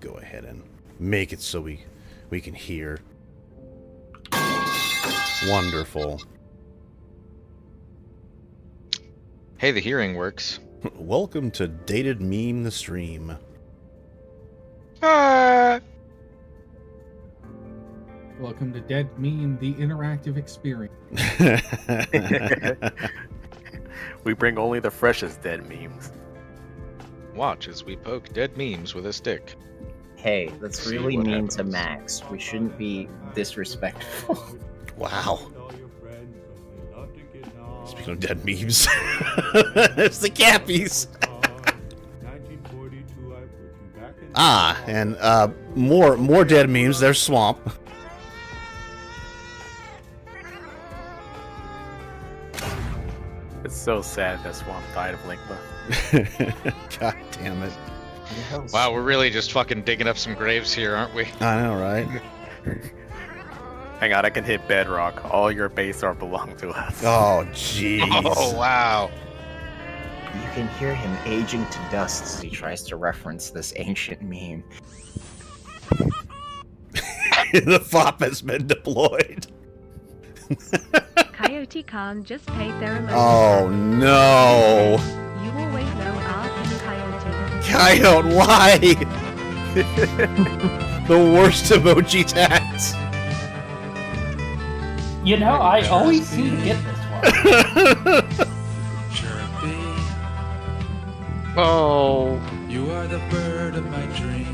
go ahead and make it so we can hear. Wonderful. Hey, the hearing works. Welcome to Dated Meme the Stream. Welcome to Dead Meme, the interactive experience. We bring only the freshest dead memes. Watch as we poke dead memes with a stick. Hey, that's See really what mean happens. to Max. We shouldn't be disrespectful. Wow. Speaking of dead memes, it's the Cappies. And more dead memes. There's Swamp. It's so sad that Swamp died of Linkma. God damn it. Wow, we're really just fucking digging up some graves here, aren't we? I know, right? Hang on, I can hit bedrock. All your base are belong to us. Oh, jeez. Oh, wow. You can hear him aging to dust as he tries to reference this ancient meme. The FOP has been deployed. Coyote Khan just paid their emoji. Oh, no. You always know our Coyote. Coyote, why? The worst emoji tags. You know, I always seem to get this one. Oh, You are the bird of my dreams.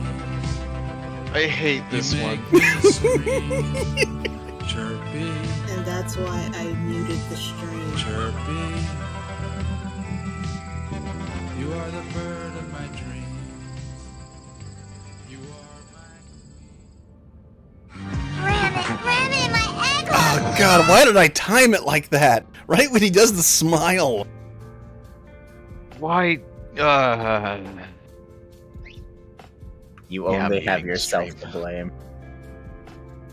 I hate this You one. make me scream. Chirpy, And that's why I muted the stream. chirpy. You are the bird of my dreams. You are my Oh, God, why did I time it like that? Right when he does the smile. Why? You Yeah, I'm only have muting the yourself stream. to blame.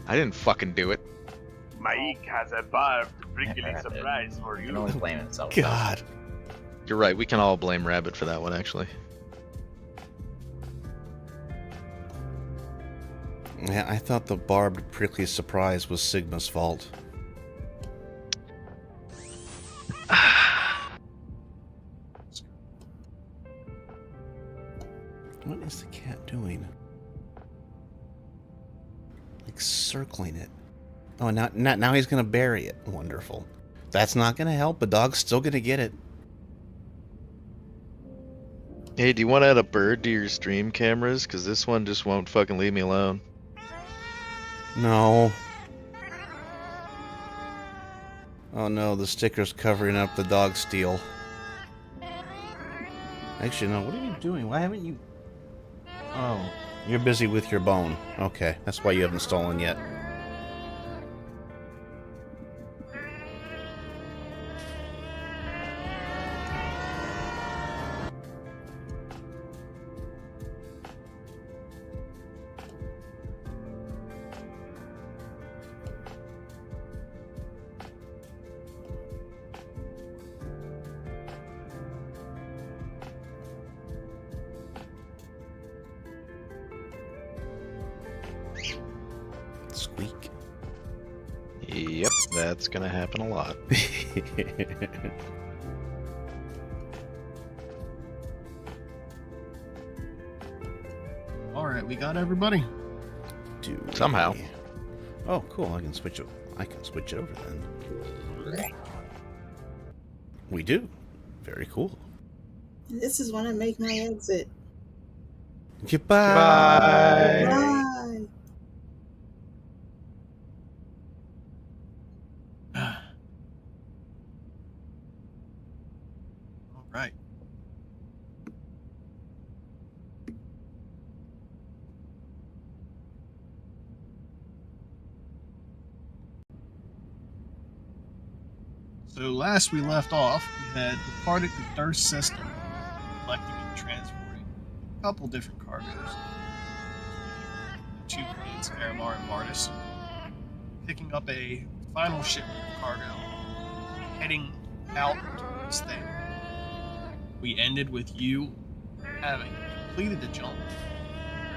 I didn't fucking do it. Mike has a barbed, prickly surprise for You can only blame himself. God. You're right, we can all blame Rabbit for that one, actually. Yeah, I thought the barbed prickly surprise was Sigma's fault. What is the cat doing? Like circling it. Oh, now he's gonna bury it. Wonderful. That's not gonna help. The dog's still gonna get it. Hey, do you want to add a bird to your stream cameras? Because this one just won't fucking leave me alone. No. Oh no, the sticker's covering up the dog steal. Actually, no, what are you doing? Why haven't you... Oh, you're busy with your bone. Okay, that's why you haven't stolen yet. Squeak. Yep, that's gonna happen a lot. Alright, we got everybody. Somehow. Oh, cool. I can switch it. I can switch it over then. We do. Very cool. This is when I make my exit. Goodbye. Bye. Alright. So last we left off, we had departed the Durst system, collecting and transporting a couple different cargoes. The two planes, Aramar and Martis, picking up a final shipment of cargo, heading out towards there. We ended with you having completed the jump,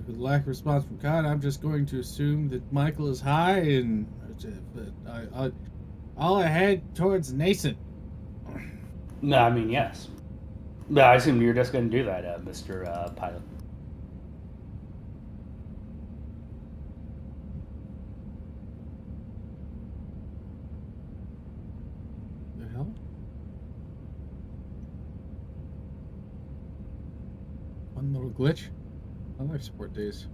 And with lack of response from Khan, I'm just going to assume that Michael is high and I'll head towards Nason. No, I mean, yes. But I assume you're just going to do that, Mr. Pilot. The hell? One little glitch. My life support days.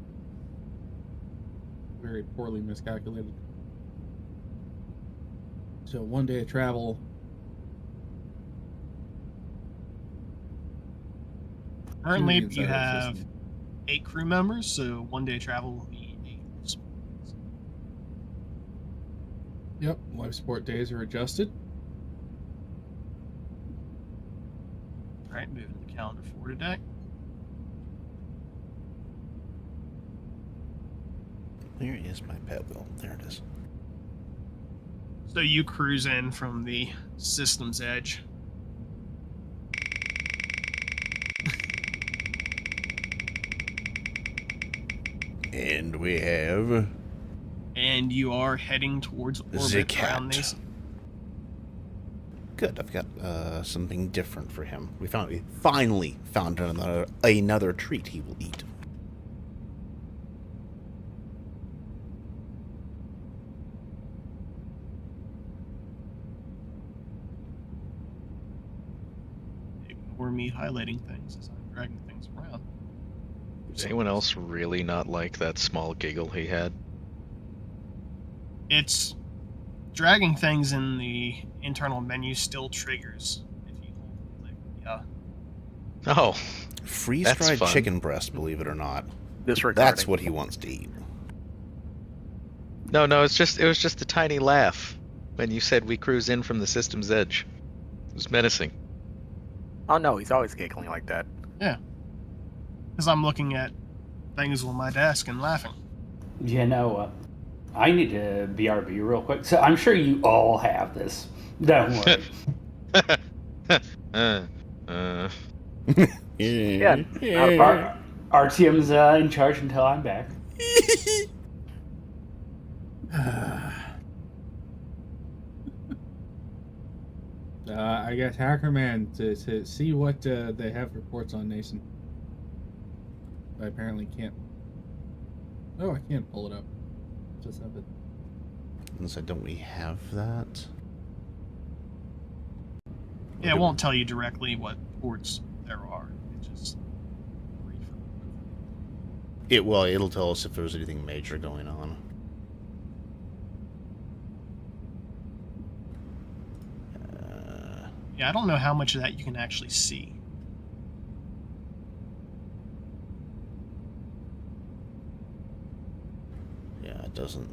Very poorly miscalculated. So 1 day of travel. Currently, to the you inside of the have system. 8 crew members, so 1 day travel will be 8. Yep, life support days are adjusted. Alright, moving the calendar forward today. Where is my pet wheel? There it is. So you cruise in from the system's edge. And we have And you are heading towards the orbit cat. around Nason. Good. I've got something different for him. We finally found another treat he will eat. Ignore me highlighting things as I'm dragging things around. Does anyone else really not like that small giggle he had? It's dragging things in the internal menu still triggers if you hold click. Yeah. Oh, Freeze-dried That's fun. chicken breast, believe it or not. Disregarding. That's what he wants to eat. no, it was just a tiny laugh when you said we cruise in from the system's edge. It was menacing. Oh no, he's always giggling like that. Because I'm looking at things on my desk and laughing. I need to BRB real quick. So I'm sure you all have this. Don't worry. Yeah. Artyom's in charge until I'm back. I guess Hackerman to see what they have reports on Nason. I apparently can't. Oh, I can't pull it up. Just have it. And so don't we have that? Yeah, it won't tell you directly what ports there are. It just It'll tell us if there's anything major going on. Yeah, I don't know how much of that you can actually see. Yeah, it doesn't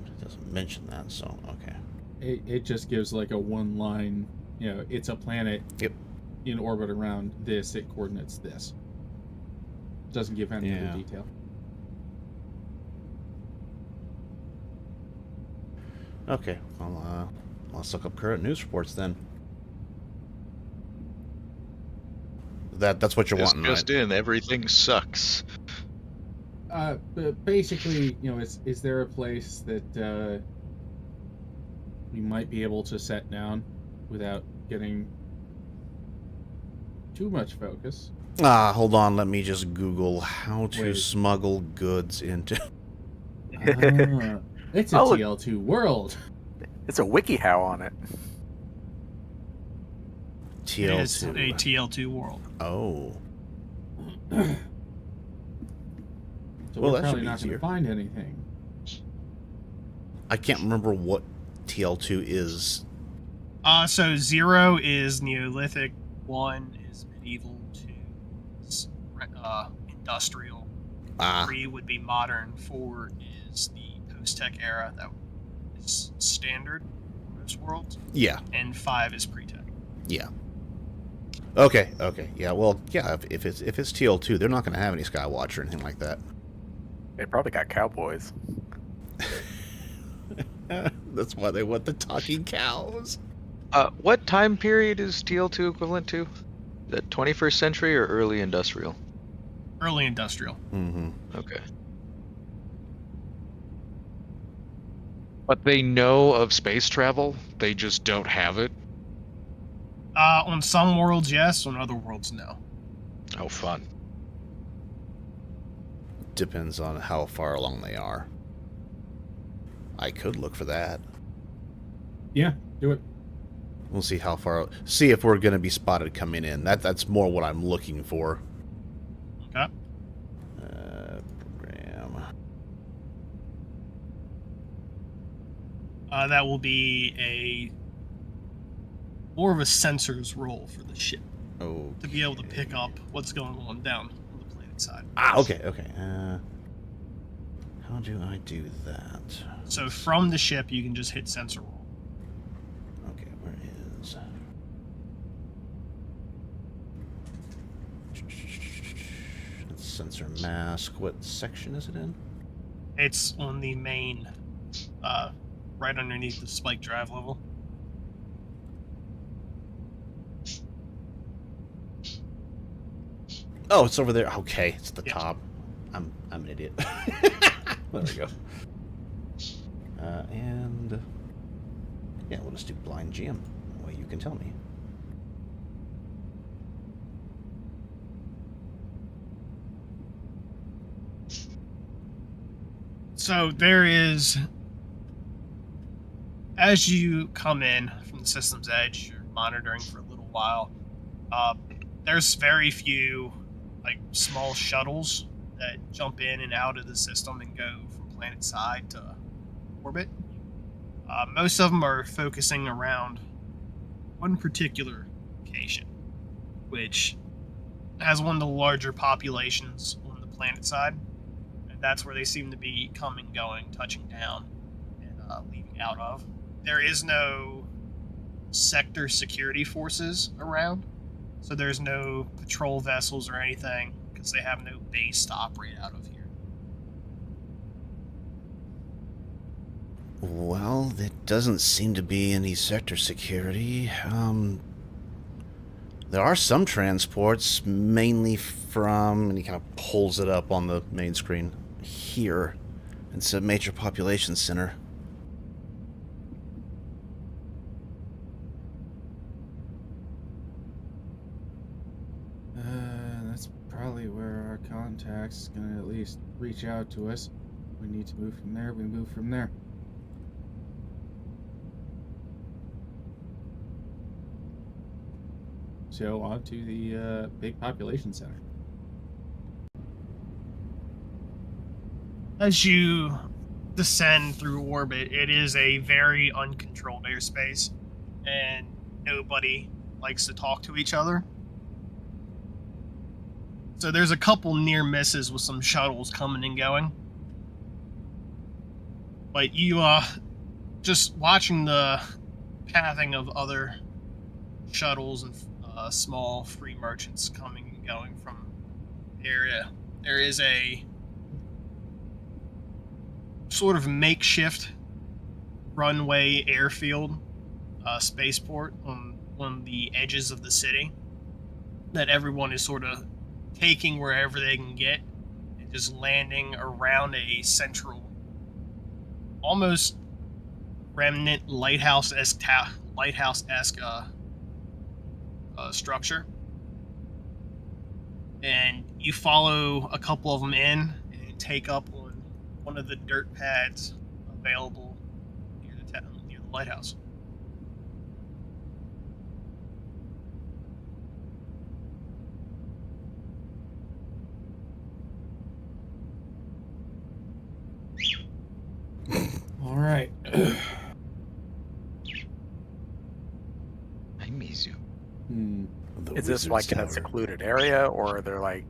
mention that, so okay. It just gives like a one line. It's a planet. Yep. In orbit around this. It coordinates this. Doesn't give any Yeah. other detail. Okay, well, let's look up current news reports then. That's what you're wanting, Just right? in, everything sucks. But basically, is there a place that we might be able to set down without getting too much focus? Hold on, let me just Google how to Wait. smuggle goods into... It's a Oh, look. TL2 world. It's a WikiHow on it. It is a TL2. TL2 world. Oh. So Well, we're that should probably be not going easier. to find anything. I can't remember what TL2 is. So 0 is Neolithic, 1 is medieval, 2 is industrial, 3 would be modern, 4 is the post-tech era that is standard for most worlds, Yeah, and 5 is pre-tech. yeah. Okay. Yeah, well, yeah, if it's TL2, they're not going to have any Skywatch or anything like that. They probably got cowboys. That's why they want the talking cows. What time period is TL2 equivalent to? The 21st century or early industrial? Early industrial. Mm-hmm. Okay. But they know of space travel. They just don't have it. On some worlds, yes. On other worlds, no. Oh, fun. Depends on how far along they are. I could look for that. Yeah, do it. We'll see how far. See if we're going to be spotted coming in. That's more what I'm looking for. Okay. Program. That will be more of a sensors role for the ship. Oh. To be able to pick up what's going on down on the planet side. Ah, okay. How do I do that? So from the ship, you can just hit sensor roll. Okay, where is... It's sensor mask. What section is it in? It's on the main, right underneath the spike drive level. Oh, it's over there. Okay, it's at the Yes. top. I'm an idiot. There we go. And yeah, we'll just do blind GM. That way you can tell me. So there is, as you come in from the system's edge, you're monitoring for a little while. There's very few like small shuttles that jump in and out of the system and go from planet side to orbit. Most of them are focusing around one particular location, which has one of the larger populations on the planet side. And that's where they seem to be coming, going, touching down, and leaving out of. There is no sector security forces around, so there's no patrol vessels or anything, because they have no base to operate out of here. Well, there doesn't seem to be any sector security. There are some transports, mainly from, and he kind of pulls it up on the main screen, here. It's a major population center. That's probably where our contact's gonna at least reach out to us. We need to move from there, we move from there. So on to the big population center. As you descend through orbit, it is a very uncontrolled airspace, and nobody likes to talk to each other. So there's a couple near misses with some shuttles coming and going. But you, just watching the pathing of other shuttles and small free merchants coming and going from the area, there is a sort of makeshift runway airfield, spaceport on the edges of the city that everyone is sort of taking wherever they can get and just landing around a central, almost remnant lighthouse-esque structure. And you follow a couple of them in and take up on one of the dirt pads available near the lighthouse. All right. I miss you. Is this like in a secluded area, or are there like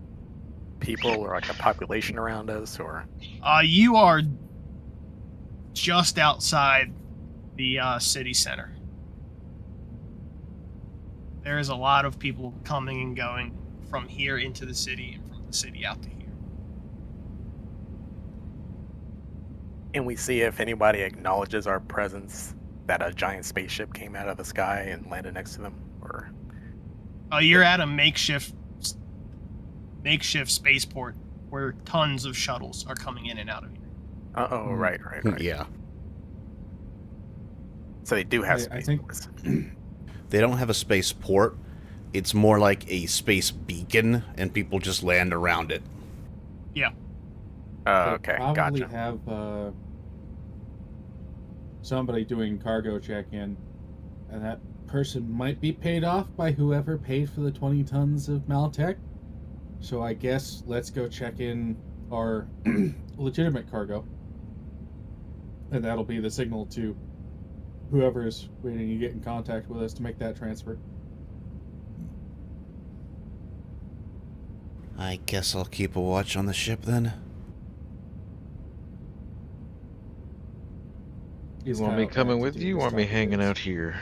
people or like a population around us, or? You are just outside the city center. There is a lot of people coming and going from here into the city and from the city out to here. And we see if anybody acknowledges our presence, that a giant spaceship came out of the sky and landed next to them, or? You're at a makeshift spaceport where tons of shuttles are coming in and out of here. Right. Yeah. So they do have I space think ports. They don't have a space port. It's more like a space beacon, and people just land around it. Yeah. Oh, they okay, probably gotcha. have somebody doing cargo check-in, and that person might be paid off by whoever paid for the 20 tons of Maltech. So I guess let's go check in our legitimate cargo, and that'll be the signal to whoever's waiting to get in contact with us to make that transfer. I guess I'll keep a watch on the ship then. You want me coming with you, or want me hanging out here?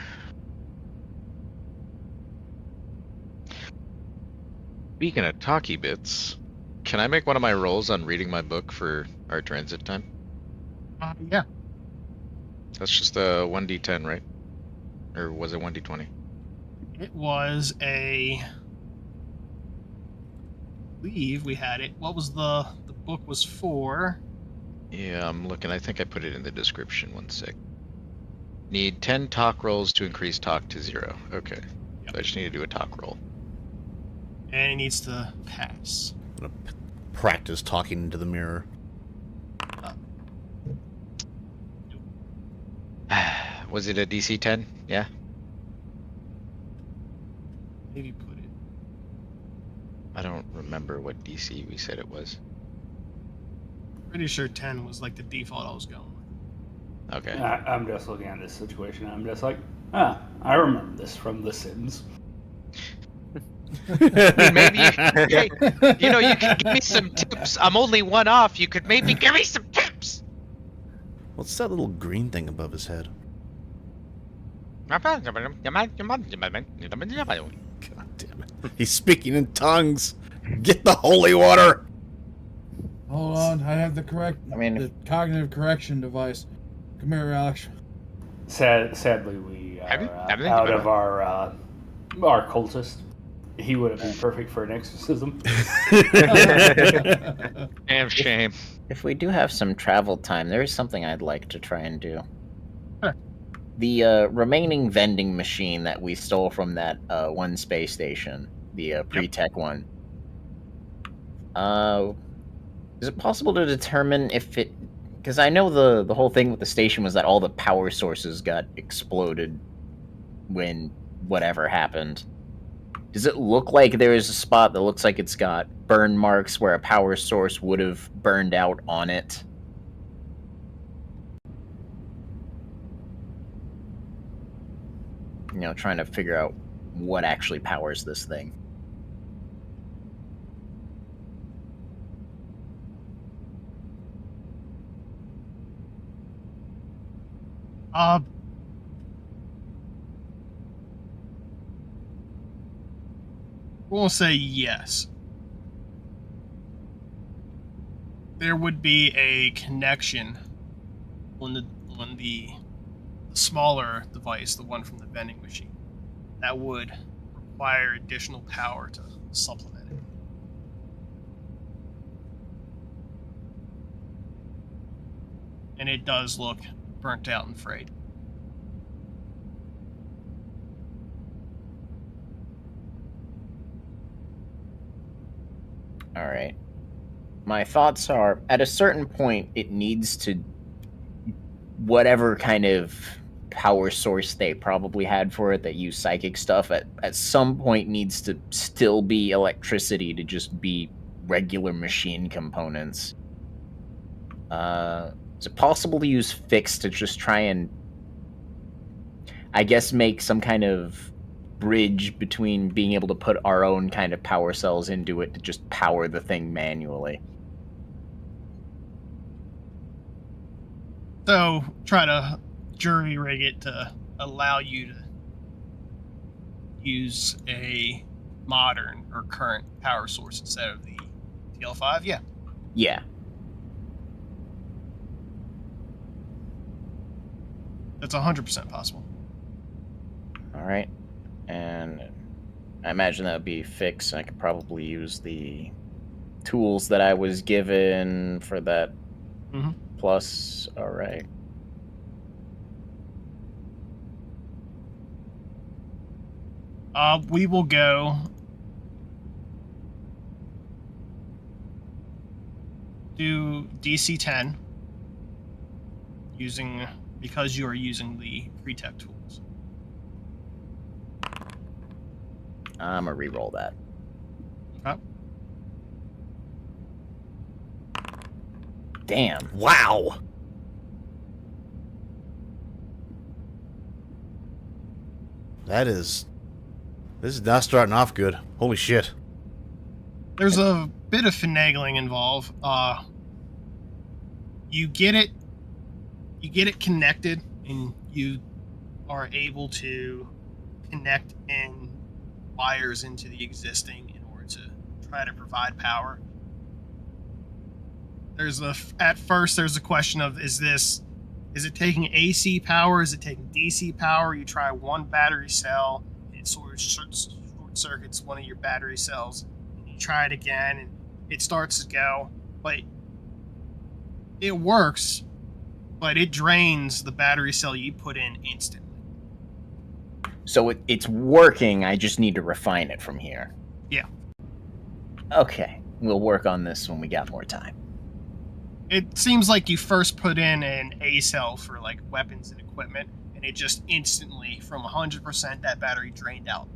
Speaking of talkie bits, can I make one of my rolls on reading my book for our transit time? Yeah. That's just a 1d10, right? Or was it 1d20? It was a. I believe we had it. What was the book was for? Yeah, I'm looking. I think I put it in the description. 1 sec. Need 10 talk rolls to increase talk to 0. Okay. Yep. So I just need to do a talk roll. And it needs to pass. I'm gonna practice talking into the mirror. Was it a DC 10? Yeah. Maybe put it. I don't remember what DC we said it was. Pretty sure 10 was like the default I was going with. Okay. I'm just looking at this situation. I'm just like, I remember this from The Sims. I mean, maybe hey, you could give me some tips. I'm only one off. You could maybe give me some tips. What's that little green thing above his head? God damn it. He's speaking in tongues. Get the holy water. Hold on, I have the mean, cognitive correction device. Come here, Alex. Sadly, we are out of our cultist. He would have been perfect for an exorcism. Damn shame. If we do have some travel time, there is something I'd like to try and do. Sure. The remaining vending machine that we stole from that one space station, the pre-tech one. Is it possible to determine if it... Because I know the whole thing with the station was that all the power sources got exploded when whatever happened. Does it look like there is a spot that looks like it's got burn marks where a power source would have burned out on it? You know, trying to figure out what actually powers this thing. We'll say yes. There would be a connection on the smaller device, the one from the vending machine, that would require additional power to supplement it. And it does look burnt out and frayed. All right. My thoughts are, at a certain point, it needs to... Whatever kind of power source they probably had for it that used psychic stuff, at some point needs to still be electricity to just be regular machine components. Is it possible to use fix to just try and, I guess, make some kind of bridge between being able to put our own kind of power cells into it to just power the thing manually? So try to jury rig it to allow you to use a modern or current power source instead of the TL5. Yeah. Yeah. That's 100% possible. All right. And I imagine that would be fix. I could probably use the tools that I was given for that. Mm-hmm. Plus, all right. We will go. Do DC 10 because you are using the pre-tech tools. I'm gonna re-roll that. Okay. Damn. Wow. This is not starting off good. Holy shit. There's a bit of finagling involved. You get it connected, and you are able to connect in wires into the existing in order to try to provide power. At first there's a question of is it taking AC power? Is it taking DC power? You try one battery cell, it sort of short circuits one of your battery cells, and you try it again, and it starts to go, but it works, but it drains the battery cell you put in instantly. So it's working, I just need to refine it from here. Yeah. Okay, we'll work on this when we got more time. It seems like you first put in an A cell for like weapons and equipment, and it just instantly, from 100%, that battery drained out.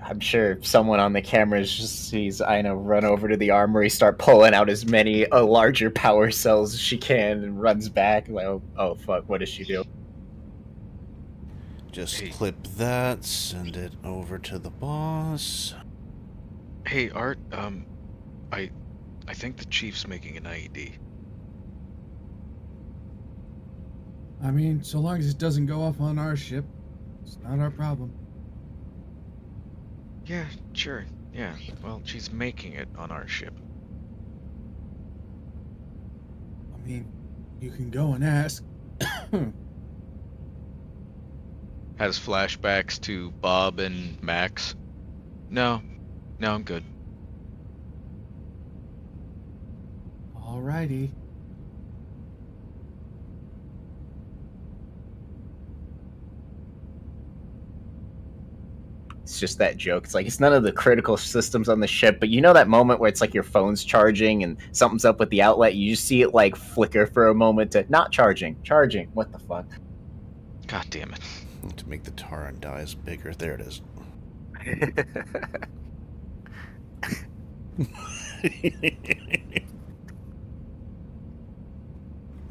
I'm sure someone on the cameras just sees Aina run over to the armory, start pulling out as many larger power cells as she can, and runs back. Like, oh fuck, what does she do? Just clip that, send it over to the boss. Hey, Art, I think the chief's making an IED. I mean, so long as it doesn't go off on our ship, it's not our problem. Yeah, sure. Yeah, well, she's making it on our ship. I mean, you can go and ask. Has flashbacks to Bob and Max. No, I'm good. Alrighty. It's just that joke. It's like, it's none of the critical systems on the ship, but you know that moment where it's like your phone's charging and something's up with the outlet, you just see it like flicker for a moment to not charging. What the fuck? God damn it. To make the Taran dies bigger. There it is.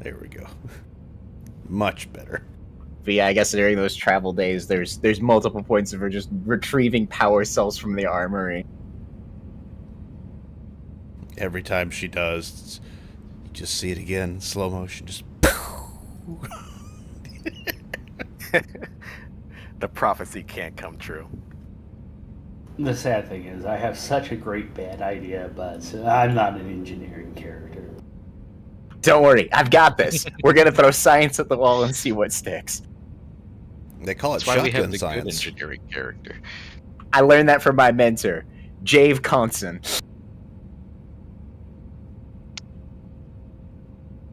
There we go. Much better. But yeah, I guess during those travel days, there's multiple points of her just retrieving power cells from the armory. Every time she does, you just see it again, slow motion, just. The prophecy can't come true. The sad thing is, I have such a great bad idea, but I'm not an engineering character. Don't worry, I've got this. We're gonna throw science at the wall and see what sticks. They call it That's why we have shotgun the good science. engineering character. I learned that from my mentor, Jave Conson.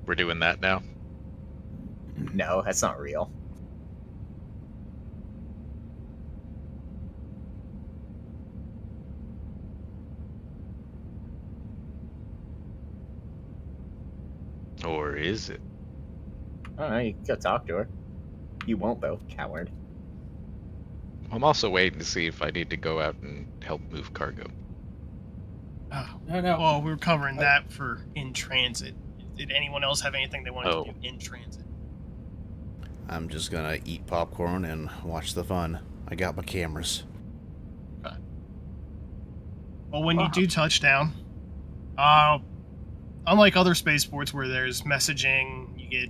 We're doing that now? No, that's not real. Or is it? I don't know, you can go talk to her. You won't, though, coward. I'm also waiting to see if I need to go out and help move cargo. Oh, No. well, we're covering that for in transit. Did anyone else have anything they wanted Oh. to do in transit? I'm just gonna eat popcorn and watch the fun. I got my cameras. Okay. Well, when you do touchdown, unlike other spaceports where there's messaging, you get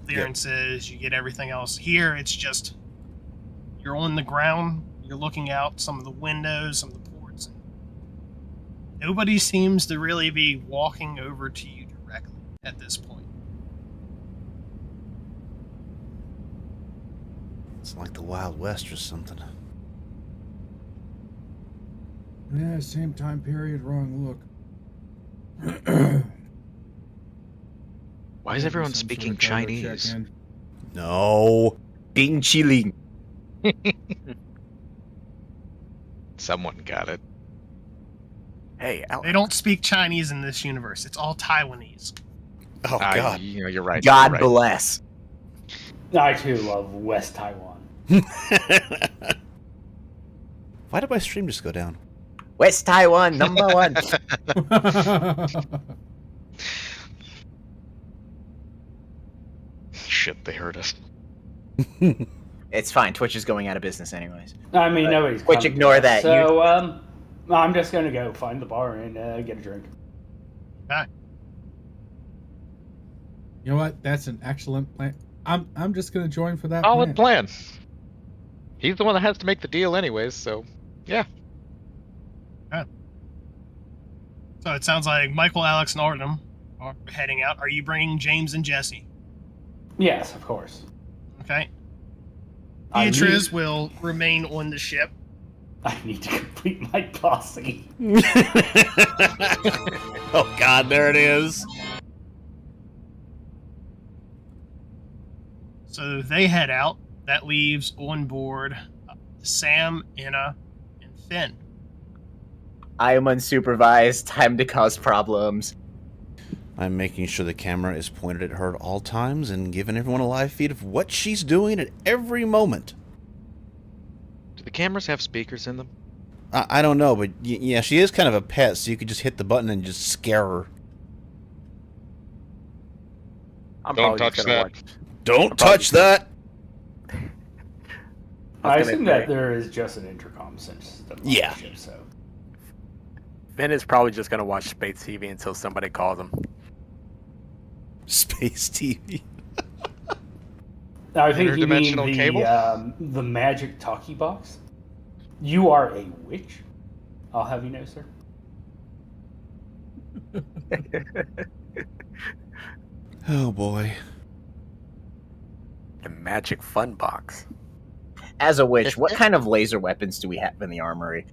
clearances, you get everything else. Here, it's just you're on the ground, you're looking out some of the windows, some of the ports. Nobody seems to really be walking over to you directly at this point. It's like the Wild West or something. Yeah, same time period, wrong look. Why is everyone speaking Chinese? No. Ding chilling. Someone got it. Hey, Alex. They don't speak Chinese in this universe. It's all Taiwanese. Oh God. You're right. God you're right. bless. I too love West Taiwan. Why did my stream just go down? West Taiwan, number one. Shit, they heard us. It's fine. Twitch is going out of business anyways. I mean, nobody's Which coming ignore to us, that, So, I'm just gonna go find the bar and get a drink. Okay. You know what? That's an excellent plan. I'm just gonna join for that. Solid plan. He's the one that has to make the deal anyways, so yeah. So it sounds like Michael, Alex, and Artem are heading out. Are you bringing James and Jesse? Yes, of course. Okay. I Beatrice will remain on the ship. I need to complete my posse. Oh God, there it is. So they head out. That leaves on board Sam, Anna, and Finn. I am unsupervised. Time to cause problems. I'm making sure the camera is pointed at her at all times and giving everyone a live feed of what she's doing at every moment. Do the cameras have speakers in them? I don't know, but yeah, she is kind of a pet, so you could just hit the button and just scare her. I'm Don't probably touch just gonna that. watch. Don't touch that! I was gonna assume say- that there is just an intercom system on Yeah. the ship, so. Finn is probably just gonna watch Space TV until somebody calls him. Space TV. I think you mean Interdimensional cable? the magic talkie box. You are a witch. I'll have you know, sir. Oh boy. The magic fun box. As a witch, what kind of laser weapons do we have in the armory?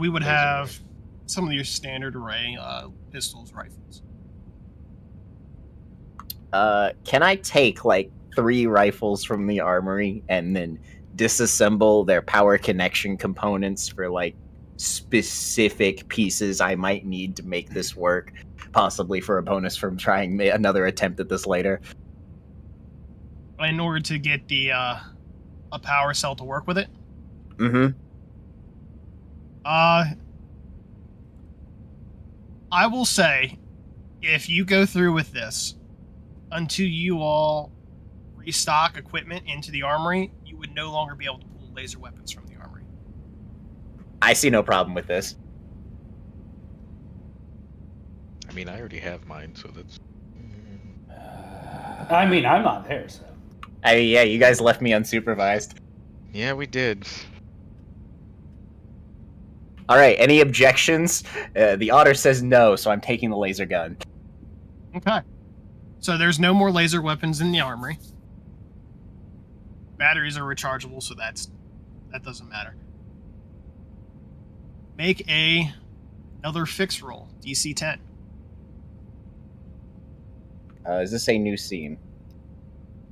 We would have some of your standard array pistols, rifles. Can I take like 3 rifles from the armory and then disassemble their power connection components for like specific pieces I might need to make this work, possibly for a bonus from trying another attempt at this later? In order to get the a power cell to work with it. Mm-hmm. I will say, if you go through with this, until you all restock equipment into the armory, you would no longer be able to pull laser weapons from the armory. I see no problem with this. I mean, I already have mine, so that's. I mean, I'm not there, so. Yeah, you guys left me unsupervised. Yeah, we did. All right, any objections? The otter says no, so I'm taking the laser gun. Okay. So there's no more laser weapons in the armory. Batteries are rechargeable, so that doesn't matter. Make another fix roll, DC 10. Is this a new scene?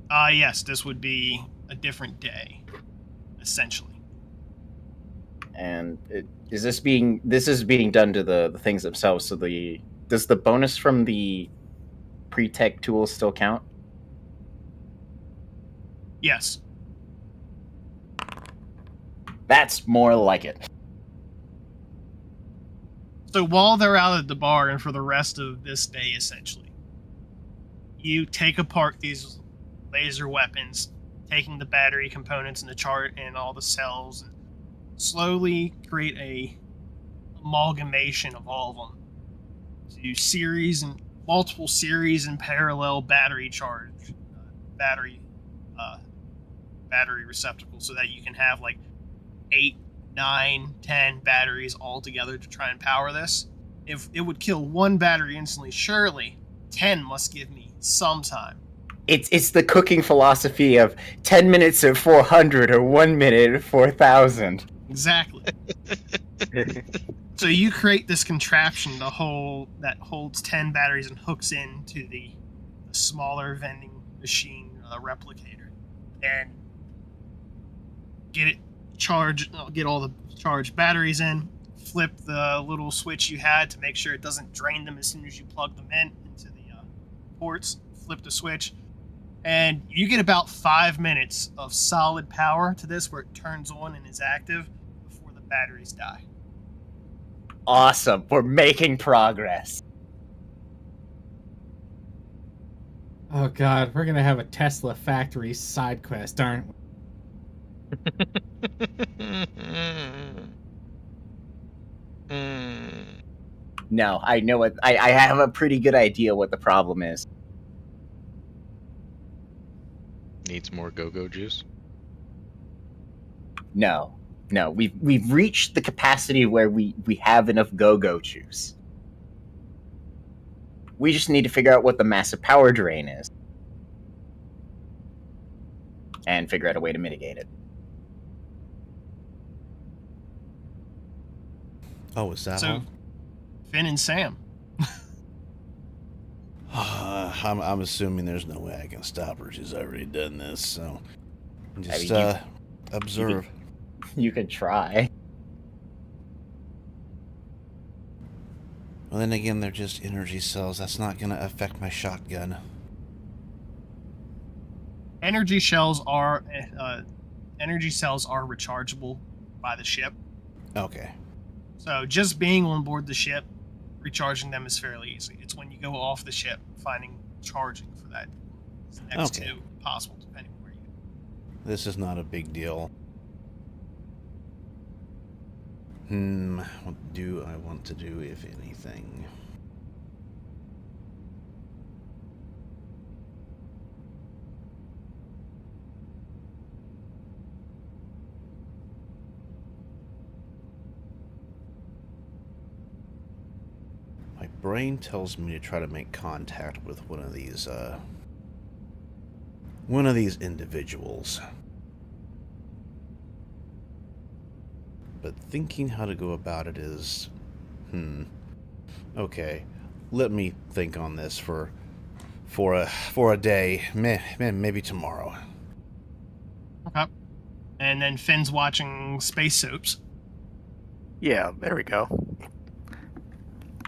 Yes, this would be a different day, essentially. And this is being done to the things themselves. So does the bonus from the pre-tech tools still count? Yes. That's more like it. So while they're out at the bar and for the rest of this day, essentially, you take apart these laser weapons, taking the battery components and the chart and all the cells, and slowly create a amalgamation of all of them to series and multiple series and parallel battery charge, battery receptacles, so that you can have like 8, 9, 10 batteries all together to try and power this. If it would kill one battery instantly, surely 10 must give me some time. It's the cooking philosophy of 10 minutes at 400 or 1 minute at 4,000. Exactly. So you create this contraption that holds 10 batteries and hooks into the smaller vending machine replicator and get it charged. Get all the charged batteries in. Flip the little switch you had to make sure it doesn't drain them as soon as you plug them into the ports. Flip the switch, and you get about 5 minutes of solid power to this where it turns on and is active before the batteries die. Awesome. We're making progress. Oh god, we're gonna have a Tesla factory side quest, aren't we? No, I know what I have a pretty good idea what the problem is. Needs more go-go juice. No, we've reached the capacity where we have enough go-go juice. We just need to figure out what the massive power drain is. And figure out a way to mitigate it. Oh, is that So, all? Finn and Sam. I'm assuming there's no way I can stop her. She's already done this, so just I mean, observe. You could try. Well, then again, they're just energy cells. That's not going to affect my shotgun. Energy cells are rechargeable by the ship. Okay. So just being on board the ship, recharging them is fairly easy. It's when you go off the ship, finding charging for that is next to impossible, depending on where you go. This is not a big deal. What do I want to do, if anything? My brain tells me to try to make contact with one of these individuals. But thinking how to go about it is... Okay. Let me think on this for a day. Maybe tomorrow. Okay. And then Finn's watching space soaps. Yeah, there we go.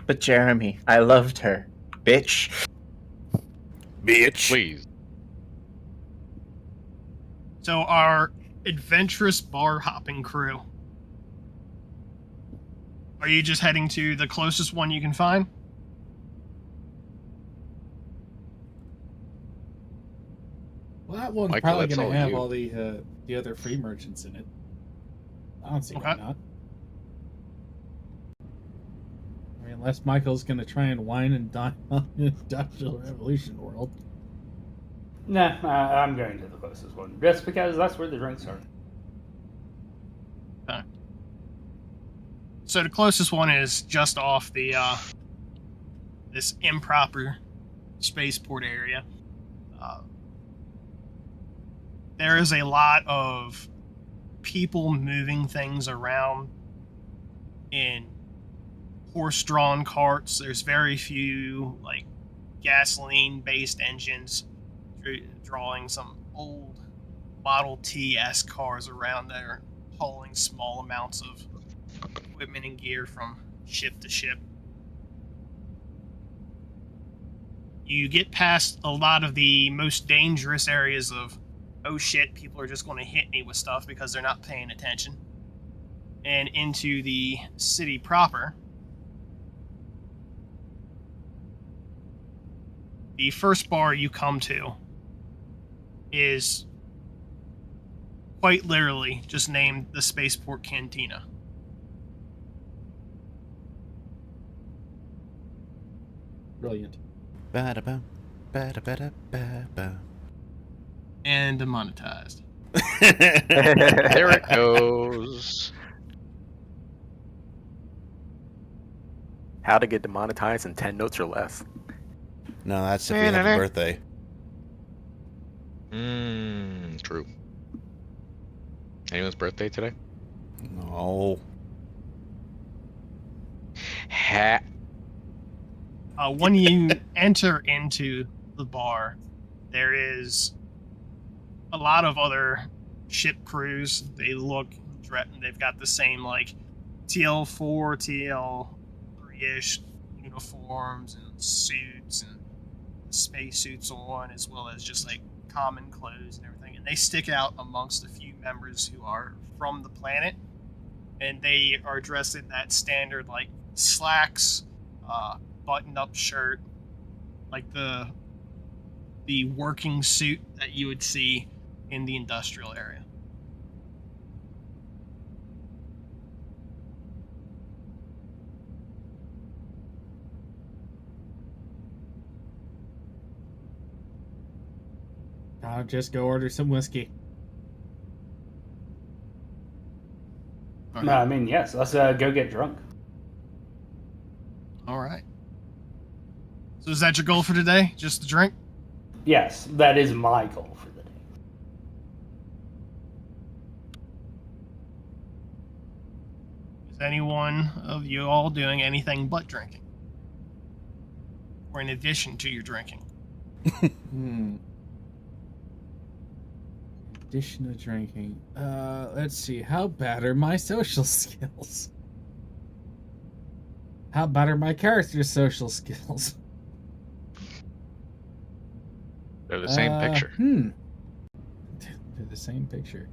But Jeremy, I loved her. Bitch. Bitch. Please. So our adventurous bar hopping crew. Are you just heading to the closest one you can find? Well, that one's Michael, probably that's going to all have you. all the other free merchants in it. I don't see why Okay. not. I mean, unless Michael's going to try and wine and dine on the Industrial Revolution world. Nah, I'm going to the closest one. Just because that's where the drinks are. So the closest one is just off the this improper spaceport area. There is a lot of people moving things around in horse-drawn carts. There's very few like gasoline-based engines drawing some old Model T-esque cars around there, hauling small amounts of equipment and gear from ship to ship. You get past a lot of the most dangerous areas of, oh shit, people are just going to hit me with stuff because they're not paying attention, and into the city proper. The first bar you come to is quite literally just named the Spaceport Cantina. Brilliant. Ba-da-ba, ba-da-ba-da-ba-ba. And demonetized. There it goes. How to get demonetized in 10 notes or less. No, that's if we have a birthday. True. Anyone's birthday today? No. When you enter into the bar, There is a lot of other ship crews. They look, they've got the same like TL4, TL3-ish uniforms and suits and spacesuits on, as well as just like common clothes and everything. And they stick out amongst a few members who are from the planet, and they are dressed in that standard like slacks, button-up shirt, like the working suit that you would see in the industrial area. I'll just go order some whiskey. Okay. No, I mean, yes. Let's go get drunk. All right. So is that your goal for today? Just the drink? Yes, that is my goal for the day. Is anyone of you all doing anything but drinking? Or in addition to your drinking? Addition to drinking. Let's see. How bad are my social skills? How bad are my character's social skills? They're the same picture. They're the same picture.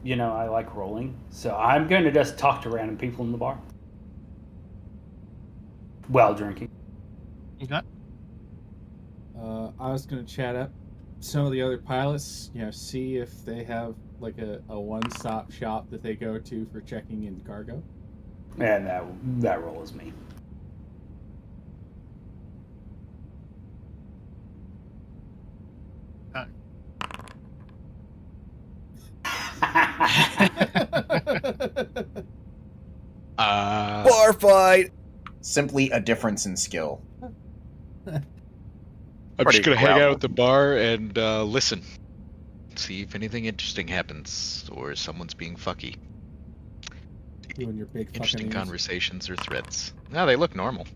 You know, I like rolling, so I'm going to just talk to random people in the bar while drinking. Okay. I was gonna chat up some of the other pilots, see if they have like a one-stop shop that they go to for checking in cargo. And that role is me. Bar fight. Simply a difference in skill. I'm just Pretty gonna hang out gravel. at the bar and listen. See if anything interesting happens, or someone's being fucky. You and your big Interesting fucking conversations or threats. No, they look normal.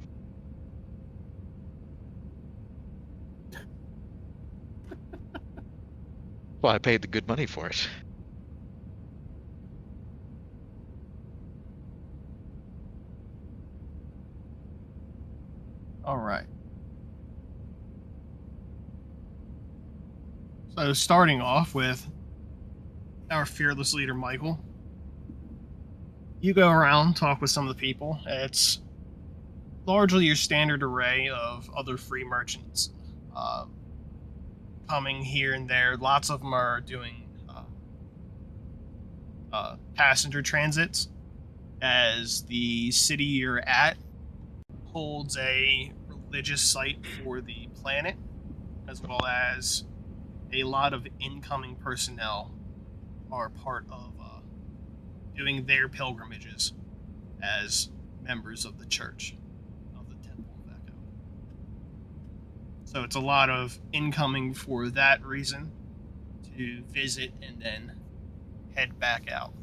Well, I paid the good money for it. All right. So starting off with our fearless leader, Micheal. You go around, talk with some of the people. It's largely your standard array of other free merchants coming here and there. Lots of them are doing passenger transits, as the city you're at holds a religious site for the planet, as well as a lot of incoming personnel are part of doing their pilgrimages as members of the church of the Temple of Echo. So it's a lot of incoming for that reason, to visit and then head back out.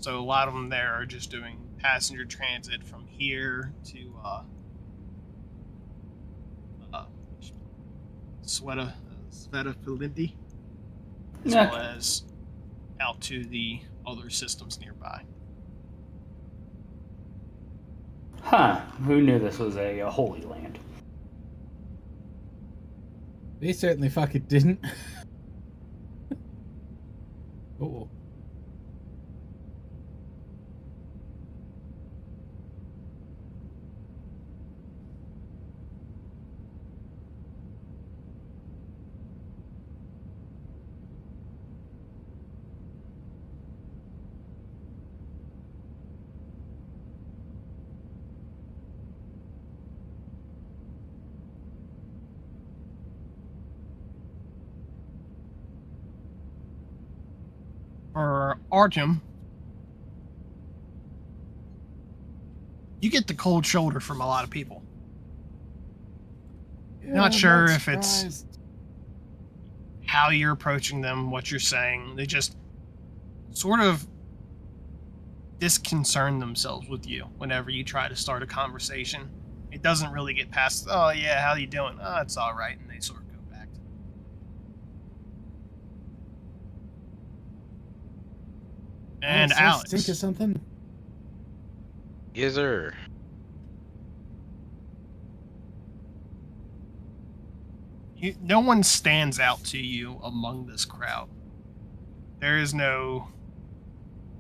So a lot of them there are just doing passenger transit from here to Sveta Filindi, as well as out to the other systems nearby. Huh. Who knew this was a holy land? They certainly fucking didn't. Oh. For Artyom, you get the cold shoulder from a lot of people. Yeah, Not I'm sure not if it's surprised. how you're approaching them, what you're saying. They just sort of disconcern themselves with you whenever you try to start a conversation. It doesn't really get past, oh yeah, how you doing? Oh, it's all right, and they sort of go back to And Oh, so Alex. think of something. Yes, sir. No one stands out to you among this crowd. There is no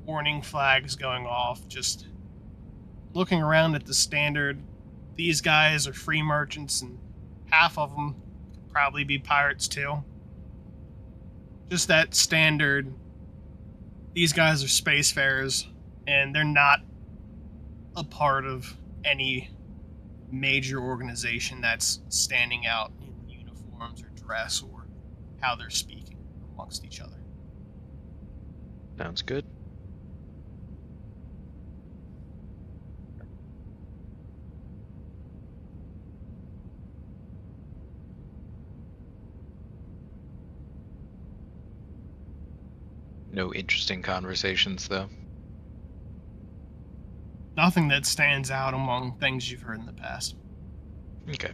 warning flags going off, just looking around at the standard. These guys are free merchants, and half of them could probably be pirates too. Just that standard, these guys are spacefarers, and they're not a part of any major organization that's standing out in uniforms or dress or how they're speaking amongst each other. Sounds good. No interesting conversations, though. Nothing that stands out among things you've heard in the past. Okay.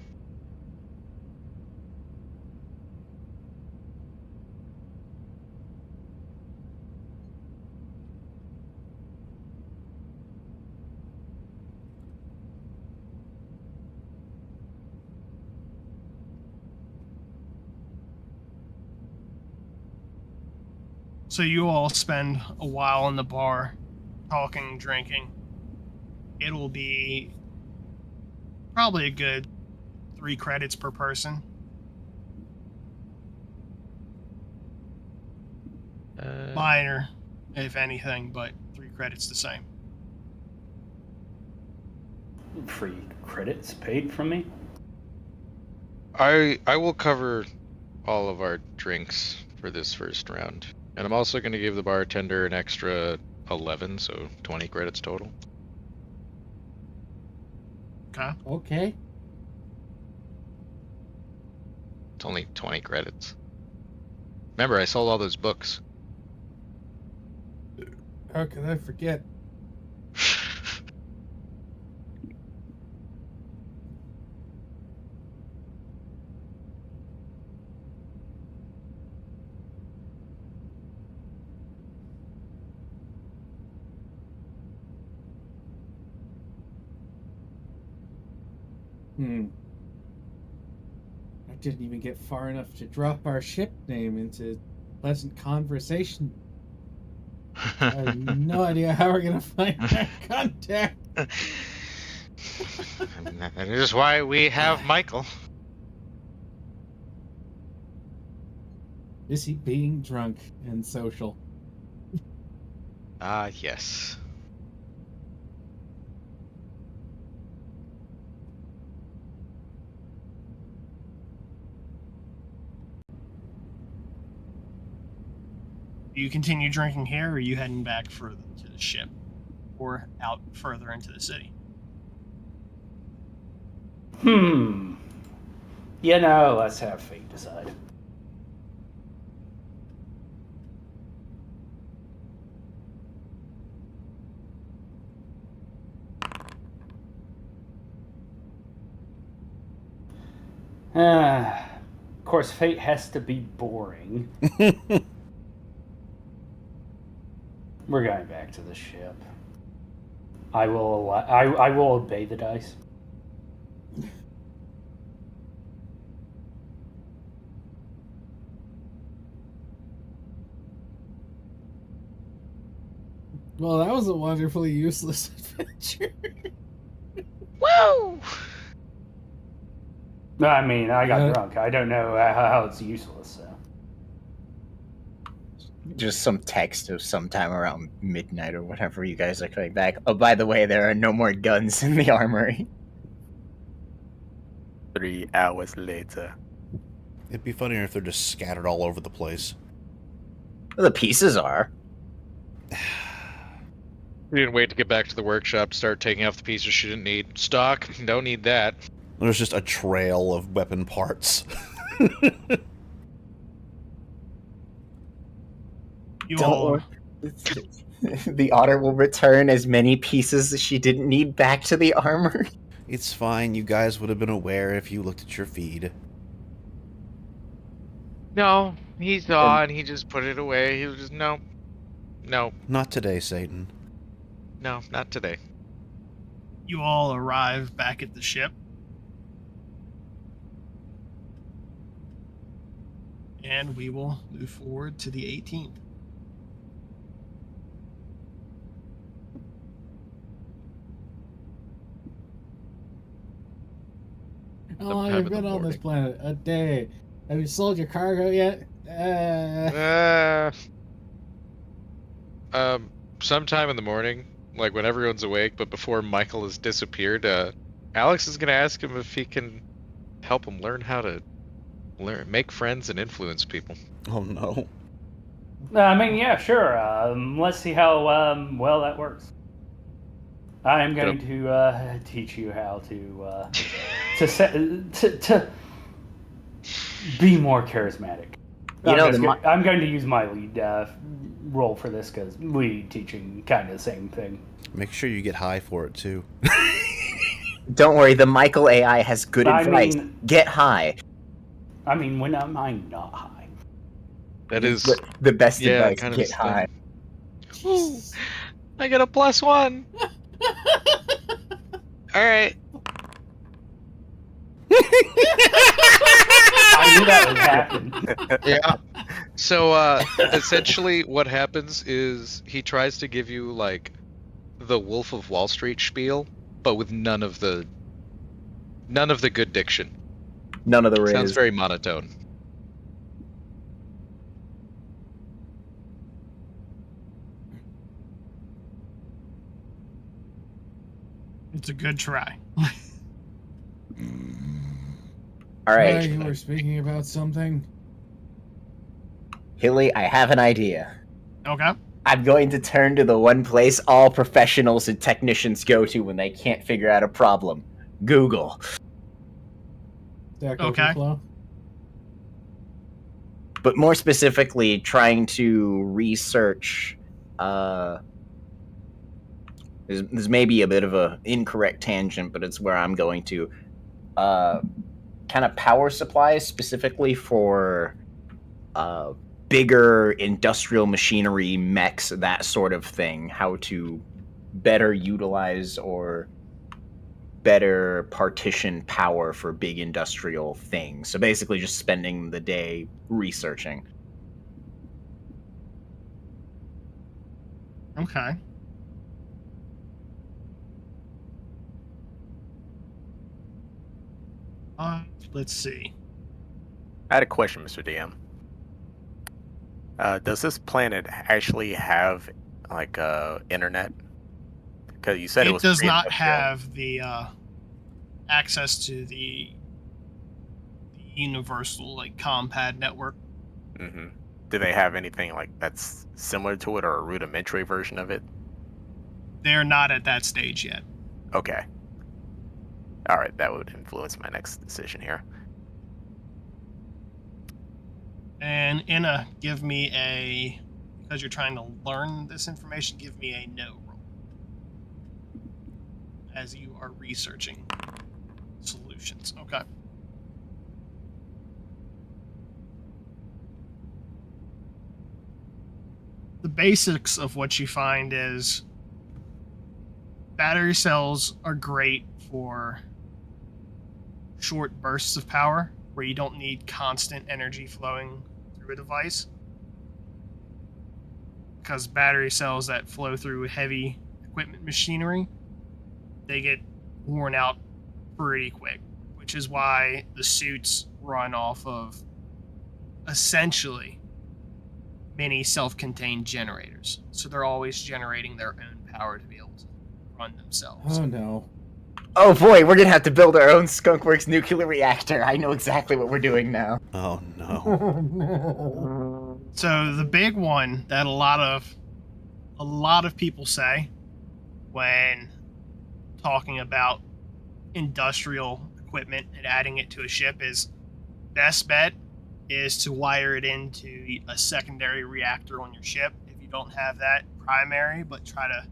So you all spend a while in the bar, talking, drinking. It'll be probably a good 3 credits per person. Minor, if anything, but 3 credits the same. Free credits paid from me? I will cover all of our drinks for this first round. And I'm also going to give the bartender an extra 11, so 20 credits total. Okay. Okay. It's only 20 credits. Remember, I sold all those books. How could I forget? I didn't even get far enough to drop our ship name into pleasant conversation. I have no idea how we're gonna find our contact. That is why we have Michael. Is he being drunk and social? Ah, yes. Do you continue drinking here, or are you heading back further to the ship? Or out further into the city? You know, let's have fate decide. Of course, fate has to be boring. We're going back to the ship. I will obey the dice. Well, that was a wonderfully useless adventure. Woo! No, I mean, I got drunk. I don't know how it's useless, so. Just some text of sometime around midnight or whatever you guys are coming back. Oh, by the way, there are no more guns in the armory. 3 hours later. It'd be funnier if they're just scattered all over the place. The pieces are. We didn't wait to get back to the workshop to start taking off the pieces she didn't need. Stock, don't need that. There's just a trail of weapon parts. The otter will return as many pieces as she didn't need back to the armory. It's fine. You guys would have been aware if you looked at your feed. No, he saw and he just put it away. He was just, no. Not today, Satan. No, not today. You all arrive back at the ship. And we will move forward to the 18th. How long have you been on this planet? A day. Have you sold your cargo yet? Sometime in the morning, like when everyone's awake, but before Micheal has disappeared, Alex is gonna ask him if he can help him learn how to make friends and influence people. Oh no. I mean, yeah, sure. Let's see how well that works. I am going to teach you how to be more charismatic. I'm going to use my lead role for this because lead teaching kind of the same thing. Make sure you get high for it too. Don't worry, the Micheal AI has good advice. Get high. I mean, when am I not high? That is the best advice. Kind get high. Ooh, I get a +1. All right. I knew that would happen. Yeah. So essentially, what happens is he tries to give you like the Wolf of Wall Street spiel, but with none of the good diction. None of the riz. Sounds very monotone. It's a good try. All right. You were speaking about something? Hilly, I have an idea. Okay. I'm going to turn to the one place all professionals and technicians go to when they can't figure out a problem. Google. Okay. But more specifically, trying to research... This may be a bit of an incorrect tangent, but it's where I'm going to. Kind of power supplies specifically for bigger industrial machinery, mechs, that sort of thing. How to better utilize or better partition power for big industrial things. So basically just spending the day researching. Okay. Let's see. I had a question, Mr. DM. Does this planet actually have like internet? Because you said it was. It does not have the access to the universal like ComPad network. Mm-hmm. Do they have anything like that's similar to it or a rudimentary version of it? They're not at that stage yet. Okay. All right, that would influence my next decision here. And Inna, give me a, because you're trying to learn this information, give me a no roll. As you are researching solutions. Okay. The basics of what you find is battery cells are great for short bursts of power where you don't need constant energy flowing through a device, because battery cells that flow through heavy equipment machinery, they get worn out pretty quick, which is why the suits run off of essentially many self-contained generators, so they're always generating their own power to be able to run themselves. Oh no. Oh boy, we're gonna have to build our own Skunkworks nuclear reactor. I know exactly what we're doing now. Oh no. Oh no. So the big one that a lot of people say when talking about industrial equipment and adding it to a ship is best bet is to wire it into a secondary reactor on your ship. If you don't have that primary, but try to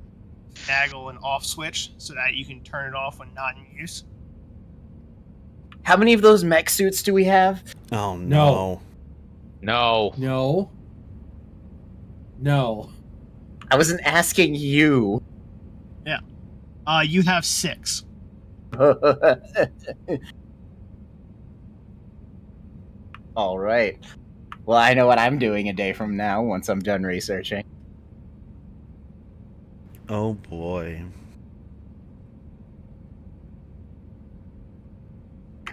naggle an off switch so that you can turn it off when not in use. How many of those mech suits do we have? Oh no. No. No. No. I wasn't asking you. Yeah. You have 6. All right. Well, I know what I'm doing a day from now once I'm done researching. Oh boy.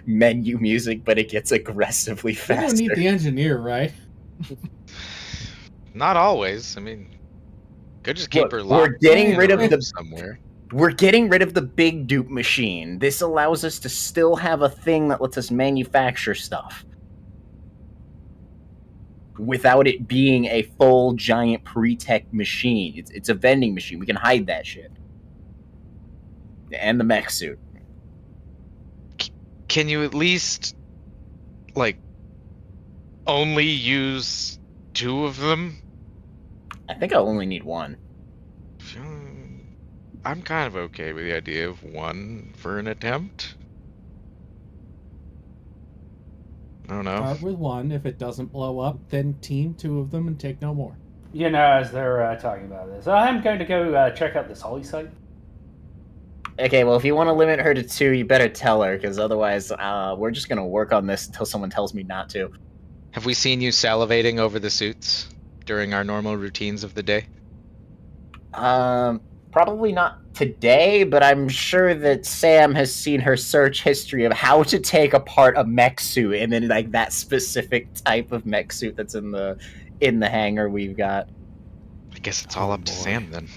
Menu music, but it gets aggressively You faster. don't need the engineer, right? Not always. I mean, could just keep Look, her we're locked getting in rid a of room the somewhere. We're getting rid of the big dupe machine. This allows us to still have a thing that lets us manufacture stuff without it being a full giant pre-tech machine. It's a vending machine. We can hide that shit. And the mech suit. Can you at least, like, only use 2 of them? I think I'll only need 1. I'm kind of okay with the idea of 1 for an attempt. I don't know. Start with 1. If it doesn't blow up, then team 2 of them and take no more. You know, as they're talking about this, I'm going to go check out this holy site. Okay, well, if you want to limit her to 2, you better tell her, because otherwise we're just going to work on this until someone tells me not to. Have we seen you salivating over the suits during our normal routines of the day? Probably not today, but I'm sure that Sam has seen her search history of how to take apart a mech suit, and then like that specific type of mech suit that's in the hangar we've got. I guess it's all up to Sam then.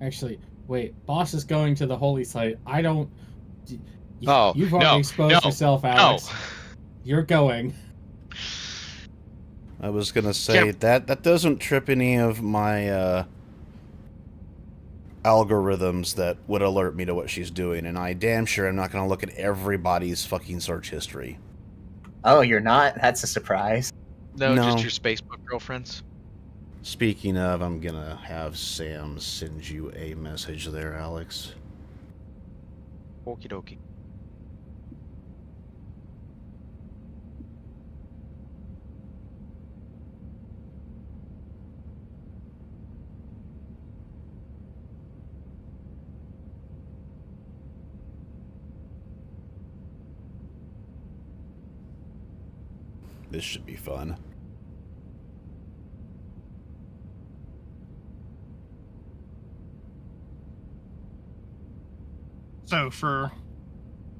Actually, wait. Boss is going to the holy site. I don't... You've already exposed yourself, Alex. No. You're going. I was gonna say that doesn't trip any of my algorithms that would alert me to what she's doing, and I damn sure I'm not gonna look at everybody's fucking search history. Oh, you're not? That's a surprise. No, just your Facebook girlfriends. Speaking of, I'm gonna have Sam send you a message there, Alex. Okie dokie. This should be fun. So for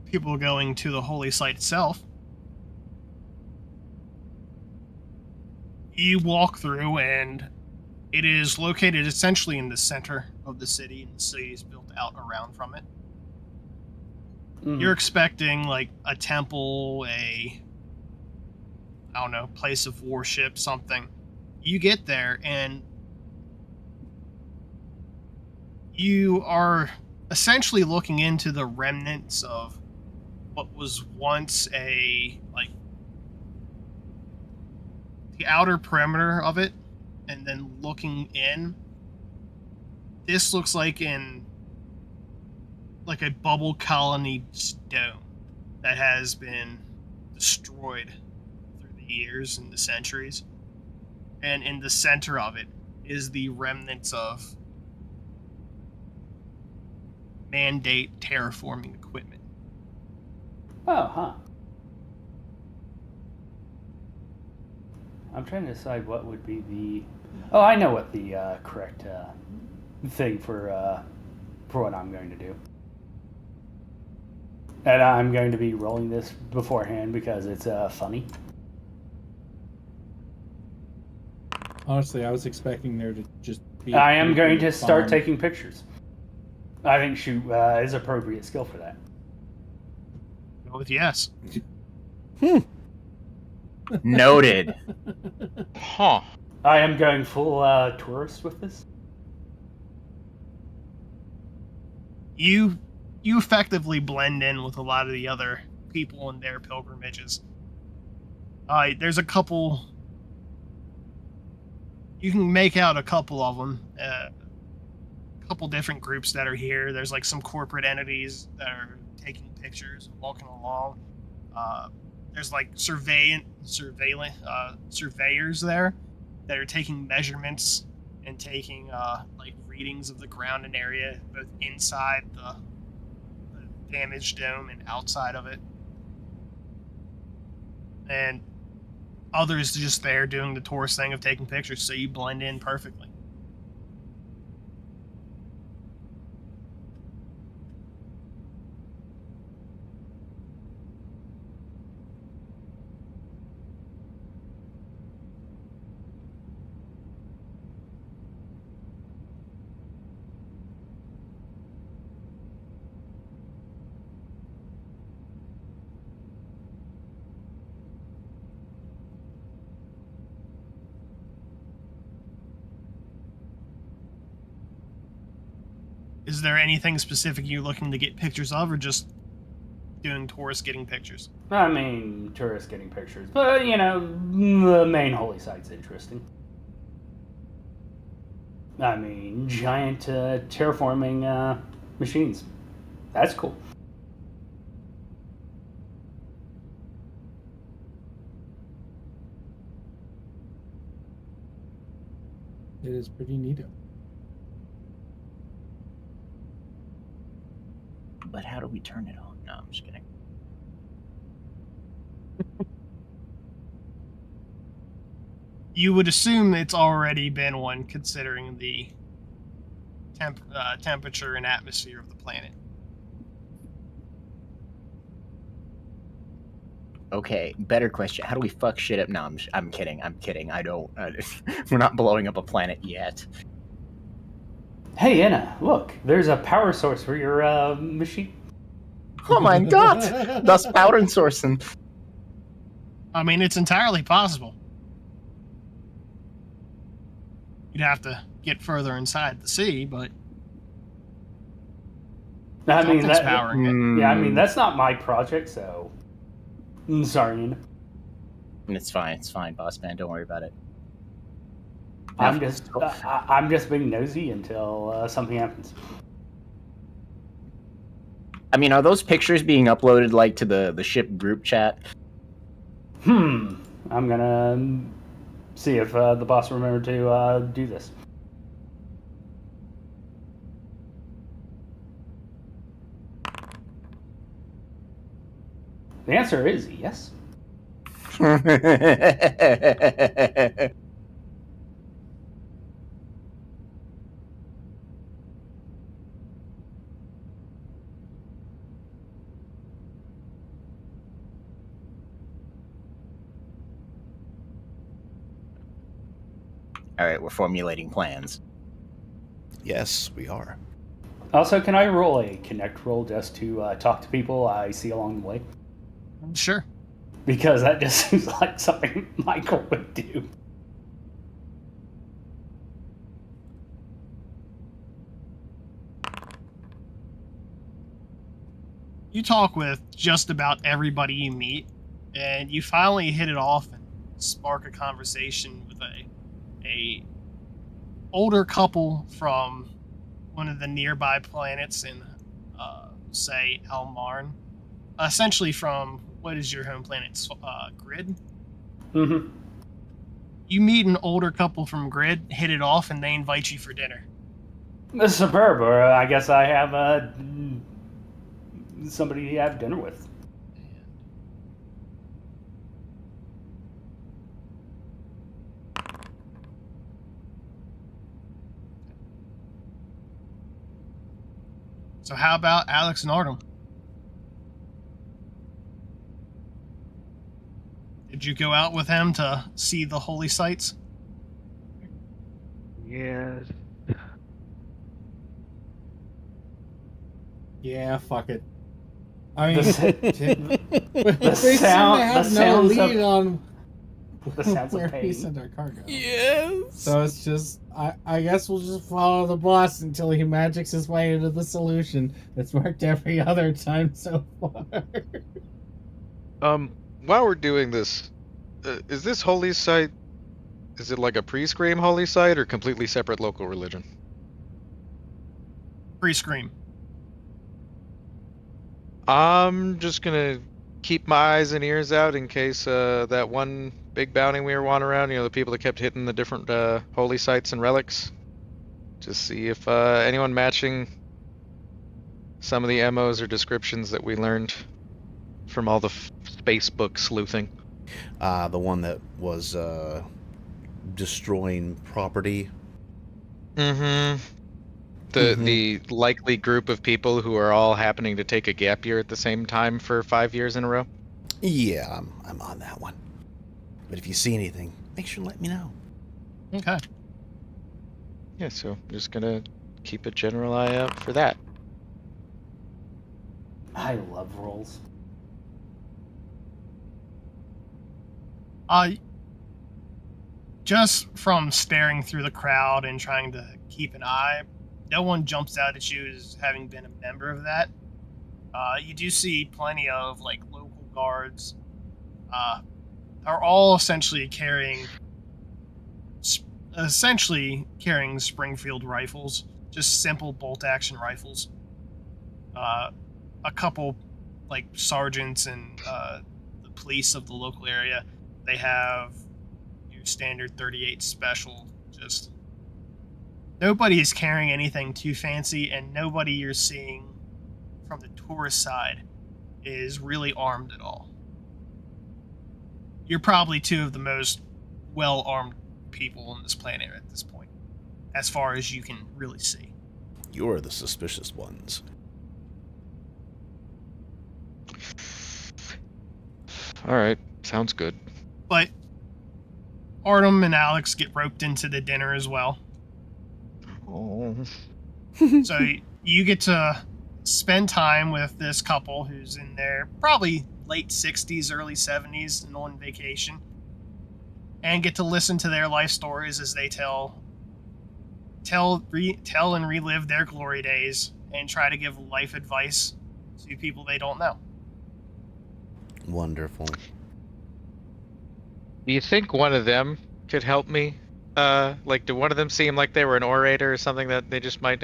people going to the holy site itself, you walk through and it is located essentially in the center of the city, and the city is built out around from it. You're expecting like a temple, I don't know, place of worship, something. You get there and you are essentially looking into the remnants of what was once the outer perimeter of it, and then looking in. This looks like a bubble colony dome that has been destroyed through the years and the centuries. And in the center of it is the remnants of mandate terraforming equipment. Oh, huh. I'm trying to decide what would be the... Oh, I know what the correct thing for what I'm going to do. And I'm going to be rolling this beforehand because it's funny. Honestly, I was expecting there to just be... I am going to start taking pictures. I think she is appropriate skill for that. Go with yes. Noted. Huh. I am going full tourist with this. You effectively blend in with a lot of the other people in their pilgrimages. There's a couple... You can make out a couple of them. A couple different groups that are here. There's like some corporate entities that are taking pictures, walking along. There's like surveyors there that are taking measurements and taking like readings of the ground and area, both inside the damaged dome and outside of it. And others just there doing the tourist thing of taking pictures, so you blend in perfectly. Is there anything specific you're looking to get pictures of, or just doing tourists getting pictures? I mean, tourists getting pictures. But, you know, the main holy site's interesting. I mean, giant terraforming machines. That's cool. It is pretty neato. But how do we turn it on? No, I'm just kidding. You would assume it's already been one, considering the temperature and atmosphere of the planet. Okay, better question. How do we fuck shit up? No, I'm kidding. I don't. We're not blowing up a planet yet. Hey, Anna, look. There's a power source for your machine. Oh my god! That's power and sourcing. I mean, it's entirely possible. You'd have to get further inside the sea, but I mean, something's powering it. Yeah, I mean, that's not my project, so... sorry, Anna. It's fine, boss man. Don't worry about it. I'm just being nosy until something happens. I mean, are those pictures being uploaded like to the ship group chat? I'm gonna see if the boss remembered to do this. The answer is yes. All right, we're formulating plans. Yes, we are. Also, can I roll a connect roll just to talk to people I see along the way? Sure. Because that just seems like something Micheal would do. You talk with just about everybody you meet, and you finally hit it off and spark a conversation with a older couple from one of the nearby planets in, say, Almarn. Essentially from, what is your home planet, Grid? Mm-hmm. You meet an older couple from Grid, hit it off, and they invite you for dinner. This is superb, or I guess I have somebody to have dinner with. So how about Alex and Artem? Did you go out with him to see the holy sites? Yes. Yeah, fuck it. I mean, The sounds of where pain. we send our cargo. Yes. So it's just, I guess we'll just follow the boss until he magics his way into the solution that's worked every other time so far. While we're doing this, is this holy site, is it like a pre-scream holy site or completely separate local religion? Pre-scream. I'm just gonna keep my eyes and ears out in case that one big bounty we were wandering around, the people that kept hitting the different holy sites and relics. Just see if anyone matching some of the MOs or descriptions that we learned from all the space book sleuthing. The one that was destroying property. Mm-hmm. The likely group of people who are all happening to take a gap year at the same time for 5 years in a row. Yeah, I'm on that one. But if you see anything, make sure to let me know. Okay. Yeah, so I'm just gonna keep a general eye out for that. I love rolls. Just from staring through the crowd and trying to keep an eye, no one jumps out at you as having been a member of that. You do see plenty of local guards. Are all essentially carrying Springfield rifles, just simple bolt-action rifles. A couple sergeants and the police of the local area, they have your standard 38 special. Just nobody is carrying anything too fancy, and nobody you're seeing from the tourist side is really armed at all. You're probably two of the most well-armed people on this planet at this point, as far as you can really see. You're the suspicious ones. All right, sounds good. But Artem and Alex get roped into the dinner as well. Oh. So you get to spend time with this couple who's in their probably late 60s, early 70s, and on vacation, and get to listen to their life stories as they tell and relive their glory days and try to give life advice to people they don't know. Wonderful. Do you think one of them could help me? Do one of them seem like they were an orator or something that they just might,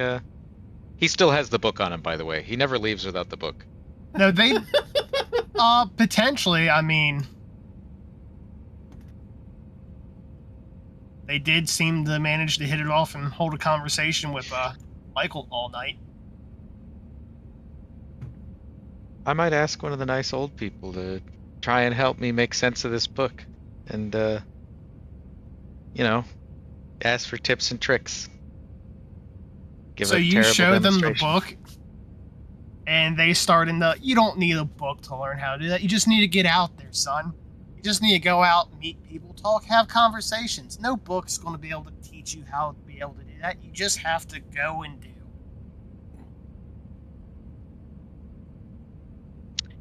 He still has the book on him, by the way. He never leaves without the book. No, they... potentially, I mean... They did seem to manage to hit it off and hold a conversation with, Micheal all night. I might ask one of the nice old people to try and help me make sense of this book. And, ask for tips and tricks. So you show them the book, and they start you don't need a book to learn how to do that. You just need to get out there, son. You just need to go out, meet people, talk, have conversations. No book's going to be able to teach you how to be able to do that. You just have to go and do.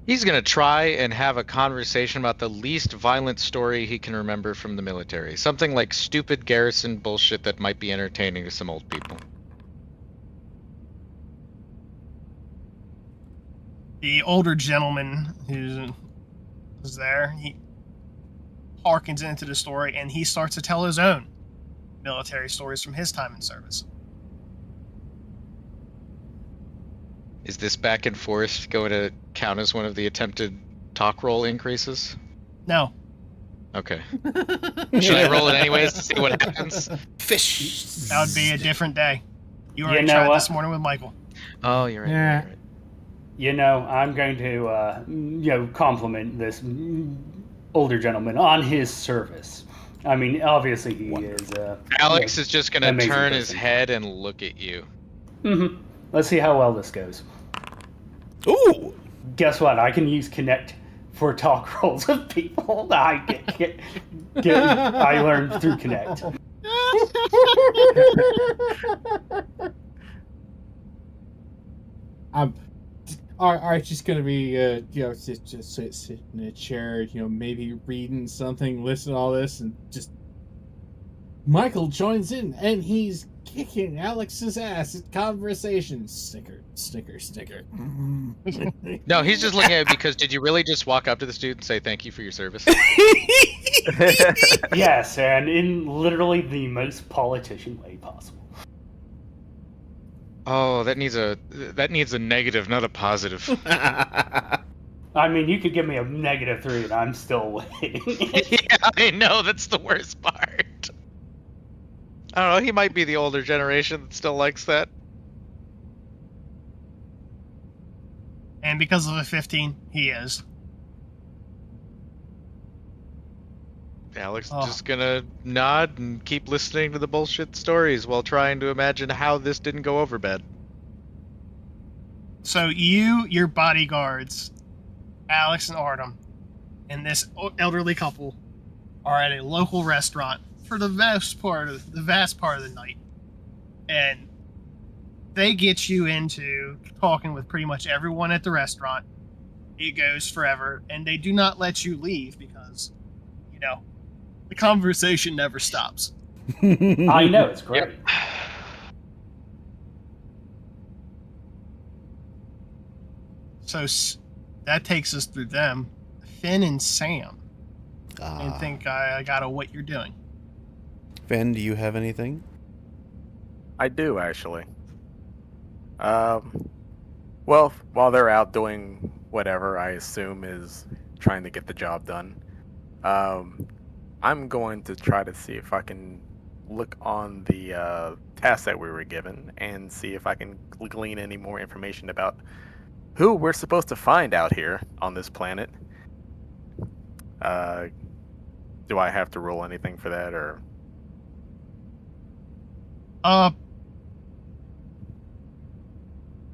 He's going to try and have a conversation about the least violent story he can remember from the military. Something like stupid garrison bullshit that might be entertaining to some old people. The older gentleman who's there, he harkens into the story, and he starts to tell his own military stories from his time in service. Is this back and forth going to count as one of the attempted talk roll increases? No. Okay. Should I roll it anyways to see what happens? Fish! That would be a different day. You already tried this morning with Micheal. Oh, you're right. Yeah. You're right. I'm going to, compliment this older gentleman on his service. I mean, obviously he is. Alex is just going to turn his person. head and look at you. Mm-hmm. Let's see how well this goes. Ooh! Guess what? I can use Connect for talk rolls with people that I learned through Connect. Art's just gonna be, just sit in a chair, maybe reading something, listening to all this, and just Micheal joins in, and he's kicking Alex's ass at conversation. Snicker, snicker, snicker. No, he's just looking at it because did you really just walk up to this dude and say thank you for your service? Yes, and in literally the most politician way possible. Oh, that needs a negative, not a positive. I mean, you could give me a -3 and I'm still waiting. Yeah, I know, that's the worst part. I don't know, he might be the older generation that still likes that. And because of a 15, he is. Alex Oh. just gonna nod and keep listening to the bullshit stories while trying to imagine how this didn't go over bad. So your bodyguards, Alex and Artem, and this elderly couple are at a local restaurant for the vast part of the night, and they get you into talking with pretty much everyone at the restaurant. It goes forever, and they do not let you leave because, the conversation never stops. I know, it's great. Yep. So that takes us through them, Finn and Sam. And think I got what you're doing. Finn, do you have anything? I do, actually. Well, while they're out doing whatever I assume is trying to get the job done, I'm going to try to see if I can look on the task that we were given and see if I can glean any more information about who we're supposed to find out here on this planet. Do I have to roll anything for that, or?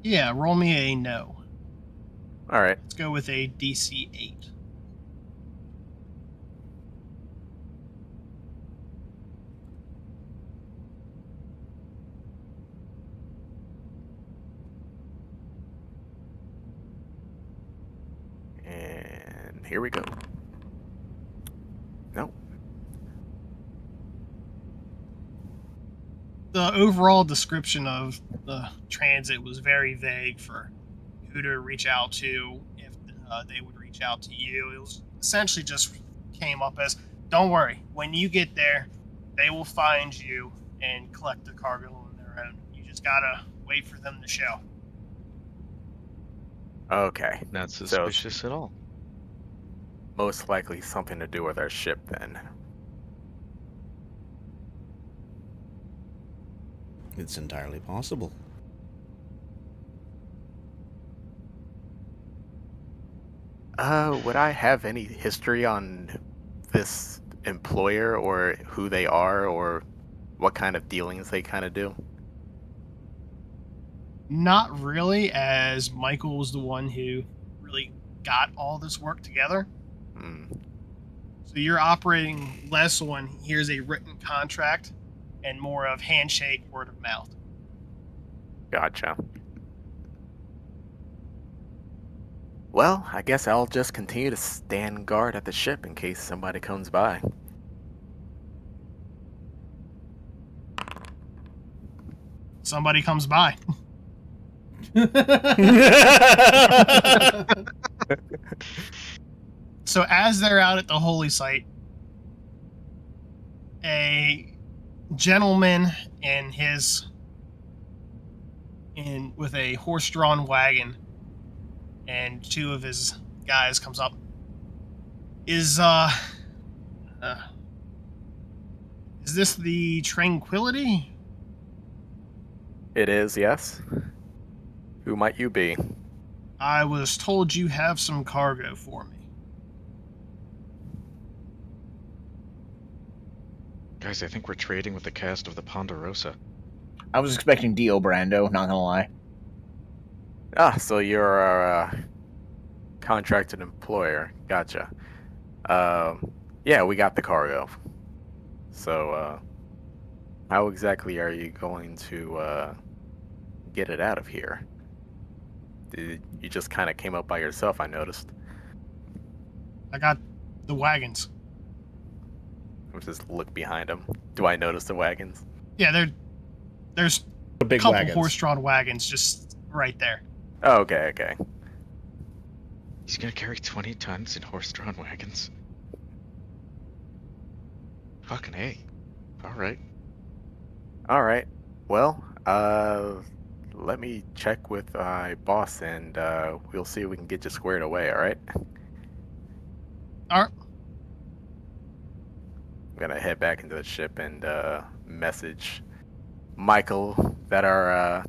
Yeah, roll me a no. All right. Let's go with a DC 8. And here we go. No. The overall description of the transit was very vague for who to reach out to, if they would reach out to you. It was essentially just came up as, don't worry, when you get there, they will find you and collect the cargo on their own. You just gotta wait for them to show. Okay. Not suspicious at all. Most likely something to do with our ship, then. It's entirely possible. Would I have any history on this employer, or who they are, or what kind of dealings they kind of do? Not really, as Micheal was the one who really got all this work together. So you're operating less on here's a written contract and more of handshake, word of mouth. Gotcha. Well, I guess I'll just continue to stand guard at the ship in case somebody comes by. Somebody comes by. So as they're out at the holy site, a gentleman with a horse-drawn wagon and two of his guys comes up. Is this the Tranquility? It is, yes. Who might you be? I was told you have some cargo for me. Guys, I think we're trading with the cast of the Ponderosa. I was expecting Dio Brando, not gonna lie. Ah, so you're our contracted employer. Gotcha. Yeah, we got the cargo. So, how exactly are you going to get it out of here? You just kind of came up by yourself, I noticed. I got the wagons. I'll just look behind him. Do I notice the wagons? Yeah, there's The big a couple wagons. horse-drawn wagons just right there. Oh, okay, okay. He's gonna carry 20 tons in horse-drawn wagons. Fucking A. Alright. Alright. Well, let me check with my boss, and we'll see if we can get you squared away. All right. All right. I'm gonna head back into the ship and message Micheal that our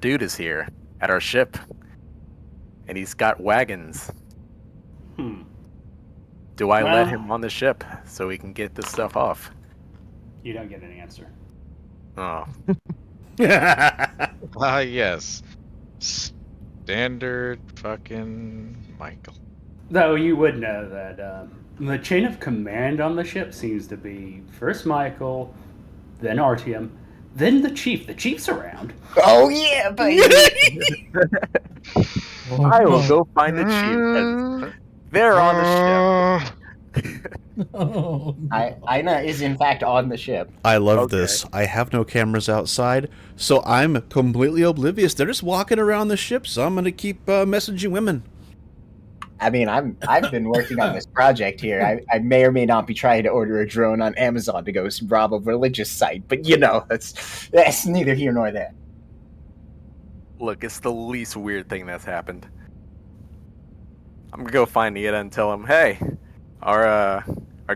dude is here at our ship, and he's got wagons. Do I let him on the ship so we can get this stuff off? You don't get an answer. Oh. Yes. Standard fucking Micheal. Though you would know that the chain of command on the ship seems to be first Micheal, then Artyom, then the chief. The chief's around. Oh yeah, baby. I will go find the chief. They're on the ship. Oh, no. Aina is in fact on the ship. I love this. I have no cameras outside, so I'm completely oblivious. They're just walking around the ship, so I'm gonna keep messaging women. I mean, I've been working on this project here. I may or may not be trying to order a drone on Amazon to go rob a religious site, but you know, that's neither here nor there. Look, it's the least weird thing that's happened. I'm gonna go find Nieta and tell him, hey, our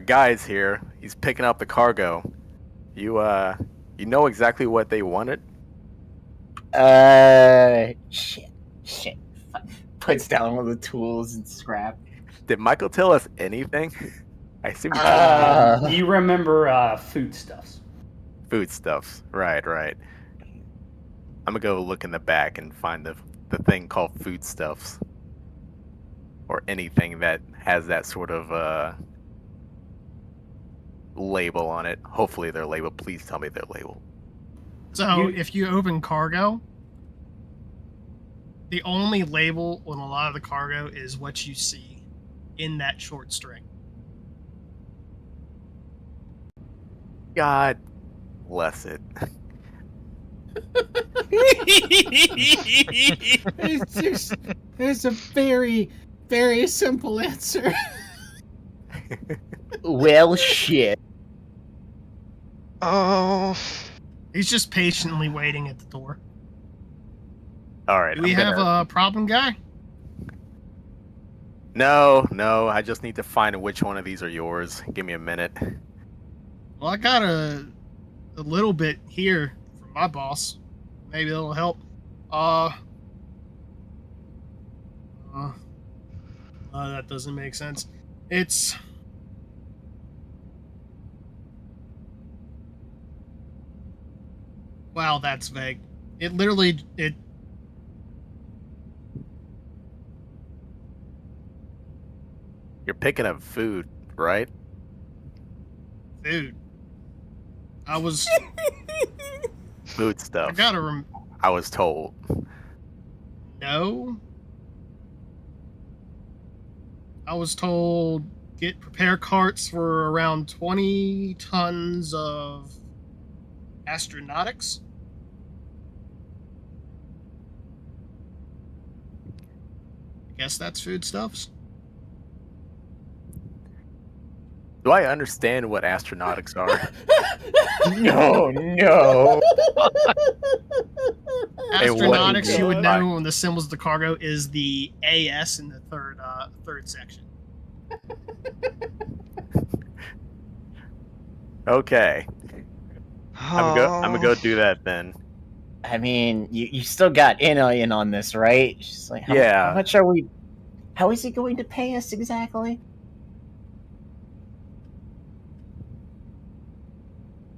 guy's here. He's picking up the cargo. You know exactly what they wanted? Shit. Puts down one of the tools and scrap. Did Micheal tell us anything? I assume he Uh, You remember foodstuffs. Foodstuffs. Right. I'm gonna go look in the back and find the thing called foodstuffs. Or anything that has that sort of label on it. Hopefully they're labeled. Please tell me they're labeled. So if you open cargo, the only label on a lot of the cargo is what you see in that short string. God bless it. It's a very, very simple answer. Well, shit. Oh. He's just patiently waiting at the door. All right. Do we have a problem, guy? No. I just need to find which one of these are yours. Give me a minute. Well, I got a little bit here from my boss. Maybe it'll help. That doesn't make sense. It's... Wow, that's vague. It literally... You're picking up food, right? Dude. I was... Food stuff. I gotta I was told. No. I was told get prepare carts for around 20 tons of astronautics. I guess that's foodstuffs. Do I understand what astronautics are? No. Astronautics, you would know when the symbols of the cargo is the AS in the third section. Okay. I'm gonna go do that then. I mean, you still got in on this, right? Just like, Yeah. How much are we? How is he going to pay us exactly?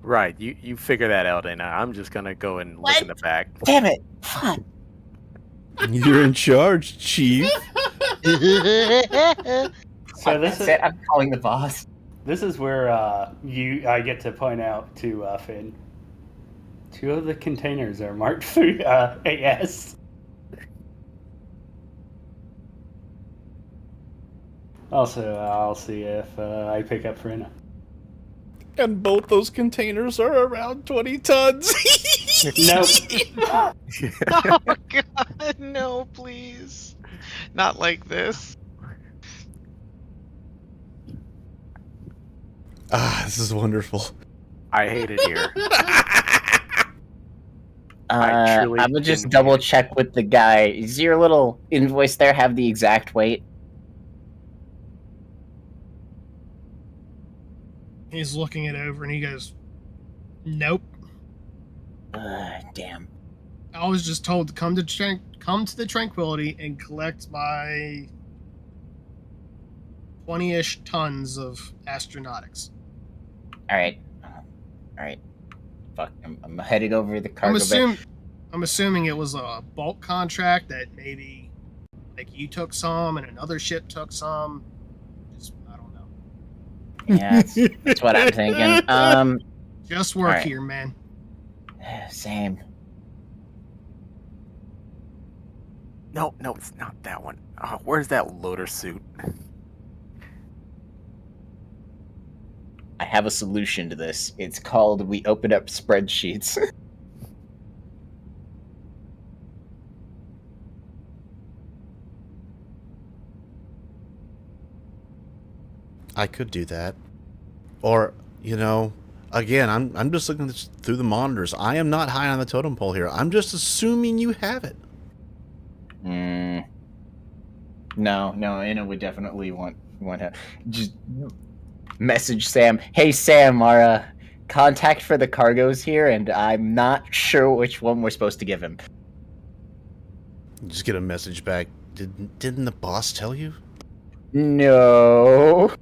Right, you figure that out, and I'm just gonna go and look in the back. Damn it! Fuck. You're in charge, Chief. So this is it. I'm calling the boss. This is where I get to point out to Finn. 2 of the containers are marked food AS. Also, I'll see if I pick up Farina. And both those containers are around 20 tons. Nope. Oh God, no, please. Not like this. Ah, this is wonderful. I hate it here. I truly I'm gonna just didn't double read it. check with the guy. Does your little invoice there have the exact weight? He's looking it over and he goes, "Nope. Damn. I was just told to come to the Tranquility and collect my 20-ish tons of astronautics." All right. Fuck. I'm heading over to the cargo bay. I'm assuming it was a bulk contract that maybe like you took some and another ship took some. Just I don't know. Yeah, that's what I'm thinking. Just work right. here, man. Same. No, it's not that one. Where's that loader suit? I have a solution to this. It's called we open up spreadsheets. I could do that. Or, again, I'm just looking through the monitors. I am not high on the totem pole here. I'm just assuming you have it. No, Anna would definitely want to just message Sam. Hey Sam, our contact for the cargo's here, and I'm not sure which one we're supposed to give him. Just get a message back. Didn't the boss tell you? No.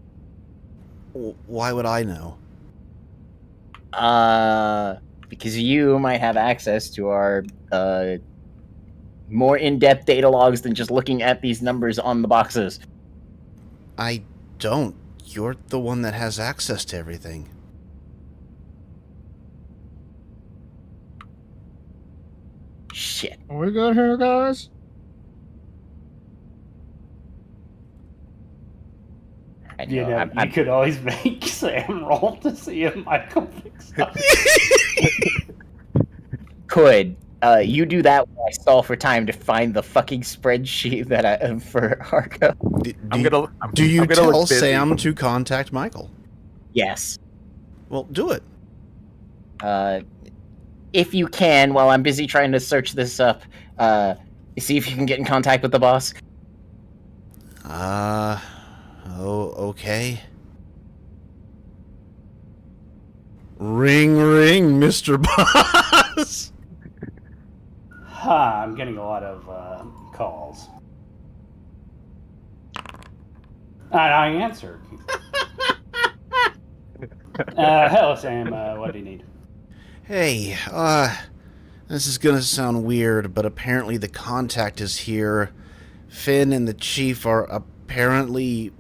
Why would I know? Because you might have access to our more in-depth data logs than just looking at these numbers on the boxes. I don't. You're the one that has access to everything. Shit. Are we good here, guys? You could always make Sam roll to see if Michael picks up. Could. You do that while I stall for time to find the fucking spreadsheet that I have for Argo. Do you tell Sam to contact Michael? Yes. Well, do it. If you can, while I'm busy trying to search this up, see if you can get in contact with the boss. Okay. Ring, ring, Mr. Boss. I'm getting a lot of calls. And I answered. Hello, Sam. What do you need? Hey, this is gonna sound weird, but apparently the contact is here. Finn and the chief are apparently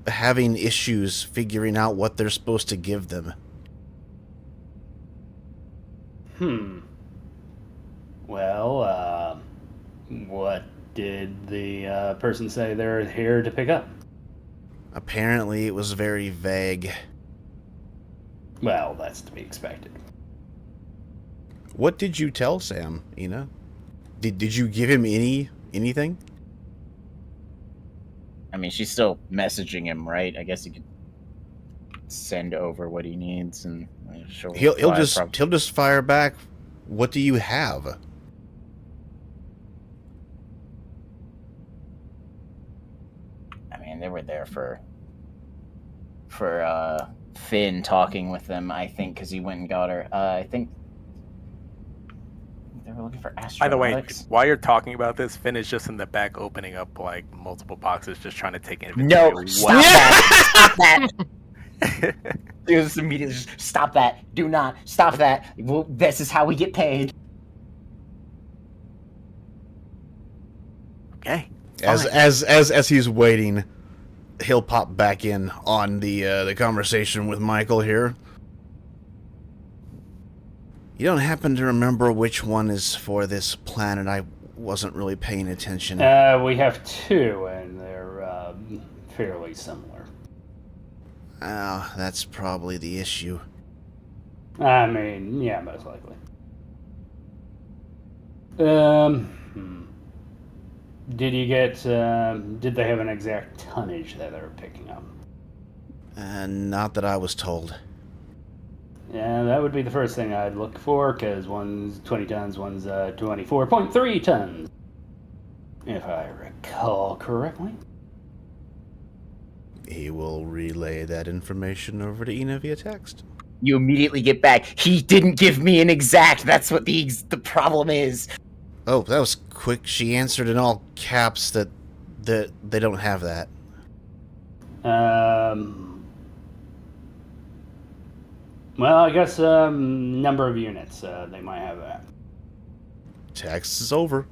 having issues figuring out what they're supposed to give them. Well, what did the person say they're here to pick up? Apparently it was very vague. Well, that's to be expected. What did you tell Sam, Ina? Did you give him anything? I mean, she's still messaging him, right? I guess you could send over what he needs, and he'll just fire back. What do you have? I mean, they were there for Finn talking with them, I think, because he went and got her. I think they were looking for astronautics. By the way, while you're talking about this, Finn is just in the back opening up like multiple boxes, just trying to take inventory. No, stop that! Stop that! Just immediately, just stop that! Do not stop that! This is how we get paid. Okay. As he's waiting, he'll pop back in on the conversation with Michael here. You don't happen to remember which one is for this planet? I wasn't really paying attention. We have two, and they're fairly similar. Oh, that's probably the issue. I mean, yeah, most likely. Did you get? Did they have an exact tonnage that they were picking up? Not that I was told. Yeah, that would be the first thing I'd look for, because one's 20 tons, one's 24.3 tons. If I recall correctly. He will relay that information over to Ina via text. You immediately get back. He didn't give me an exact. That's what the problem is. Oh, that was quick. She answered in all caps that they don't have that. Well, I guess number of units, they might have that. Text is over.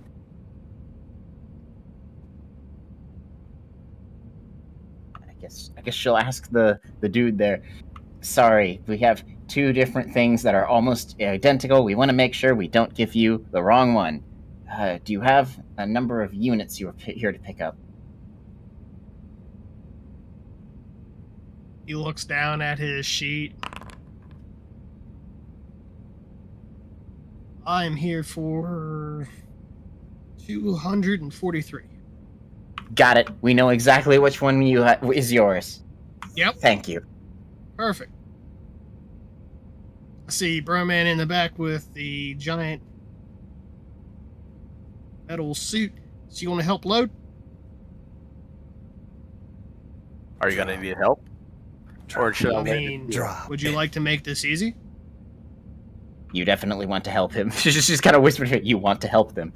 I guess she'll ask the dude there. Sorry, we have two different things that are almost identical. We want to make sure we don't give you the wrong one. Do you have a number of units you were here to pick up? He looks down at his sheet. I'm here for 243. Got it. We know exactly which one is yours. Yep. Thank you. Perfect. I see Broman in the back with the giant metal suit. So you want to help load? Are you going to need help? Or should I I mean, would you like to make this easy? You definitely want to help him. She's kind of whispering, you want to help them.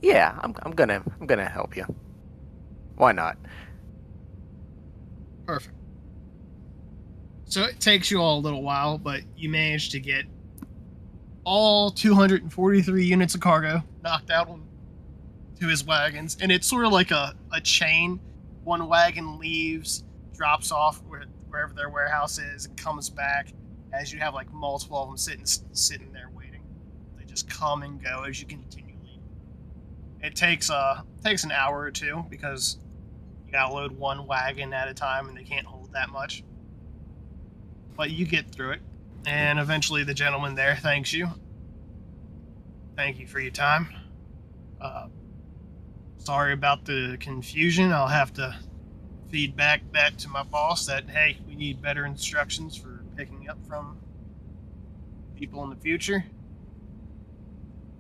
Yeah, I'm gonna help you. Why not? Perfect. So it takes you all a little while, but you manage to get all 243 units of cargo knocked out to his wagons, and it's sort of like a chain. One wagon leaves, drops off wherever their warehouse is, and comes back as you have like multiple of them sitting there waiting. They just come and go as you continue leaving. It takes an hour or two because you gotta load one wagon at a time, and they can't hold that much. But you get through it, and eventually the gentleman there thanks you. Thank you for your time. Sorry about the confusion. I'll have to feed back that to my boss that, hey, we need better instructions for picking up from people in the future.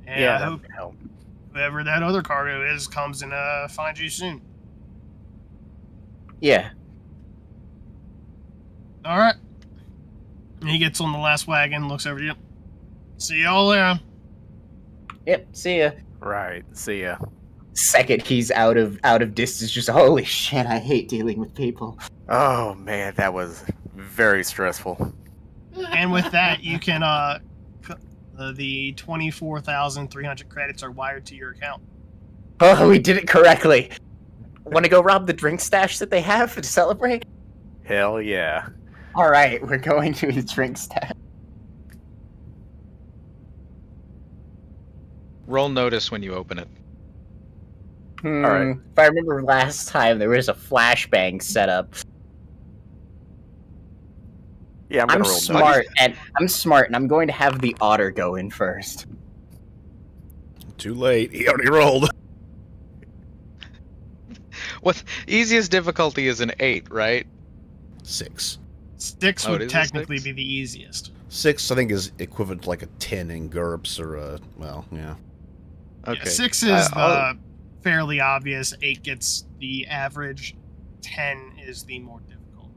And Yeah, I hope whoever that other cargo is comes and finds you soon. Yeah. All right. And he gets on the last wagon, looks over to you. See y'all there. Yep, see ya. Right, see ya. Second he's out of distance, just holy shit, I hate dealing with people. Oh man, that was very stressful. And with that, you can the 24,300 credits are wired to your account. Oh, we did it correctly. Want to go rob the drink stash that they have to celebrate? Hell yeah. All right, we're going to the drink stash. Roll notice when you open it. All right. If I remember last time, there was a flashbang set up. Yeah, I'm smart, and I'm going to have the otter go in first. Too late. He already rolled. What easiest difficulty is an 8, right? 6. 6 Oh, it would is a technically 6? be the easiest. 6, I think, is equivalent to like a 10 in GURPS or well, yeah. Okay. Yeah, 6 is fairly obvious. 8 gets the average. 10 is the more difficult.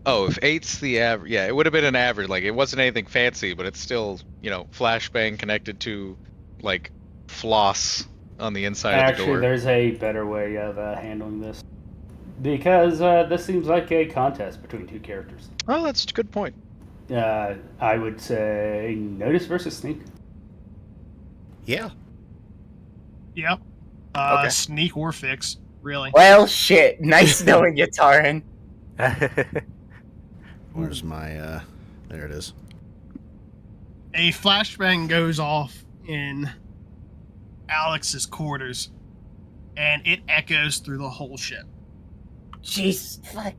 Oh, if 8's the average, yeah, it would have been an average. Like, it wasn't anything fancy, but it's still, flashbang connected to, like, floss on the inside of the door. Actually, there's a better way of handling this. Because this seems like a contest between two characters. Oh, that's a good point. I would say Notice versus Sneak. Yeah. Yep. Okay. Sneak or fix, really. Well, shit. Nice knowing you, Taran. Where's my, there it is. A flashbang goes off in Alex's quarters, and it echoes through the whole ship. Jeez, fuck.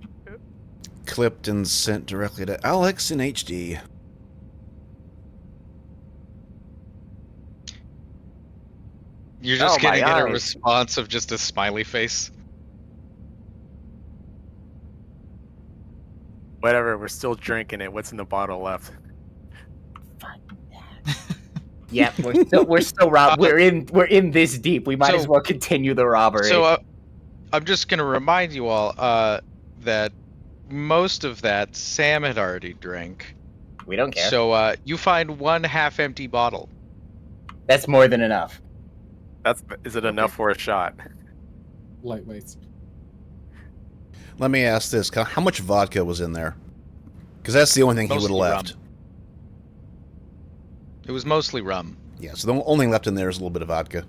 Clipped and sent directly to Alex in HD. You're just Oh, my getting a eyes. response of just a smiley face. Whatever, we're still drinking it. What's in the bottle left? Yep, we're still we're in this deep. We might as well continue the robbery. So I'm just gonna remind you all that most of that Sam had already drank. We don't care. So you find one half-empty bottle. That's more than enough. Is it enough for a shot? Lightweights. Let me ask this: how much vodka was in there? Because that's the only thing he would have left. Rum. It was mostly rum. Yeah, so the only thing left in there is a little bit of vodka.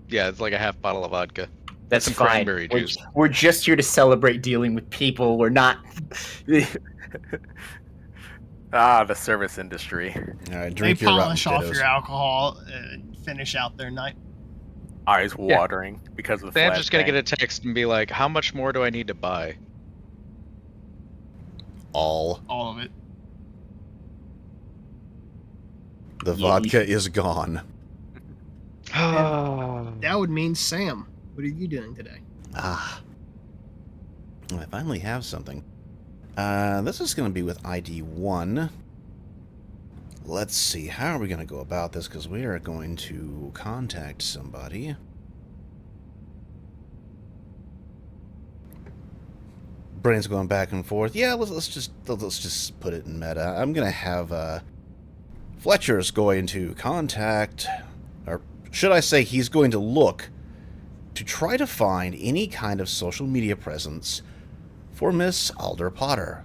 Yeah, it's like a half bottle of vodka. That's some fine. Cranberry juice. We're just here to celebrate dealing with people. We're not. The service industry. All right, They drink your polish rotten off potatoes. your alcohol and finish out their night. Eyes watering because of the Sam's just gonna get a text and be like, "How much more do I need to buy?" All of it. The vodka is gone. That would mean Sam. What are you doing today? I finally have something. This is going to be with ID 1. Let's see, how are we going to go about this? Because we are going to contact somebody. Brain's going back and forth. Yeah, let's just put it in meta. I'm going to have Fletcher's going to contact, or should I say he's going to look to try to find any kind of social media presence for Miss Alder Potter.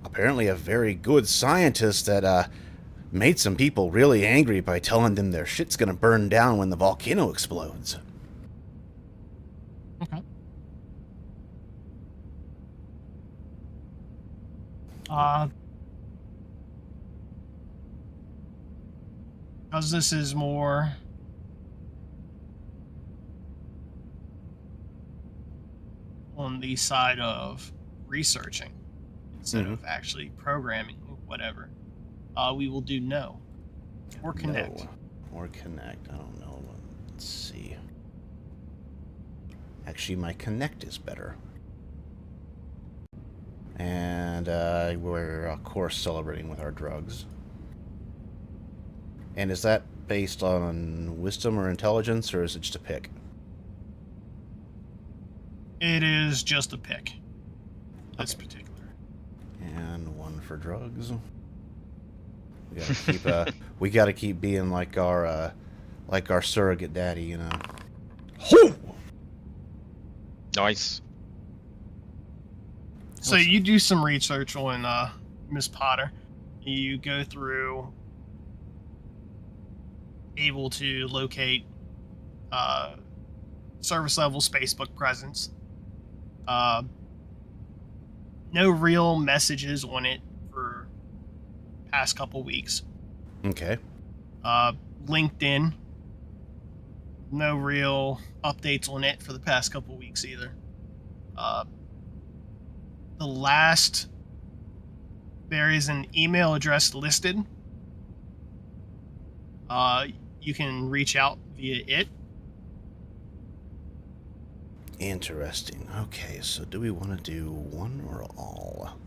Apparently a very good scientist that made some people really angry by telling them their shit's gonna burn down when the volcano explodes. Okay. Because this is more on the side of researching instead of actually programming whatever, we will do no or connect. No. Or connect. I don't know. Let's see. Actually, my connect is better. And we're, of course, celebrating with our drugs. And is that based on wisdom or intelligence, or is it just a pick? It is just a pick. That's particular. And one for drugs. We gotta keep being like our surrogate daddy, you know. Hoo! Nice. So you do some research on Miss Potter. You go through, able to locate service level Facebook presence. No real messages on it for past couple weeks. Okay. LinkedIn. No real updates on it for the past couple weeks either. The last, there is an email address listed. You can reach out via it. Interesting. Okay, so do we want to do one or all?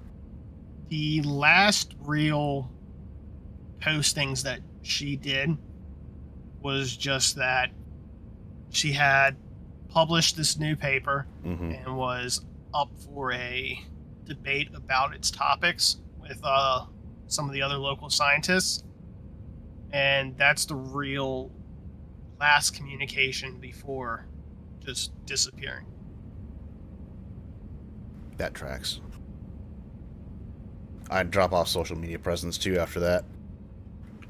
The last real postings that she did was just that she had published this new paper and was up for a debate about its topics with some of the other local scientists. And that's the real last communication before just disappearing. That tracks. I'd drop off social media presence too after that.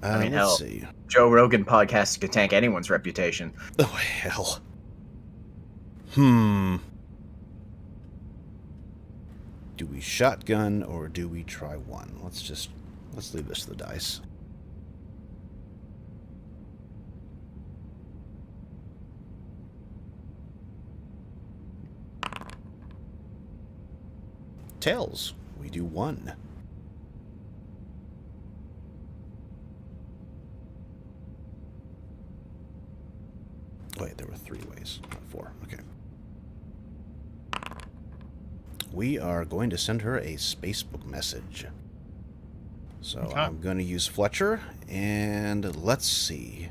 I mean, let's hell, see. Joe Rogan podcast could tank anyone's reputation. Oh, hell. Do we shotgun or do we try one? Let's leave this to the dice. Tails. We do one. Wait, there were 3 ways, not 4. Okay. We are going to send her a Spacebook message. So Okay. I'm going to use Fletcher, and let's see.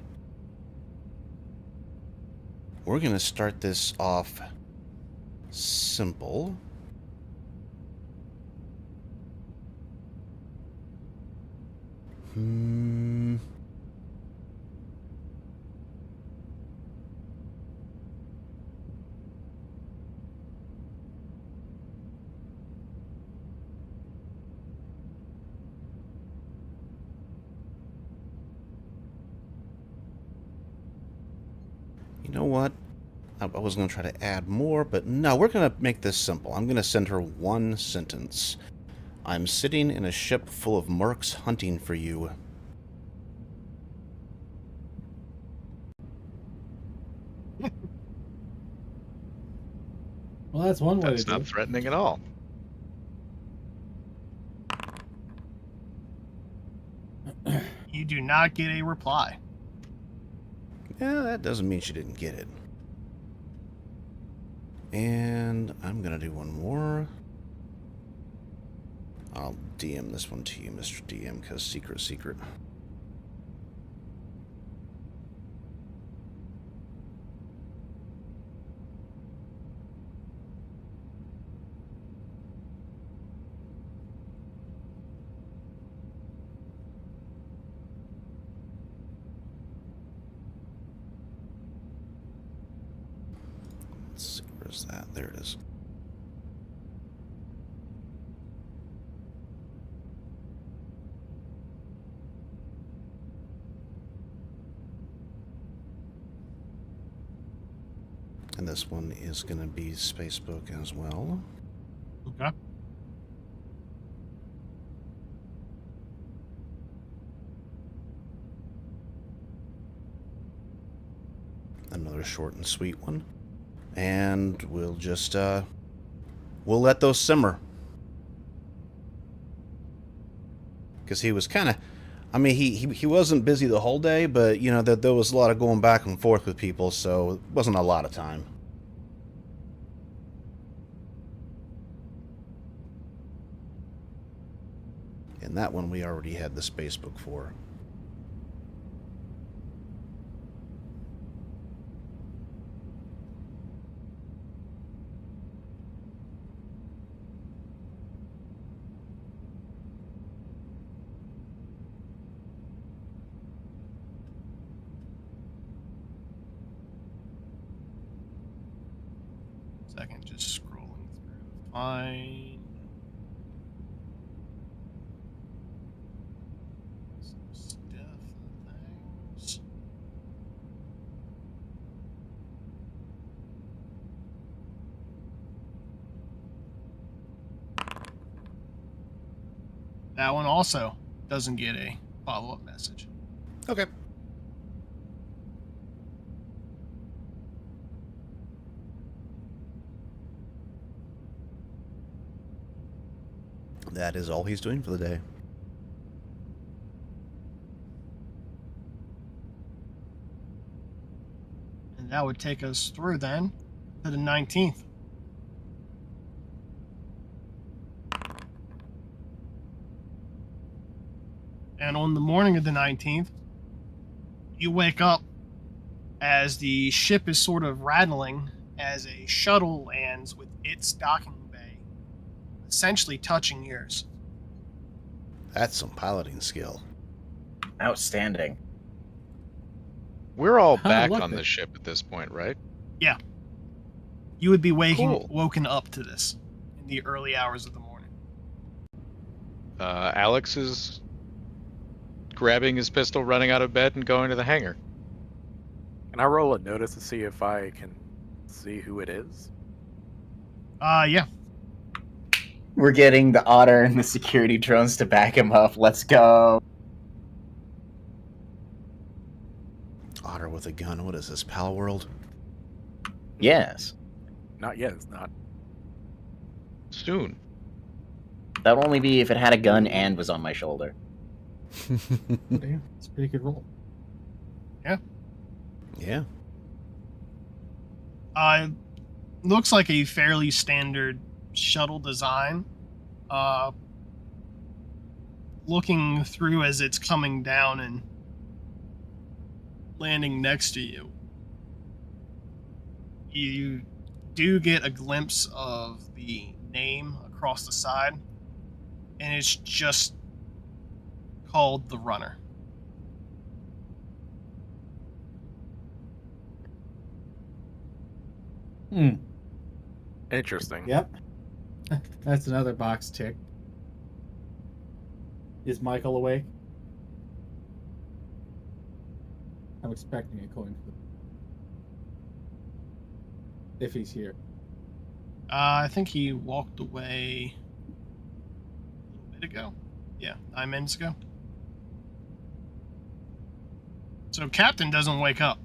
We're going to start this off simple. You know what? I was going to try to add more, but no, we're going to make this simple. I'm going to send her one sentence. I'm sitting in a ship full of mercs hunting for you. Well, that's one way That's to do not it. threatening at all. You do not get a reply. Yeah, that doesn't mean she didn't get it. And I'm going to do one more. I'll DM this one to you, Mr. DM, because secret. Let's see, where's that? There it is. And this one is going to be Spacebook as well. Okay. Another short and sweet one. And we'll just, we'll let those simmer. Because he was kind of, I mean, he wasn't busy the whole day, but, you know, there was a lot of going back and forth with people, so it wasn't a lot of time. And that one we already had the Spacebook for. Second, just scrolling through. Fine. Some stuff and things. That one also doesn't get a follow-up message. Okay. That is all he's doing for the day. And that would take us through then to the 19th. And on the morning of the 19th, you wake up as the ship is sort of rattling as a shuttle lands with its docking bay essentially touching yours. That's some piloting skill. Outstanding. We're all I back like on it. the ship at this point, right? Yeah. You would be Cool. woken up to this in the early hours of the morning. Alex is grabbing his pistol, running out of bed, and going to the hangar. Can I roll a notice to see if I can see who it is? Yeah. We're getting the otter and the security drones to back him up. Let's go. Otter with a gun. What is this, Pal World? Yes. Not yet, it's not. Soon. That would only be if it had a gun and was on my shoulder. Damn, it's a pretty good roll. Yeah. Looks like a fairly standard shuttle design. looking through as it's coming down and landing next to you, you do get a glimpse of the name across the side, and it's just called The Runner. Interesting. Yep. That's another box tick. Is Micheal awake? I'm expecting a coin flip. If he's here. I think he walked away a little bit ago. Yeah, 9 minutes ago. So Captain doesn't wake up.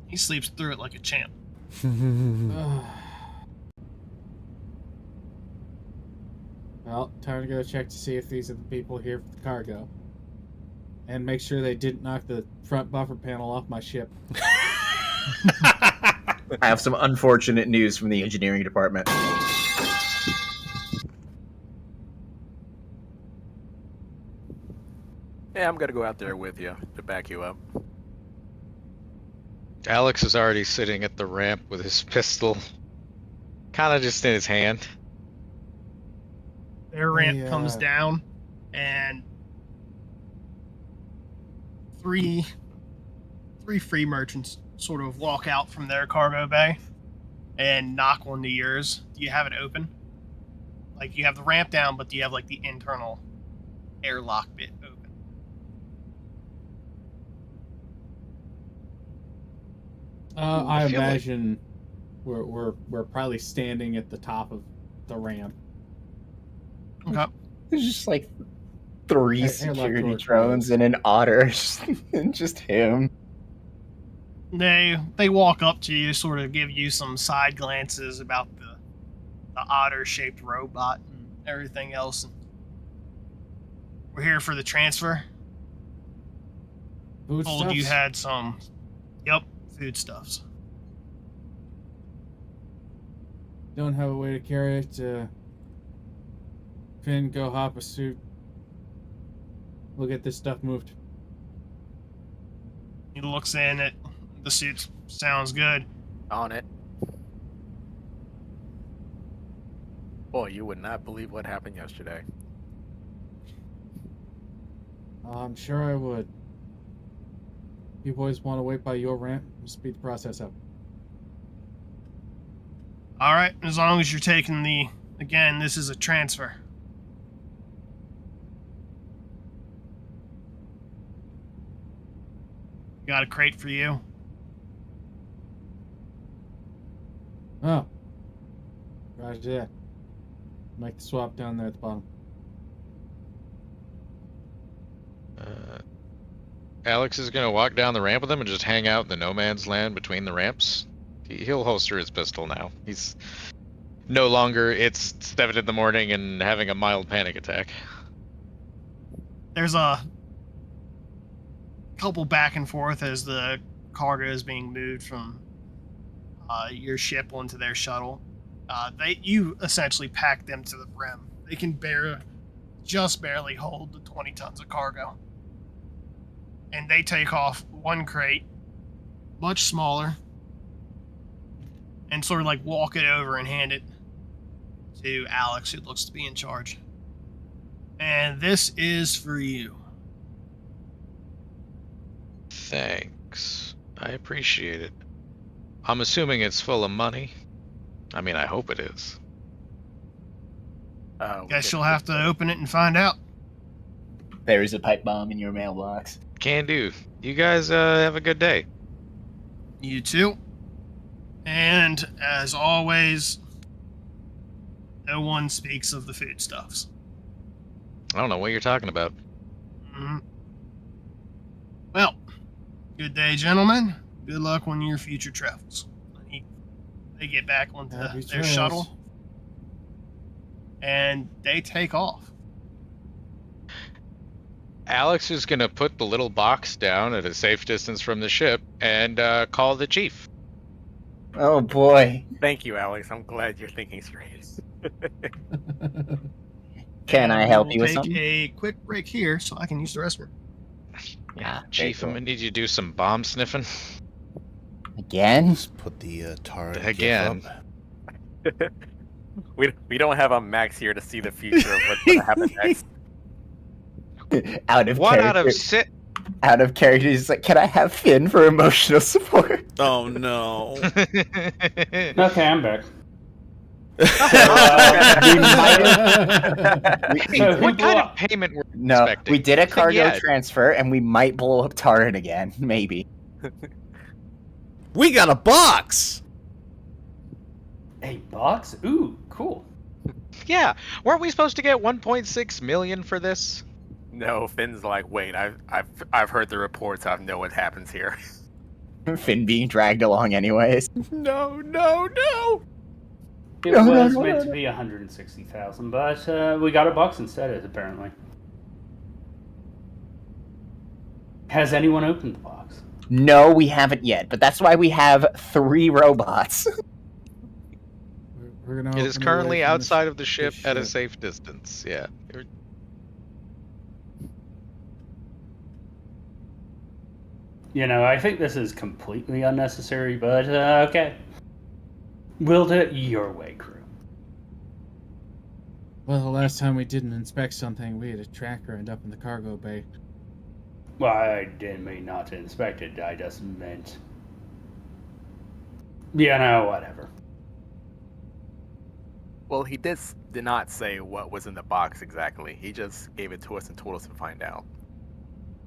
He sleeps through it like a champ. Well, time to go check to see if these are the people here for the cargo. And make sure they didn't knock the front buffer panel off my ship. I have some unfortunate news from the engineering department. Yeah, I'm gonna go out there with you to back you up. Alex is already sitting at the ramp with his pistol, kind of just in his hand. Their ramp comes down, and three free merchants sort of walk out from their cargo bay and knock onto yours. Do you have it open? Like, you have the ramp down, but do you have, like, the internal airlock bit open? I imagine we're probably standing at the top of the ramp. Okay. There's just like 3 Airlock security door drones and an otter, and just him. They walk up to you, sort of give you some side glances about the otter-shaped robot and everything else. And we're here for the transfer. Told you had some, foodstuffs. Don't have a way to carry it. Finn, go hop a suit. We'll get this stuff moved. He looks in at the suit. Sounds good. On it. Boy, you would not believe what happened yesterday. I'm sure I would. You boys want to wait by your ramp? We'll speed the process up. All right, as long as you're taking the... Again, this is a transfer. Got a crate for you. Oh. Roger that. Make the swap down there at the bottom. Alex is gonna walk down the ramp with them and just hang out in the no man's land between the ramps. He'll holster his pistol now. He's no longer, it's 7 in the morning and having a mild panic attack. There's a couple back and forth as the cargo is being moved from your ship onto their shuttle. You essentially pack them to the brim. They can just barely hold the 20 tons of cargo. And they take off one crate, much smaller, and sort of like walk it over and hand it to Alex, who looks to be in charge. And this is for you. Thanks. I appreciate it. I'm assuming it's full of money. I mean, I hope it is. Guess you'll have to open it and find out. There is a pipe bomb in your mailbox. Can do. You guys have a good day. You too. And as always, no one speaks of the foodstuffs. I don't know what you're talking about. Mm-hmm. Well, good day, gentlemen. Good luck on your future travels. They get back onto their shuttle, and they take off. Alex is going to put the little box down at a safe distance from the ship and call the chief. Oh, boy. Thank you, Alex. I'm glad you're thinking straight. Can I help you with take something? a quick break here so I can use the restroom. Yeah, Ah, Chief, very I'm gonna need you to do some bomb sniffing. Again? Just put the Tara Again. gif up. We don't have a Max here to see the future of what's gonna happen next. Out of One out character. of six. Out of character, he's like, can I have Finn for emotional support? Oh no. Okay, I'm back. What kind of payment were you No, expecting? we did a cargo Yeah. transfer, and we might blow up Taran again. Maybe. We got a box! A box? Ooh, cool. Yeah, weren't we supposed to get 1.6 million for this? No, Finn's like, wait, I've heard the reports. I know what happens here. Finn being dragged along anyways. No. It No, was no, meant no, to be 160,000, but we got a box instead, apparently. Has anyone opened the box? No, we haven't yet, but that's why we have 3 robots. We're gonna It is open currently away from outside of the ship this at a ship. safe distance. Yeah. You know, I think this is completely unnecessary, but okay. We'll do it your way, crew. Well, the last time we didn't inspect something, we had a tracker end up in the cargo bay. Well, I didn't mean not to inspect it. I just meant... Yeah, no, whatever. Well, he did not say what was in the box exactly. He just gave it to us and told us to find out.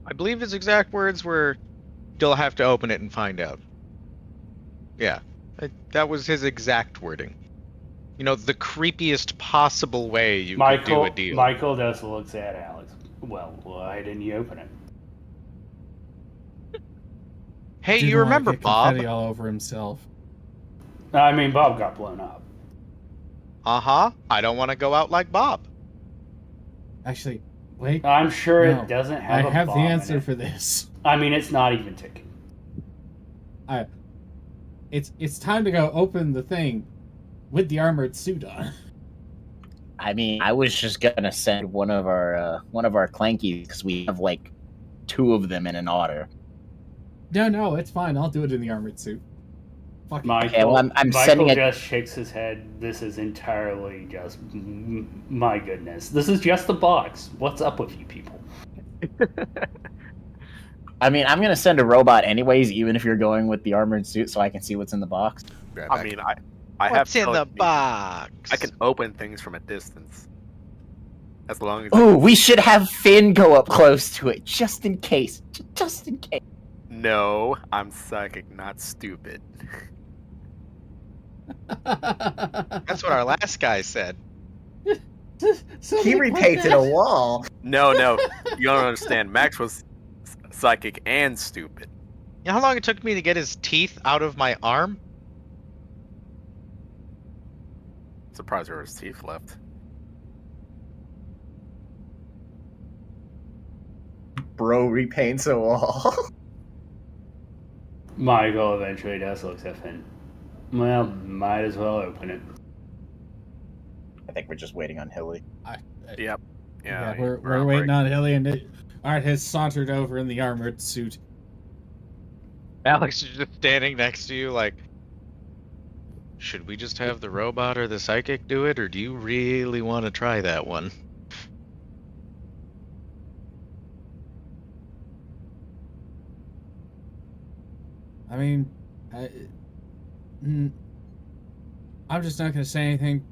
I believe his exact words were, "You'll have to open it and find out." Yeah, that was his exact wording. You know, the creepiest possible way you could do a deal. Michael just looks at Alex. Well, why didn't you open it? Hey, Didn't you wanna remember get Bob? confetti all over himself. I mean, Bob got blown up. Uh-huh. I don't want to go out like Bob. Actually, wait. I'm sure No, it doesn't I have a have the bomb in answer it. for this. I mean, it's not even ticking. It's time to go open the thing with the armored suit on. I mean, I was just gonna send one of our clankies because we have like 2 of them in an order. No, it's fine. I'll do it in the armored suit. Fuck it. Michael, Okay, well, I'm Michael sending it. just shakes his head. This is entirely just... My goodness. This is just a box. What's up with you people? I mean, I'm gonna send a robot anyways, even if you're going with the armored suit, so I can see what's in the box. I mean, I have What's in the telekinesis. box? I can open things from a distance. As long as Ooh, we should have Finn go up close to it, just in case. Just in case. No, I'm psychic, not stupid. That's what our last guy said. He repainted a wall. No, you don't understand. Max was psychic and stupid. You know how long it took me to get his teeth out of my arm? Surprised there was teeth left. Bro repaints a wall. Michael eventually does look at Finn. Well, might as well open it. I think we're just waiting on Hilly. Yep. Yeah, we're waiting on Hilly, and Art has sauntered over in the armored suit. Alex is just standing next to you like, should we just have the robot or the psychic do it, or do you really want to try that one? I mean, I'm just not going to say anything.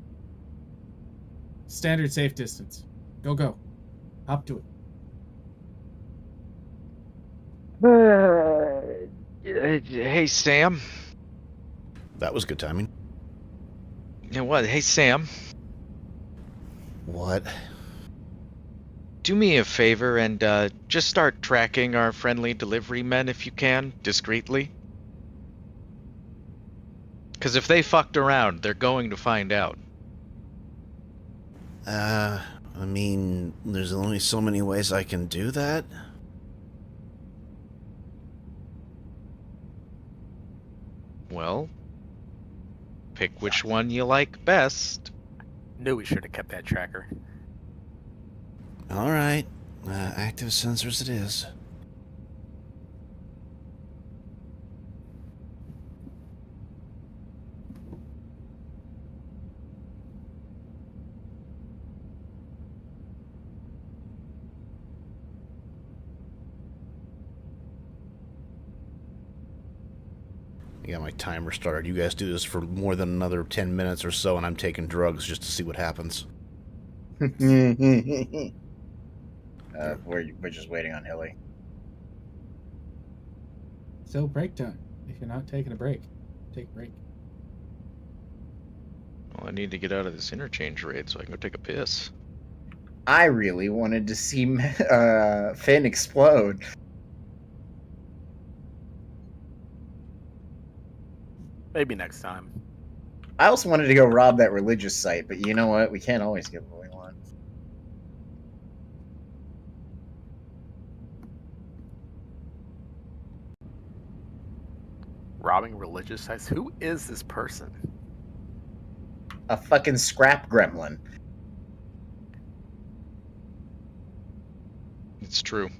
Standard safe distance. Go. Hop to it. Hey, Sam. That was good timing. You know what? Hey, Sam. What? Do me a favor and just start tracking our friendly delivery men if you can, discreetly. Because if they fucked around, they're going to find out. I mean, there's only so many ways I can do that. Well, pick which one you like best. Knew we should have kept that tracker. All right. Active sensors it is. I got my timer started. You guys do this for more than another 10 minutes or so, and I'm taking drugs just to see what happens. We're just waiting on Hilly. So break time. If you're not taking a break, take a break. Well, I need to get out of this interchange raid so I can go take a piss. I really wanted to see Finn explode. Maybe next time. I also wanted to go rob that religious site, but you know what? We can't always get what we want. Robbing religious sites? Who is this person? A fucking scrap gremlin. It's true.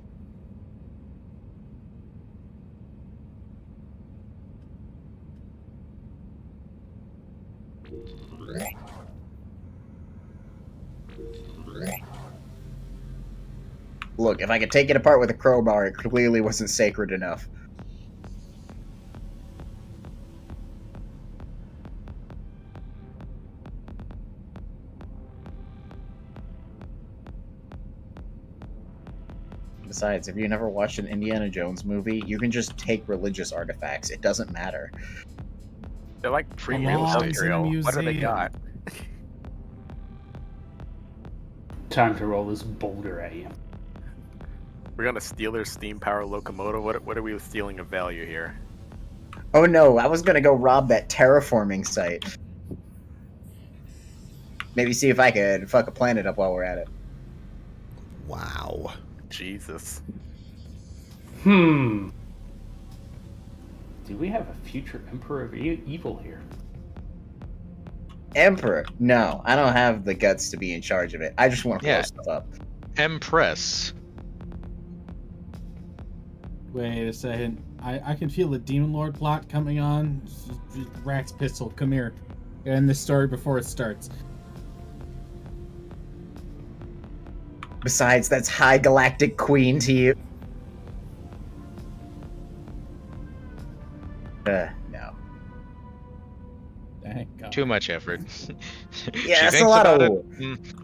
Look, if I could take it apart with a crowbar, it clearly wasn't sacred enough. Besides, if you never watched an Indiana Jones movie, you can just take religious artifacts. It doesn't matter. They're like free real Belongs in a material. What do they museum. got? Time to roll this boulder at you. We're gonna steal their steam power locomotive. What are we stealing of value here? Oh no, I was gonna go rob that terraforming site. Maybe see if I could fuck a planet up while we're at it. Wow. Jesus. Do we have a future Emperor of Evil here? Emperor? No, I don't have the guts to be in charge of it. I just want to blow Yeah. stuff up. Empress. Wait a second. I can feel the Demon Lord plot coming on. Rax Pistol, come here. End the story before it starts. Besides, that's High Galactic Queen to you. No. Thank God. Too much effort. Yeah, that's a lot of work.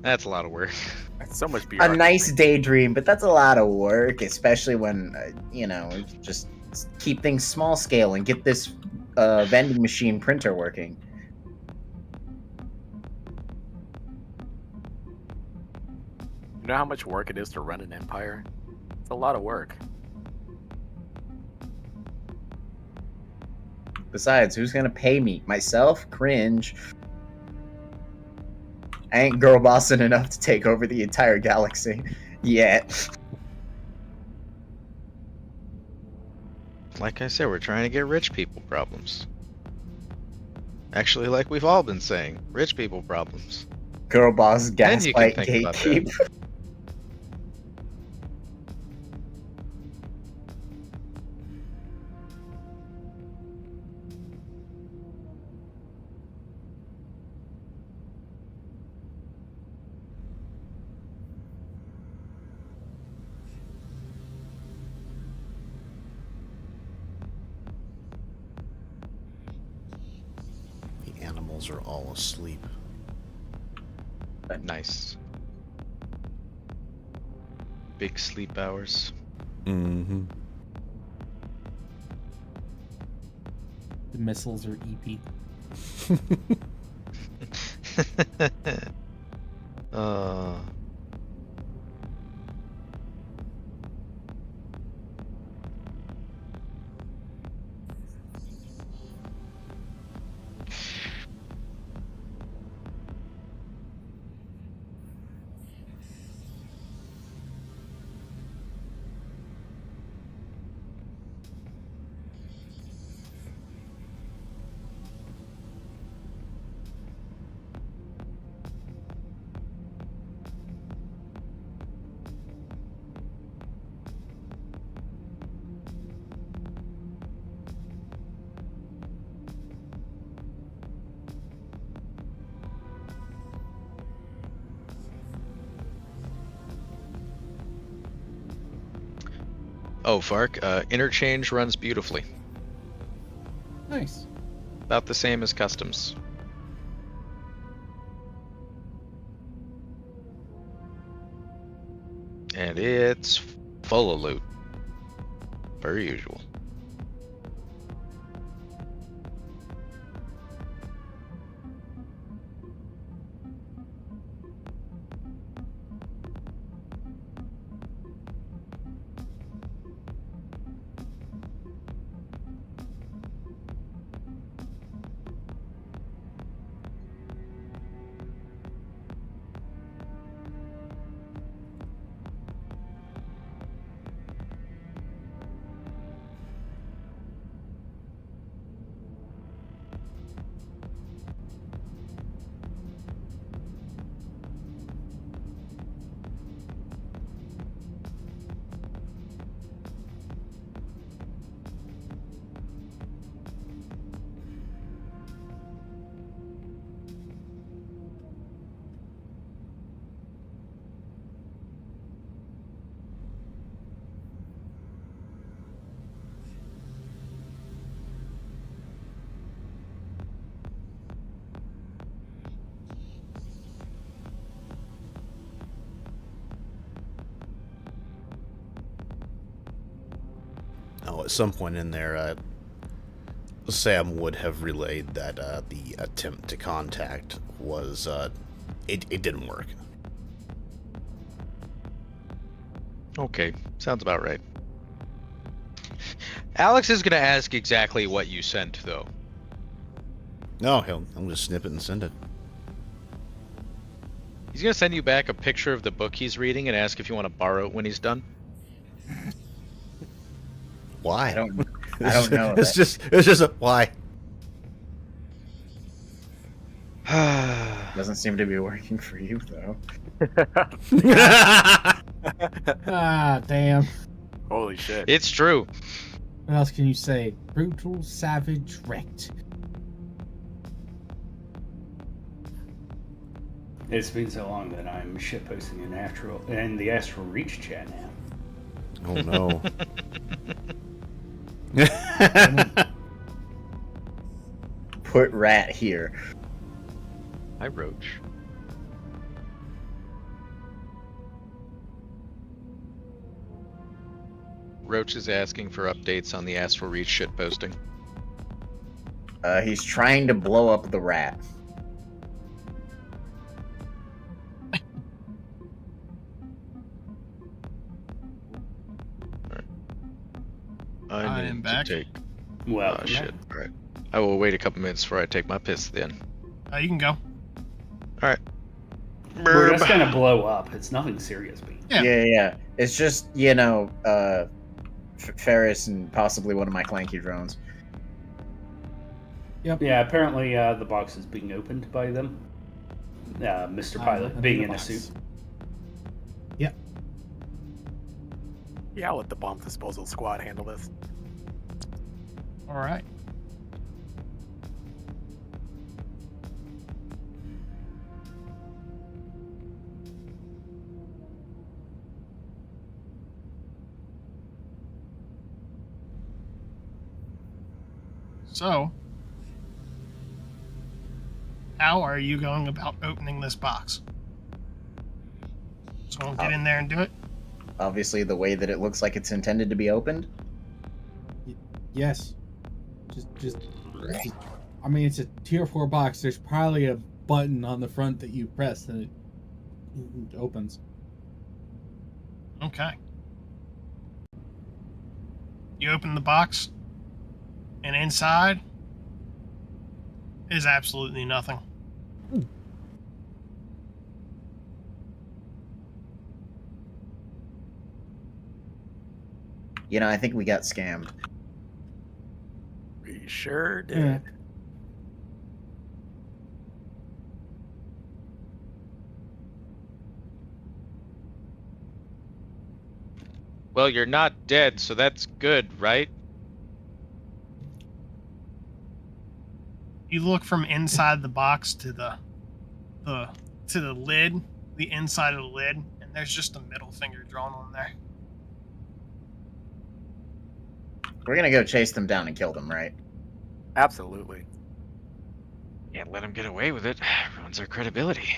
That's a lot of work. That's so much A bureaucracy. nice daydream, but that's a lot of work, especially when, just keep things small scale and get this vending machine printer working. You know how much work it is to run an empire? It's a lot of work. Besides, who's gonna pay me? Myself? Cringe. I ain't girl bossing enough to take over the entire galaxy yet. Like I said, we're trying to get rich people problems. Actually, like we've all been saying, rich people problems. Girl boss, Then you can gaslight, think about gatekeep. The animals are all asleep. Nice. Big sleep hours. Mm-hmm. The missiles are EP. uh, Oh, Fark, interchange runs beautifully. Nice. About the same as customs. And it's full of loot. Per usual. Oh, at some point in there, Sam would have relayed that the attempt to contact was, it didn't work. Okay, sounds about right. Alex is gonna ask exactly what you sent, though. No, he'll just snip it and send it. He's gonna send you back a picture of the book he's reading and ask if you want to borrow it when he's done. Why? I don't know. It's just a why. Doesn't seem to be working for you though. Ah, damn. Holy shit. It's true. What else can you say? Brutal, savage, wrecked. It's been so long that I'm shitposting in the Astral Reach chat now. Oh no. Put rat here. Hi, Roach. Roach is asking for updates on the Astral Reach shitposting. He's trying to blow up the rat. I am need back. to take. Well, Oh shit! All right. I will wait a couple minutes before I take my piss. Then. You can go. All right. we're just gonna blow up. It's nothing serious, Pete. Yeah. It's just, Ferris and possibly one of my clanky drones. Yeah, apparently the box is being opened by them. Mr. Pilot being in a suit. Yep. Yeah, I'll let the bomb disposal squad handle this. All right. So, how are you going about opening this box? Just gonna get in there and do it? Obviously, the way that it looks like it's intended to be opened. Yes. Just. I mean, it's a tier 4 box. There's probably a button on the front that you press and it opens. Okay. You open the box, and inside is absolutely nothing. I think we got scammed. We sure did. Yeah. Well, you're not dead, so that's good, right? You look from inside the box to the lid, the inside of the lid, and there's just a middle finger drawn on there. We're gonna go chase them down and kill them, right? Absolutely. Can't let him get away with it. Ruins our credibility.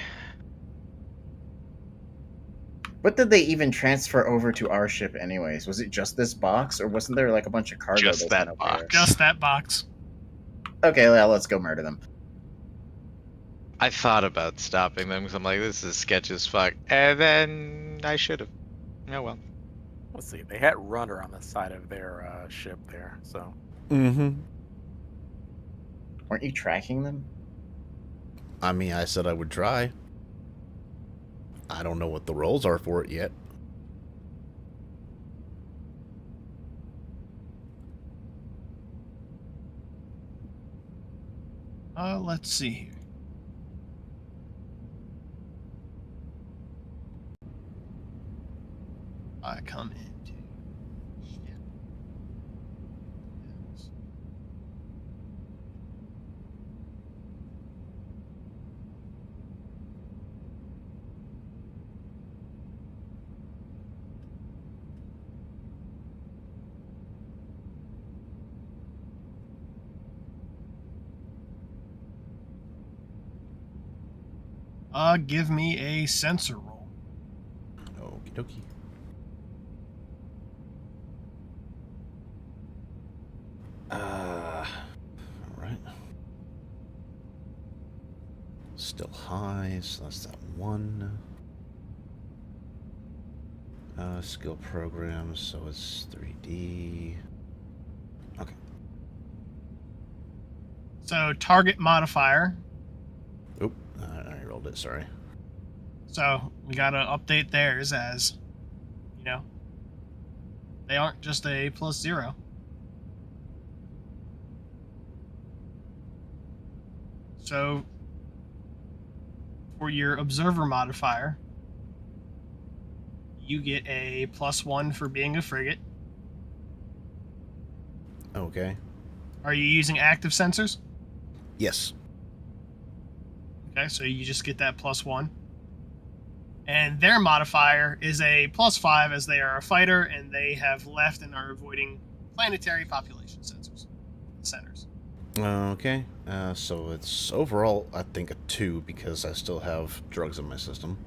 What did they even transfer over to our ship anyways? Was it just this box, or wasn't there like a bunch of cargo? Just that box. Just that box. Okay, well, let's go murder them. I thought about stopping them because I'm like, this is sketch as fuck. And then I should have. Oh well. Let's see. They had runner on the side of their ship there, so. Mm-hmm. Weren't you tracking them? I mean, I said I would try. I don't know what the roles are for it yet. Let's see here. I come into ship. Yes. Give me a sensor roll. Okie dokie. Alright. Still high, so that's that one. Skill program, so it's 3D. Okay. So target modifier. Oop, I rolled it, sorry. So we gotta update theirs as, you know, they aren't just a +0. So for your observer modifier, you get a +1 for being a frigate. Okay. Are you using active sensors? Yes. Okay, so you just get that +1. And their modifier is a +5 as they are a fighter and they have left and are avoiding planetary population centers. Okay. So it's overall, I think, a 2 because I still have drugs in my system.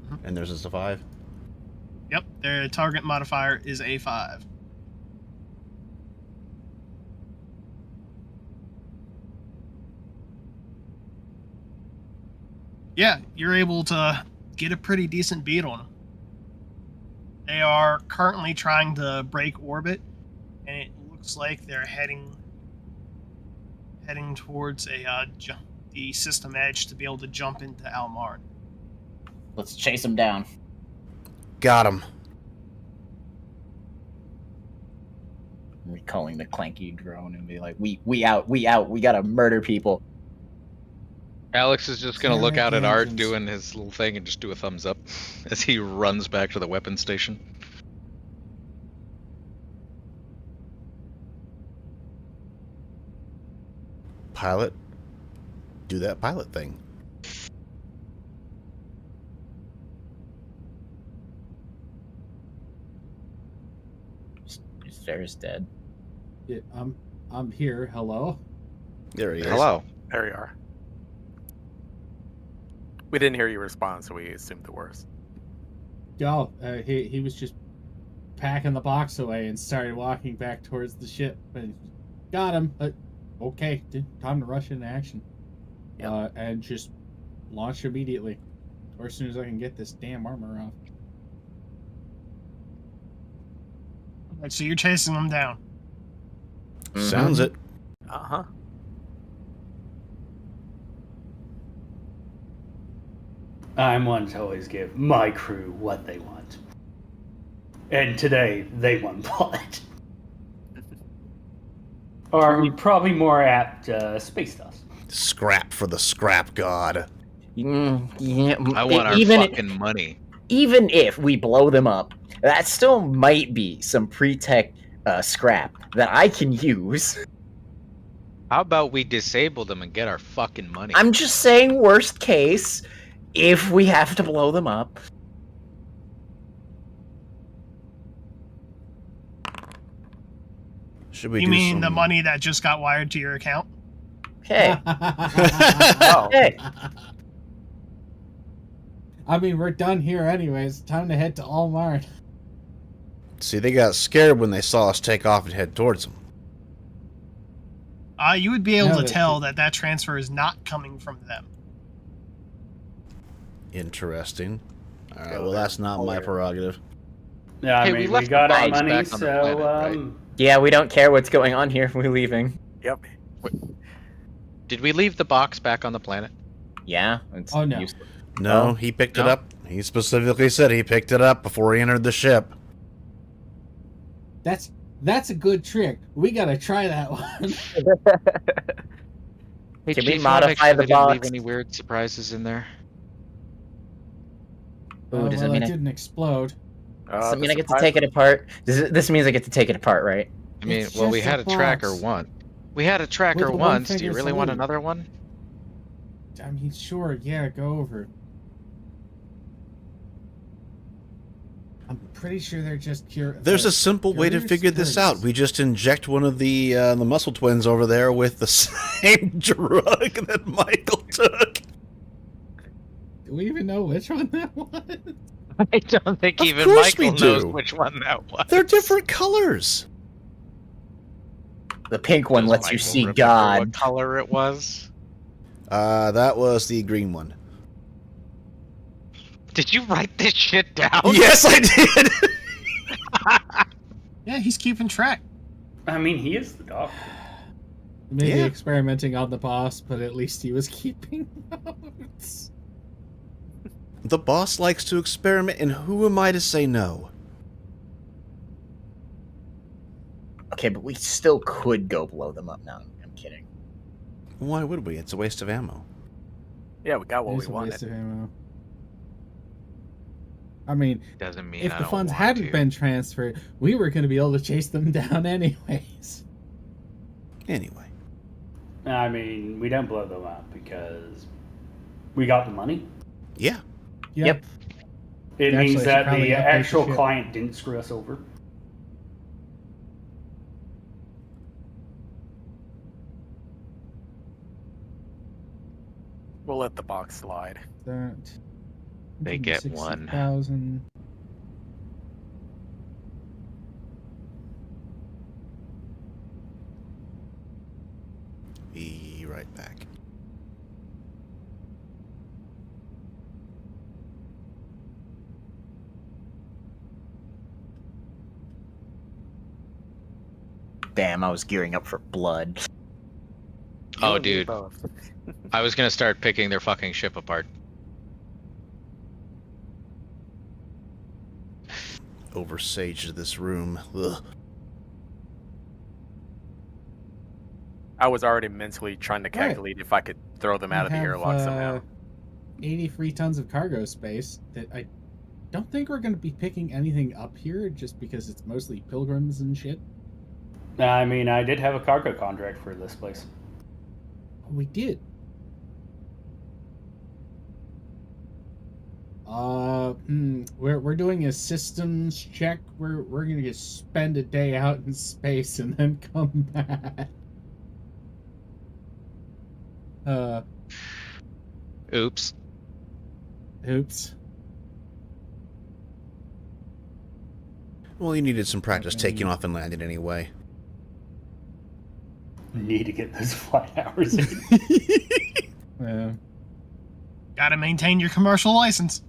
Mm-hmm. And theirs is a 5. Yep, their target modifier is a 5. Yeah, you're able to get a pretty decent beat on them. They are currently trying to break orbit, and it looks like they're heading towards the system edge to be able to jump into Almarn. Let's chase them down. Got him. We're calling the clanky drone and be like, we out, we gotta murder people. Alex is just gonna look out at Art engines. doing his little thing and just do a thumbs up as he runs back to the weapons station. Pilot. Do that pilot thing. Ferris dead. Yeah, I'm here. Hello. There he is. Hello. There you are. We didn't hear your response, so we assumed the worst. Oh, he was just packing the box away and started walking back towards the ship. And got him. Okay, time to rush into action. Yep. And just launch immediately, or as soon as I can get this damn armor off. Right, so you're chasing them down. Sounds it. Uh-huh. I'm one to always give my crew what they want. And today, they want blood. Or probably more apt, space dust. Scrap for the scrap god. Yeah, I want our fucking money. Even if we blow them up, that still might be some pre-tech scrap that I can use. How about we disable them and get our fucking money? I'm just saying, worst case, if we have to blow them up. Should we You do mean some... the money that just got wired to your account? Hey. oh. Hey. I mean, we're done here anyways. Time to head to Almar. See, they got scared when they saw us take off and head towards them. You would be able No, to tell that transfer is not coming from them. Interesting. All right, well, that's not my prerogative. Yeah, I Hey, mean, we we left got the our bombs money, back on the so planet, right? Yeah, we don't care what's going on here. We're leaving. Yep. Did we leave the box back on the planet? Yeah. It's Oh, no. useless. No, Oh. he picked No? it up. He specifically said he picked it up before he entered the ship. That's a good trick. We gotta try that one. Hey, Can we Chief, you wanna make modify sure the they didn't leave box? any weird surprises in I Ooh, does it Well, mean it I- didn't explode. Does it mean I get to take it apart? This means I get to take it apart, right? I mean, It's well, we just a had a tracker box. once. We had a tracker With a once. Do you one-finger really want salute. another one? I mean, sure, yeah, go over. I'm pretty sure they're just There's a simple way to figure this out. We just inject one of the muscle twins over there with the same drug that Michael took. Do we even know which one that was? I don't think Of even course Michael we knows do. which one that was. They're different colors. The pink one Does lets you Michael see remember God. What color it was? That was the green one. Did you write this shit down? Yes, I did. Yeah, he's keeping track. I mean, he is the doctor. Maybe Yeah. experimenting on the boss, but at least he was keeping notes. The boss likes to experiment, and who am I to say no? Okay, but we still could go blow them up now. I'm kidding. Why would we? It's a waste of ammo. Yeah, we got what It we is a waste wanted. of ammo. I mean, Doesn't mean if I the don't funds want hadn't to. been transferred, we were going to be able to chase them down anyways. Anyway. I mean, we didn't blow them up because we got the money. Yeah. Yep. It Actually, means I should that probably the update the actual ship. client didn't screw us over. We'll let the box slide. That. They get one. 160,000. Be right back. Damn, I was gearing up for blood. Oh, You and me dude. both. I was gonna start picking their fucking ship apart. Oversaged this room. Ugh. I was already mentally trying to Right. calculate if I could throw them out of the We airlock have, somehow. 80 free tons of cargo space that I don't think we're going to be picking anything up here just because it's mostly pilgrims and shit. I mean, I did have a cargo contract for this place. We did. We're doing a systems check. We're gonna spend a day out in space and then come back. Oops. Oops. Well, you needed some practice Okay. taking off and landing anyway. Need to get those flight hours in. Gotta maintain your commercial license.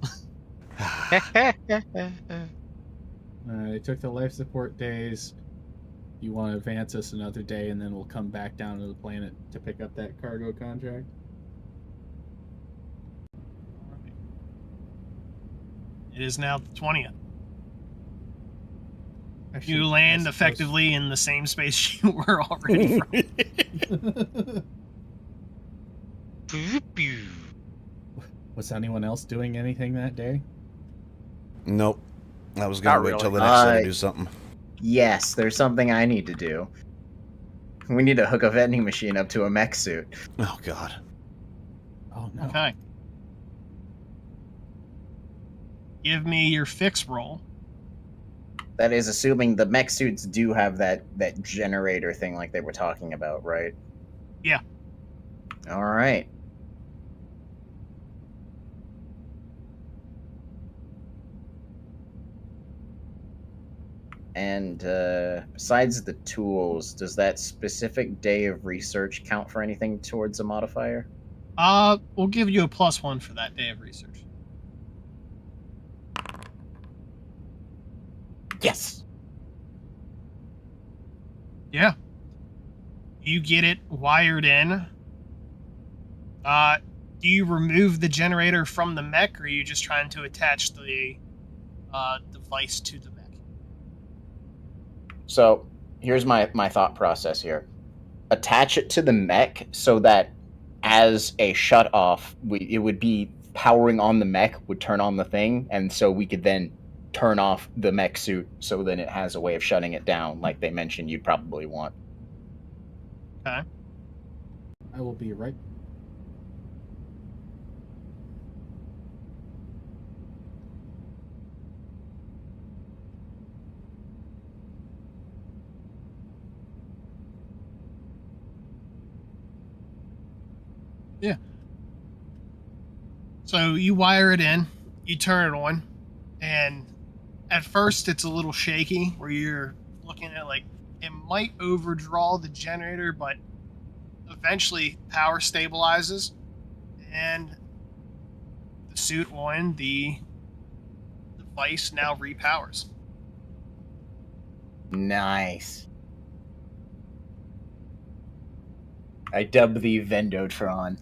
They took the life support days. You want to advance us another day, and then we'll come back down to the planet to pick up that cargo contract. It is now the 20th. Actually, You I land suppose- effectively in the same space you were already from. Was anyone else doing anything that day? Nope. I was gonna Not wait till the really. next day to do something. Yes, there's something I need to do. We need to hook a vending machine up to a mech suit. Oh god. Oh no. Okay. Give me your fix roll. That is assuming the mech suits do have that generator thing like they were talking about, right? Yeah. All right. And besides the tools, does that specific day of research count for anything towards a modifier? We'll give you a +1 for that day of research. Yes. Yeah. You get it wired in. Do you remove the generator from the mech, or are you just trying to attach the device to the mech? So here's my thought process here. Attach it to the mech so that as a shut off, it would be powering on the mech, would turn on the thing, and so we could then turn off the mech suit so then it has a way of shutting it down, like they mentioned you'd probably want. Okay. I will be right. Yeah. So you wire it in, you turn it on, and at first it's a little shaky where you're looking at like it might overdraw the generator, but eventually power stabilizes and the suit on the device now repowers. Nice. I dub thee Vendotron.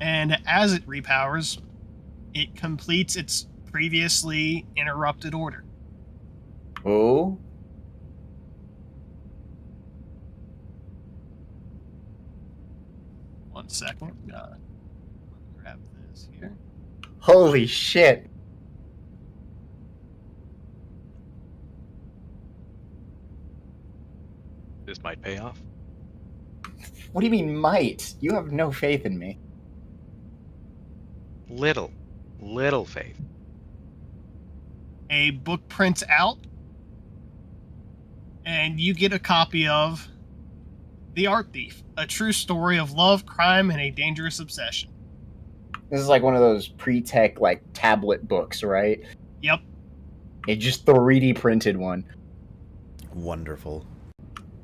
And as it repowers, it completes its previously interrupted order. Oh? One second. Grab this here. Holy shit. This might pay off. What do you mean might? You have no faith in me. Little faith. A book prints out, and you get a copy of The Art Thief, a true story of love, crime, and a dangerous obsession. This is like one of those pre-tech like tablet books, right? Yep. It just 3D printed one. Wonderful.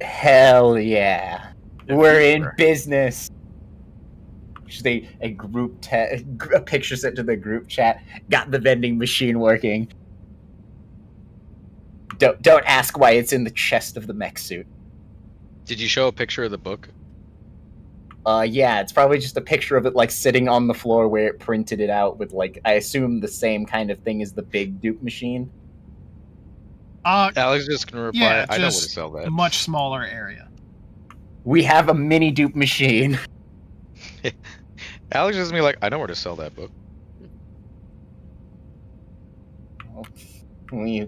Hell yeah. We're in business. Just a group a picture sent to the group chat. Got the vending machine working. Don't ask why it's in the chest of the mech suit. Did you show a picture of the book? Yeah, it's probably just a picture of it like sitting on the floor where it printed it out with like I assume the same kind of thing as the big dupe machine. Alex is just gonna reply, Yeah, I know where to just sell that. a much smaller area. We have a mini dupe machine. Alex is gonna be like, I know where to sell that book. We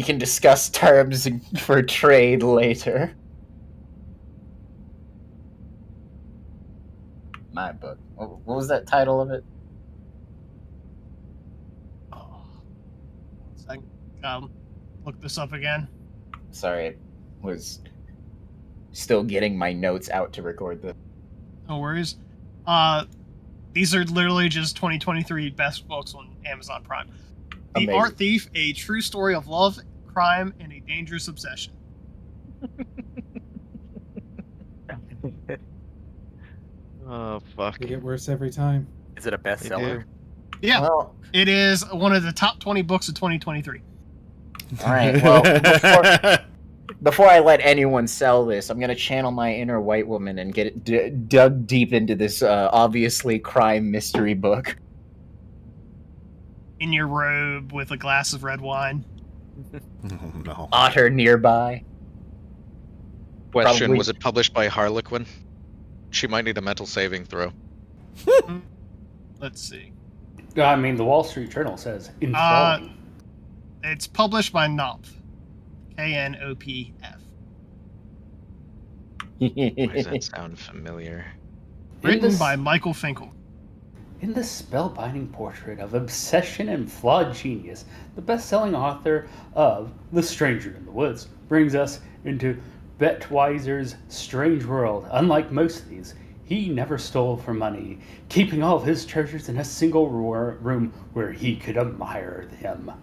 can discuss terms for trade later. My book. What was that title of it? Look this up again. Sorry, I was still getting my notes out to record this. No worries. These are literally just 2023 best books on Amazon Prime. The Amazing. Art Thief, a true story of love, crime, and a dangerous obsession. Oh, fuck. They get worse every time. Is it a bestseller? Yeah, Well, it is one of the top 20 books of 2023. all right. Well, before I let anyone sell this, I'm gonna channel my inner white woman and get it dug deep into this obviously crime mystery book. In your robe with a glass of red wine. Oh, no. Otter nearby. Question, Probably- was it published by Harlequin? She might need a mental saving throw. Let's see. I mean, the Wall Street Journal says enthralling. It's published by Knopf. Knopf. Why does that sound familiar? Written this- by Michael Finkel. In this spellbinding portrait of obsession and flawed genius, the best-selling author of The Stranger in the Woods brings us into Betweiser's strange world. Unlike most of these, he never stole for money, keeping all of his treasures in a single room where he could admire them.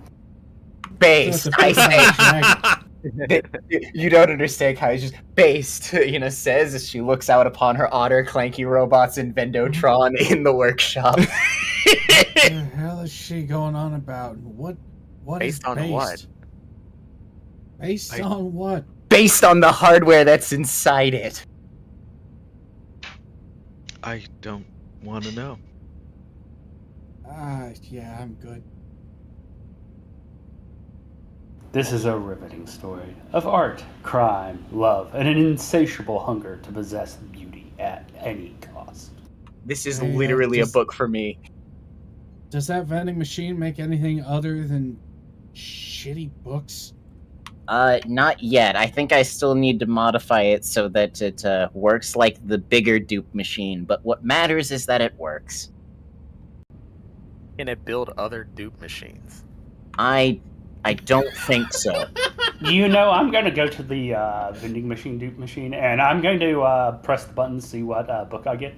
Based, I say. You don't understand how he's just based, says as she looks out upon her otter clanky robots in Vendotron in the workshop. What the hell is she going on about? What Based is on based? what? Based on what? Based on the hardware that's inside it. I don't want to know. Yeah, I'm good. This is a riveting story of art, crime, love, and an insatiable hunger to possess beauty at any cost. This is literally a book for me. Does that vending machine make anything other than shitty books? Not yet. I think I still need to modify it so that it works like the bigger dupe machine, but what matters is that it works. Can it build other dupe machines? I don't think so. I'm going to go to the vending machine dupe machine, and I'm going to press the button to see what book I get.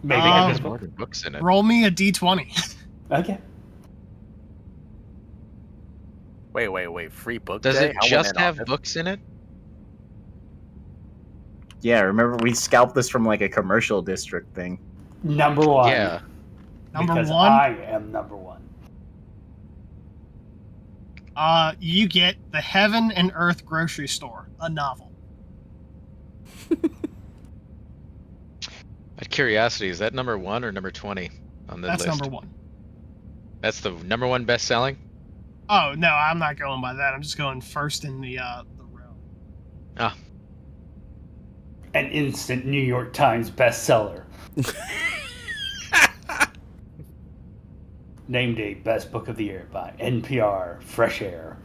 Maybe there's more books in it. Roll me a d20. Okay. Wait. Free book Does day? it just have books in it? Yeah, remember we scalped this from like a commercial district thing. Number one. Yeah. Number because one? I am number one. You get The Heaven and Earth Grocery Store, a novel. Out of curiosity, is that number 1 or number 20 on the list? That's number 1. That's the number 1 best-selling? Oh, no, I'm not going by that. I'm just going first in the row. Ah. An instant New York Times bestseller. Named a Best Book of the Year by NPR, Fresh Air,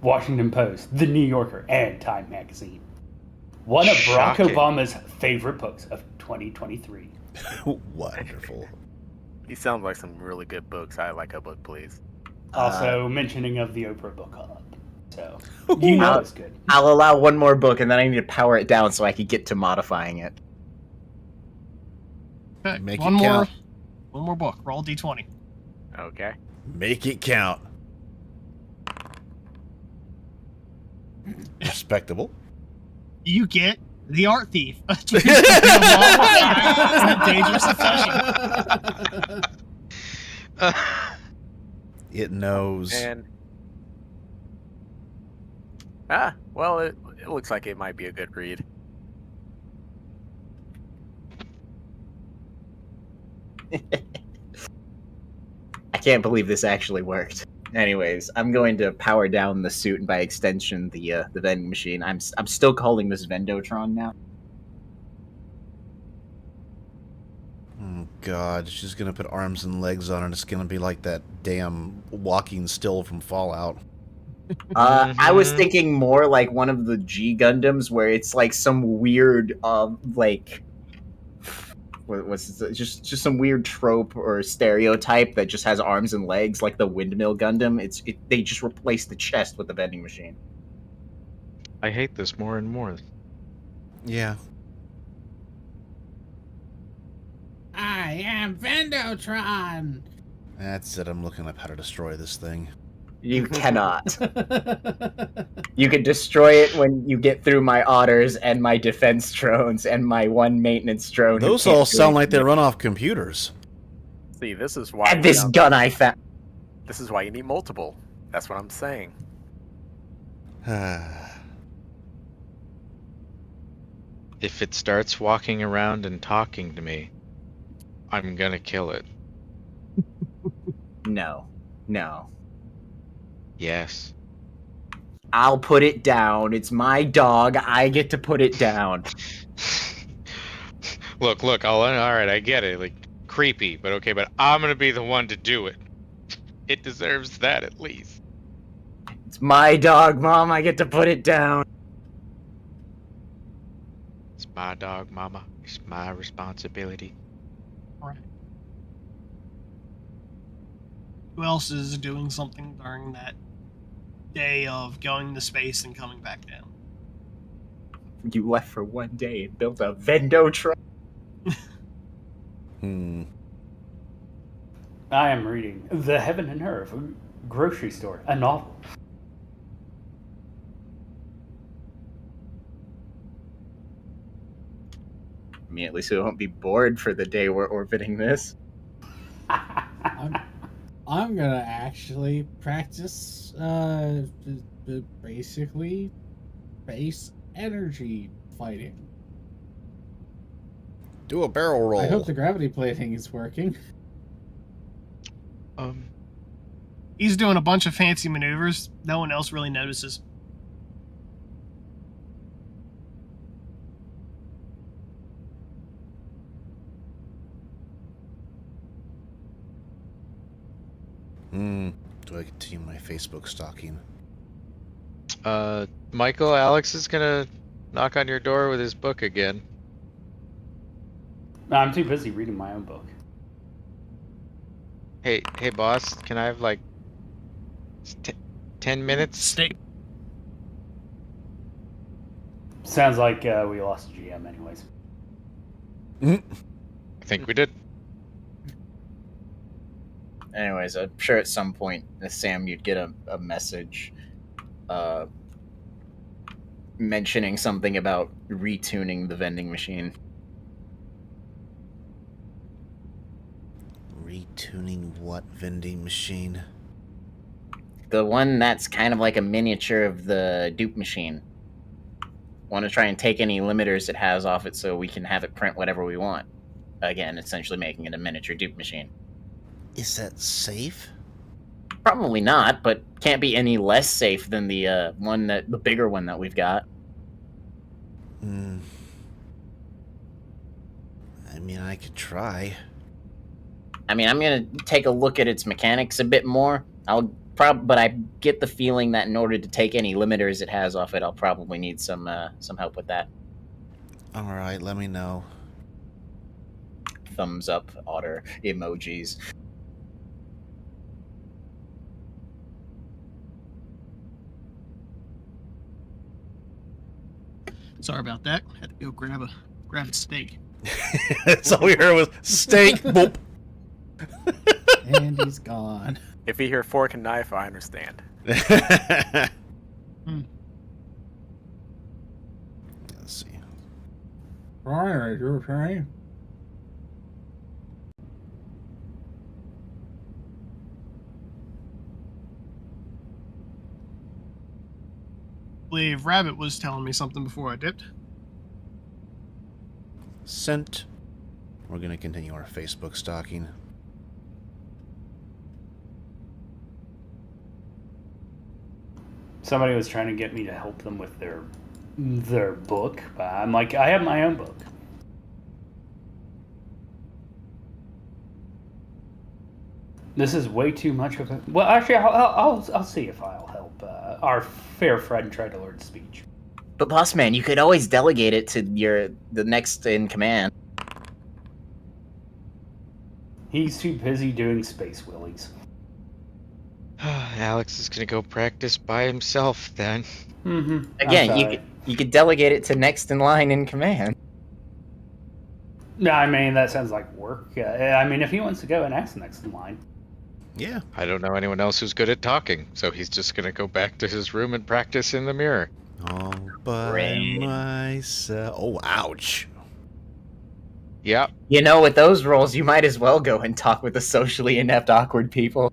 Washington Post, The New Yorker, and Time Magazine. One of Barack Obama's favorite books of 2023. Wonderful. He sounds like some really good books. I like a book, please. Also, mentioning of the Oprah Book Club. So, it's good. I'll allow one more book, and then I need to power it down so I can get to modifying it. Okay, Make one it more. count. One more book. Roll d20. Okay. Make it count. Respectable. You get The Art Thief. A dangerous obsession. It knows. And well, it looks like it might be a good read. I can't believe this actually worked. Anyways, I'm going to power down the suit and by extension the vending machine. I'm still calling this Vendotron now. Oh God, she's gonna put arms and legs on it. It's gonna be like that damn walking still from Fallout. I was thinking more like one of the G Gundams where it's like some weird like what's just some weird trope or stereotype that just has arms and legs, like the windmill Gundam. They just replace the chest with the vending machine. I hate this more and more. Yeah. I am Vendotron. That's it. I'm looking up how to destroy this thing. You cannot. You can destroy it when you get through my otters and my defense drones and my one maintenance drone. Those all sound like they run off computers. See, this is why. And this gun I found. This is why you need multiple. That's what I'm saying. If it starts walking around and talking to me, I'm gonna kill it. No. Yes. I'll put it down. It's my dog. I get to put it down. Look, all right, I get it. Like, creepy, but okay, but I'm gonna be the one to do it. It deserves that at least. It's my dog, Mom. I get to put it down. It's my dog, Mama. It's my responsibility. Right. Who else is doing something during that day of going to space and coming back down? You left for one day and built a Vendo truck. I am reading The Heaven and Earth Grocery Store, a novel. I mean, at least we won't be bored for the day we're orbiting this. I'm gonna actually practice, basically, base energy fighting. Do a barrel roll. I hope the gravity plating is working. He's doing a bunch of fancy maneuvers. No one else really notices. Do I continue my Facebook stalking? Michael, Alex is gonna knock on your door with his book again. No, I'm too busy reading my own book. Hey, boss, can I have like 10 minutes? Stay. Sounds like we lost GM anyways. I think we did. Anyways, I'm sure at some point, Sam, you'd get a message mentioning something about retuning the vending machine. Retuning what vending machine? The one that's kind of like a miniature of the dupe machine. Want to try and take any limiters it has off it so we can have it print whatever we want. Again, essentially making it a miniature dupe machine. Is that safe? Probably not, but can't be any less safe than the bigger one that we've got. I mean, I could try. I mean, I'm gonna take a look at its mechanics a bit more. But I get the feeling that in order to take any limiters it has off it, I'll probably need some help with that. All right, let me know. Thumbs up, otter emojis. Sorry about that. Had to go grab a steak. That's all we heard was steak. Boop. And he's gone. If you hear fork and knife, I understand. Let's see. Alright, you're okay. I believe Rabbit was telling me something before I dipped. Sent. We're going to continue our Facebook stalking. Somebody was trying to get me to help them with their book, but I'm like, I have my own book. This is way too much of a... Well, actually, I'll see if I'll help our fair friend try to learn speech. But boss man, you could always delegate it to the next in command. He's too busy doing space willies. Alex is gonna go practice by himself then. Again, you could delegate it to next in line in command. No, I mean, that sounds like work. I mean, if he wants to go and ask next in line. Yeah. I don't know anyone else who's good at talking, so he's just gonna go back to his room and practice in the mirror. All by myself. Oh, ouch. Yeah. You know, with those roles, you might as well go and talk with the socially inept, awkward people.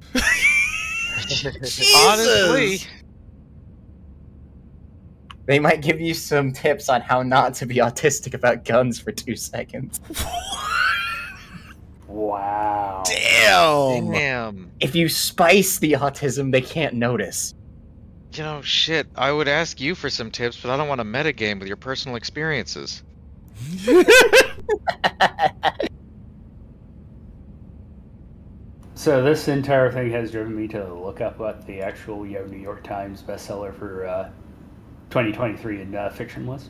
Honestly. They might give you some tips on how not to be autistic about guns for 2 seconds. Wow. Damn. If you spice the autism, they can't notice. You know, shit, I would ask you for some tips, but I don't want to metagame with your personal experiences. So this entire thing has driven me to look up what the actual New York Times bestseller for 2023 in fiction was.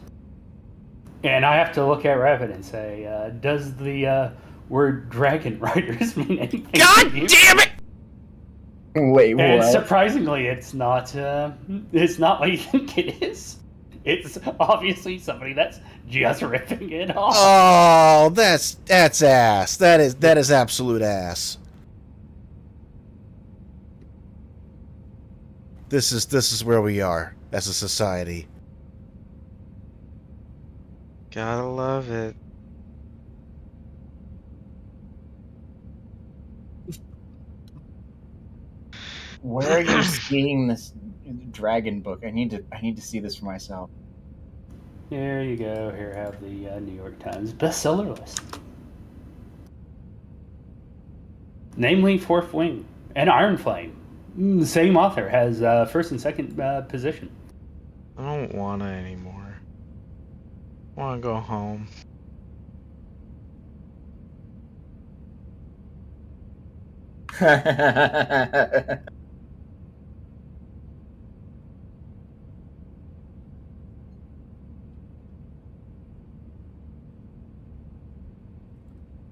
And I have to look at Rabbit and say, does the word Dragon Riders mean anything? God to you? damn it! Wait, And what? surprisingly, it's not what you think it is. It's obviously somebody that's just ripping it off. Oh, that's ass. That is absolute ass. This is where we are as a society. Gotta love it. Where are you seeing this dragon book? I need to see this for myself. Here you go. Here, have the New York Times bestseller list. Namely, Fourth Wing and Iron Flame. The same author has first and second position. I don't wanna anymore. I wanna go home.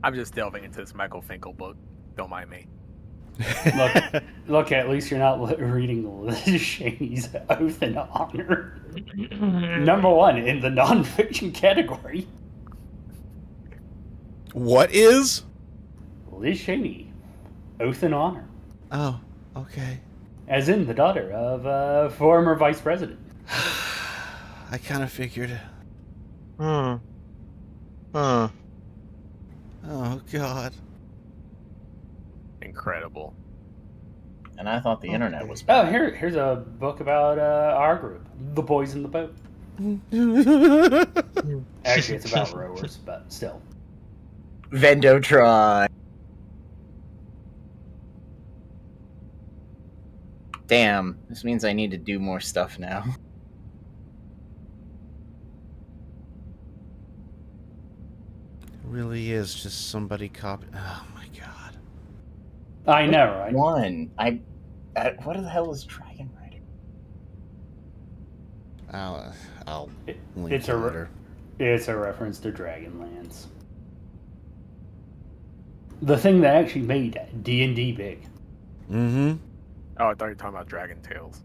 I'm just delving into this Michael Finkel book. Don't mind me. Look, at least you're not reading Liz Cheney's Oath and Honor. Number one in the nonfiction category. What is? Liz Cheney, Oath and Honor. Oh, okay. As in the daughter of former vice president. I kind of figured. Huh. Oh, God. Incredible. And I thought the internet was Oh, bad. here's a book about our group, The Boys in the Boat. Actually, it's about rowers, but still. Vendotron. Damn, this means I need to do more stuff now. Really is just somebody copy. Oh my God. I know, right? One. What the hell is Dragon Rider? I'll link It's it a later. it's a reference to Dragonlance. The thing that actually made D&D big. Mm-hmm. Oh, I thought you were talking about Dragon Tales.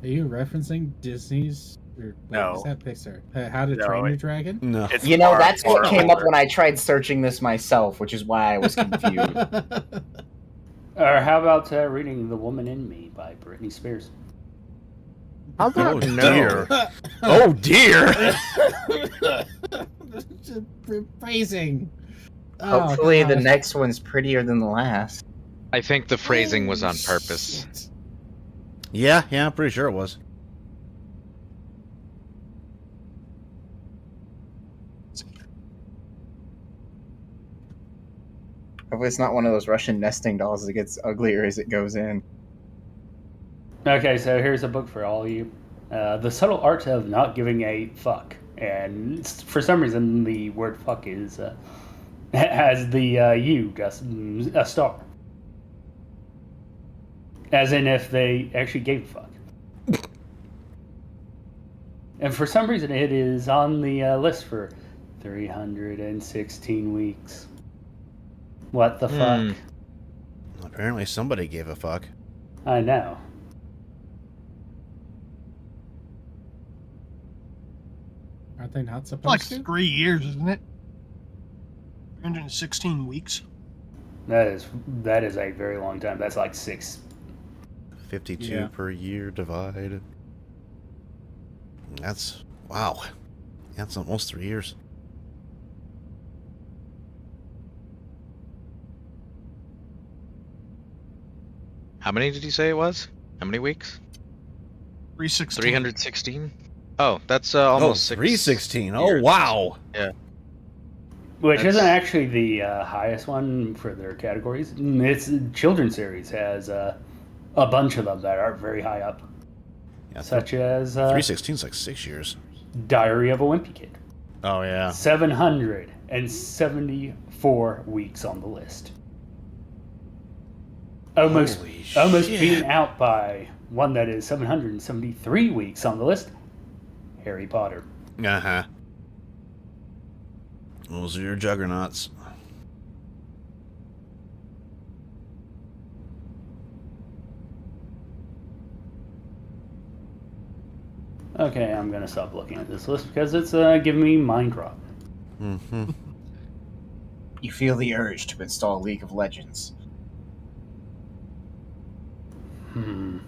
Are you referencing Disney's? Or, No. Is that Pixar? How to No, Train Your it- Dragon? No. It's You know, far, that's what far came up older. when I tried searching this myself, which is why I was confused. Or how about reading The Woman in Me by Britney Spears? How Oh, about dear. Oh, dear. Phrasing. Hopefully, the gosh. next one's prettier than the last. I think the phrasing was on purpose. Shit. Yeah, I'm pretty sure it was. Hopefully, it's not one of those Russian nesting dolls that gets uglier as it goes in. Okay, so here's a book for all of you. The Subtle Art of Not Giving a Fuck. And for some reason, the word fuck is has the U, just a star. As in if they actually gave a fuck. And for some reason, it is on the list for 316 weeks. What the fuck? Apparently somebody gave a fuck. I know. Aren't they not Like supposed to? 3 years, isn't it? 316 weeks. That is a very long time. That's like 6. 52 Yeah. per year divide. That's wow. That's almost 3 years. How many did you say it was? How many weeks? 316. 316? Oh, that's almost 6. 316. Oh, years. wow. Which That's- isn't actually the highest one for their categories. It's children's series has a bunch of them that are very high up, Yeah, such as 316 is like 6 years. Diary of a Wimpy Kid. Oh, yeah. 774 weeks on the list. Almost Holy beaten shit. out by one that is 773 weeks on the list. Harry Potter. Uh-huh. Those are your juggernauts. Okay, I'm gonna stop looking at this list because it's giving me mind rot. Mm-hmm. You feel the urge to install League of Legends. No.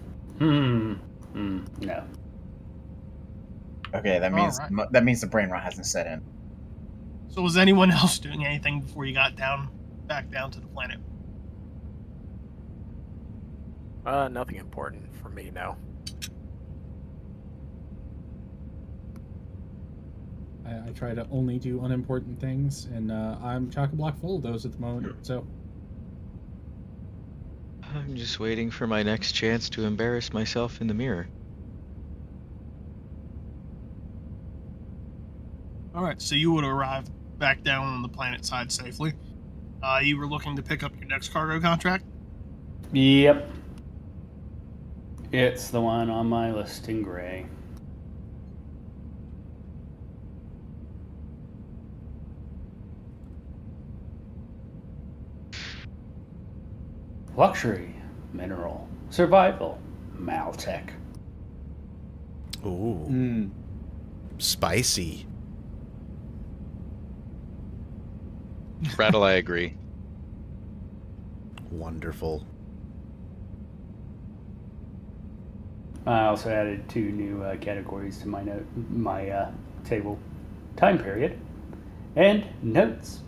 Okay, that means Alright. that means the brain rot hasn't set in. So was anyone else doing anything before you got back down to the planet? Nothing important for me, no. I try to only do unimportant things, and I'm chock-a-block full of those at the moment. So I'm just waiting for my next chance to embarrass myself in the mirror. Alright, so you would arrive back down on the planet side safely. You were looking to pick up your next cargo contract? Yep. It's the one on my list in gray. Luxury, mineral, survival, Maltech. Ooh. Spicy. Rattle, I agree. Wonderful. I also added 2 new categories to my table: time period and notes.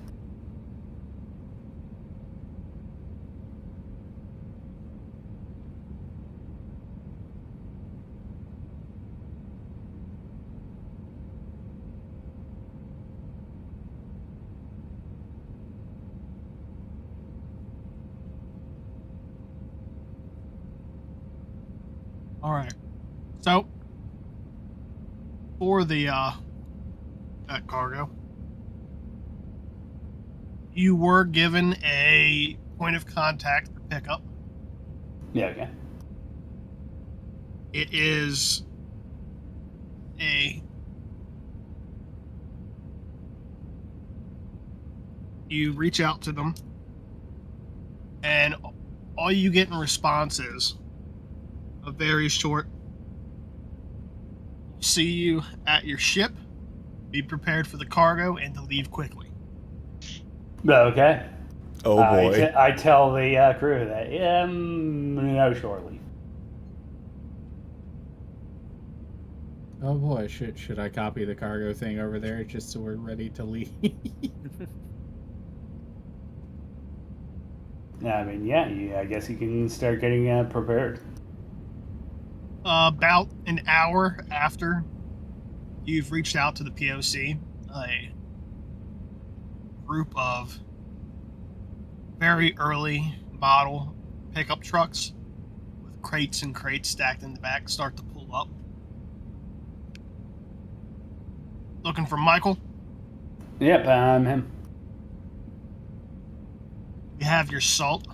Alright. So, for the that cargo, you were given a point of contact for pickup. Yeah, okay. It is you reach out to them, and all you get in response is a very short, see you at your ship, be prepared for the cargo, and to leave quickly. Okay. Oh boy. I tell the crew that, no shortly. oh boy, should I copy the cargo thing over there just so we're ready to leave? I mean, yeah, I guess you can start getting prepared. About an hour after you've reached out to the POC, a group of very early model pickup trucks with crates and crates stacked in the back start to pull up. Looking for Micheal. Yep, I'm him. You have your salt.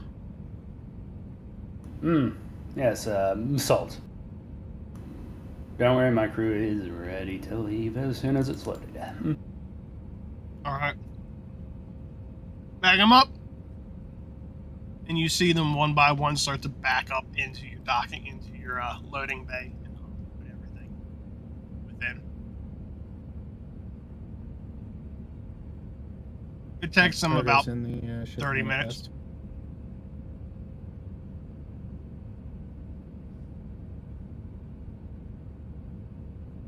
Yes, salt. Don't worry, my crew is ready to leave as soon as it's loaded. Alright. Bag them up. And you see them one by one start to back up into your docking, into your loading bay, and put everything within. It takes them about in the, 30 minutes. manifest.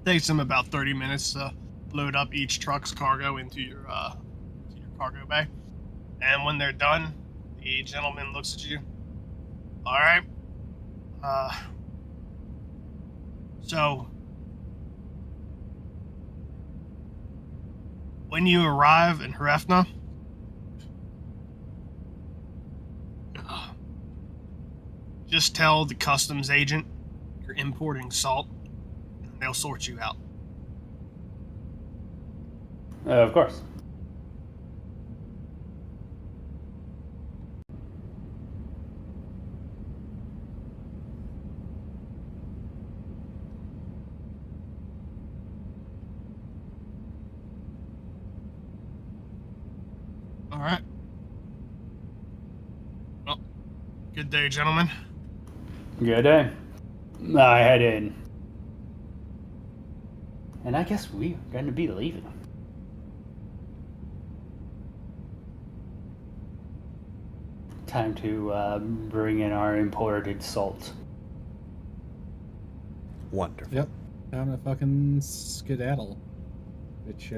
Takes them about 30 minutes to load up each truck's cargo into your cargo bay. And when they're done, the gentleman looks at you. All right. So when you arrive in Hrefna, just tell the customs agent you're importing salt, and they'll sort you out. Of course. day, gentlemen. Good day. I head in. And I guess we are going to be leaving. Time to bring in our imported salt. Wonderful. Yep. Time to fucking skedaddle. Which,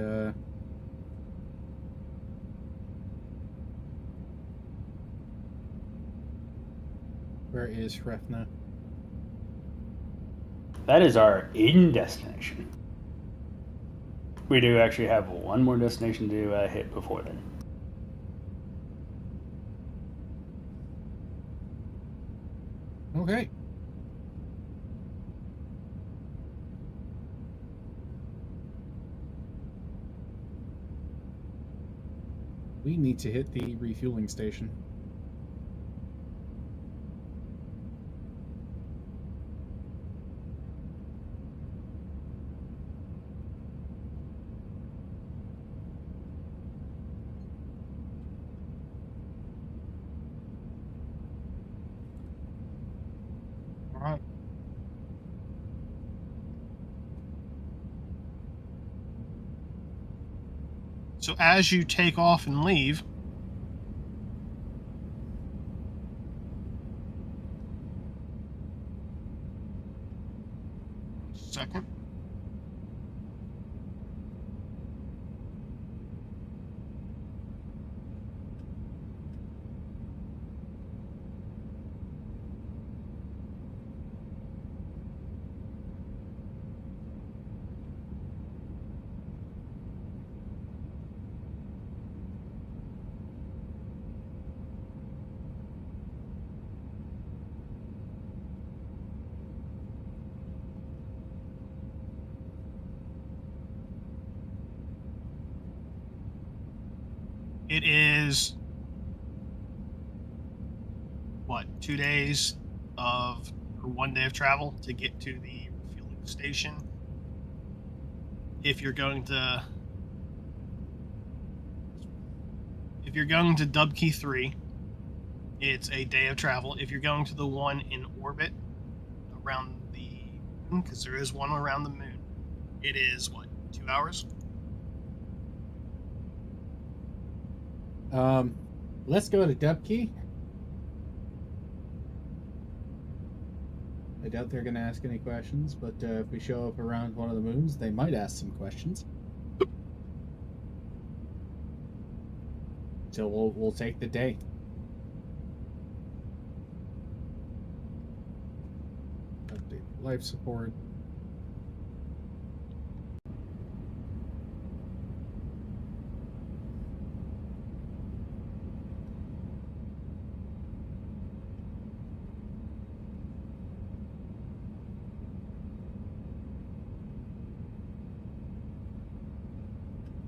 where is Hrefna? That is our in destination. We do actually have one more destination to hit before then. Okay. We need to hit the refueling station. All right. So as you take off and leave, second. It is what, 2 days of or 1 day of travel to get to the refueling station. If you're going to Dubkey 3, it's a day of travel. If you're going to the one in orbit around the moon, because there is one around the moon, it is what, 2 hours? Let's go to Dubkey. I doubt they're going to ask any questions, but if we show up around one of the moons, they might ask some questions. So we'll take the day. Update life support.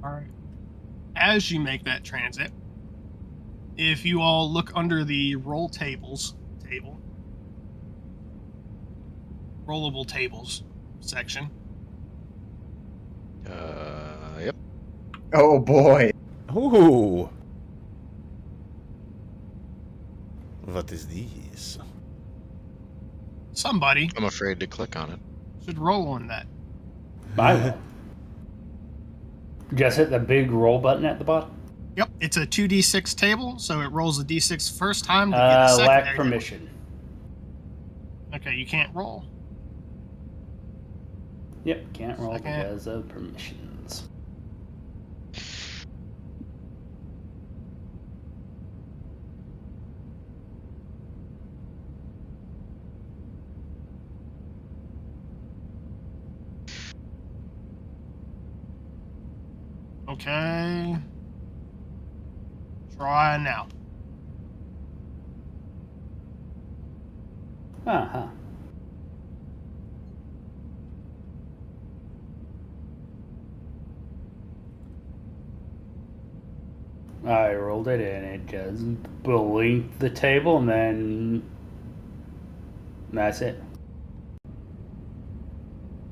All right. As you make that transit, if you all look under the rollable tables section, Yep. Oh boy. Ooh. What is this? somebody I'm afraid to click on it. should roll on that. I will. Just hit the big roll button at the bottom. Yep, it's a 2d6 table, so it rolls a d6 first time to get a secondary. Lack permission. Okay, you can't roll. Yep, can't roll Second. because of permissions. Okay. Try now. Uh-huh. I rolled it and it just blinked the table and then that's it.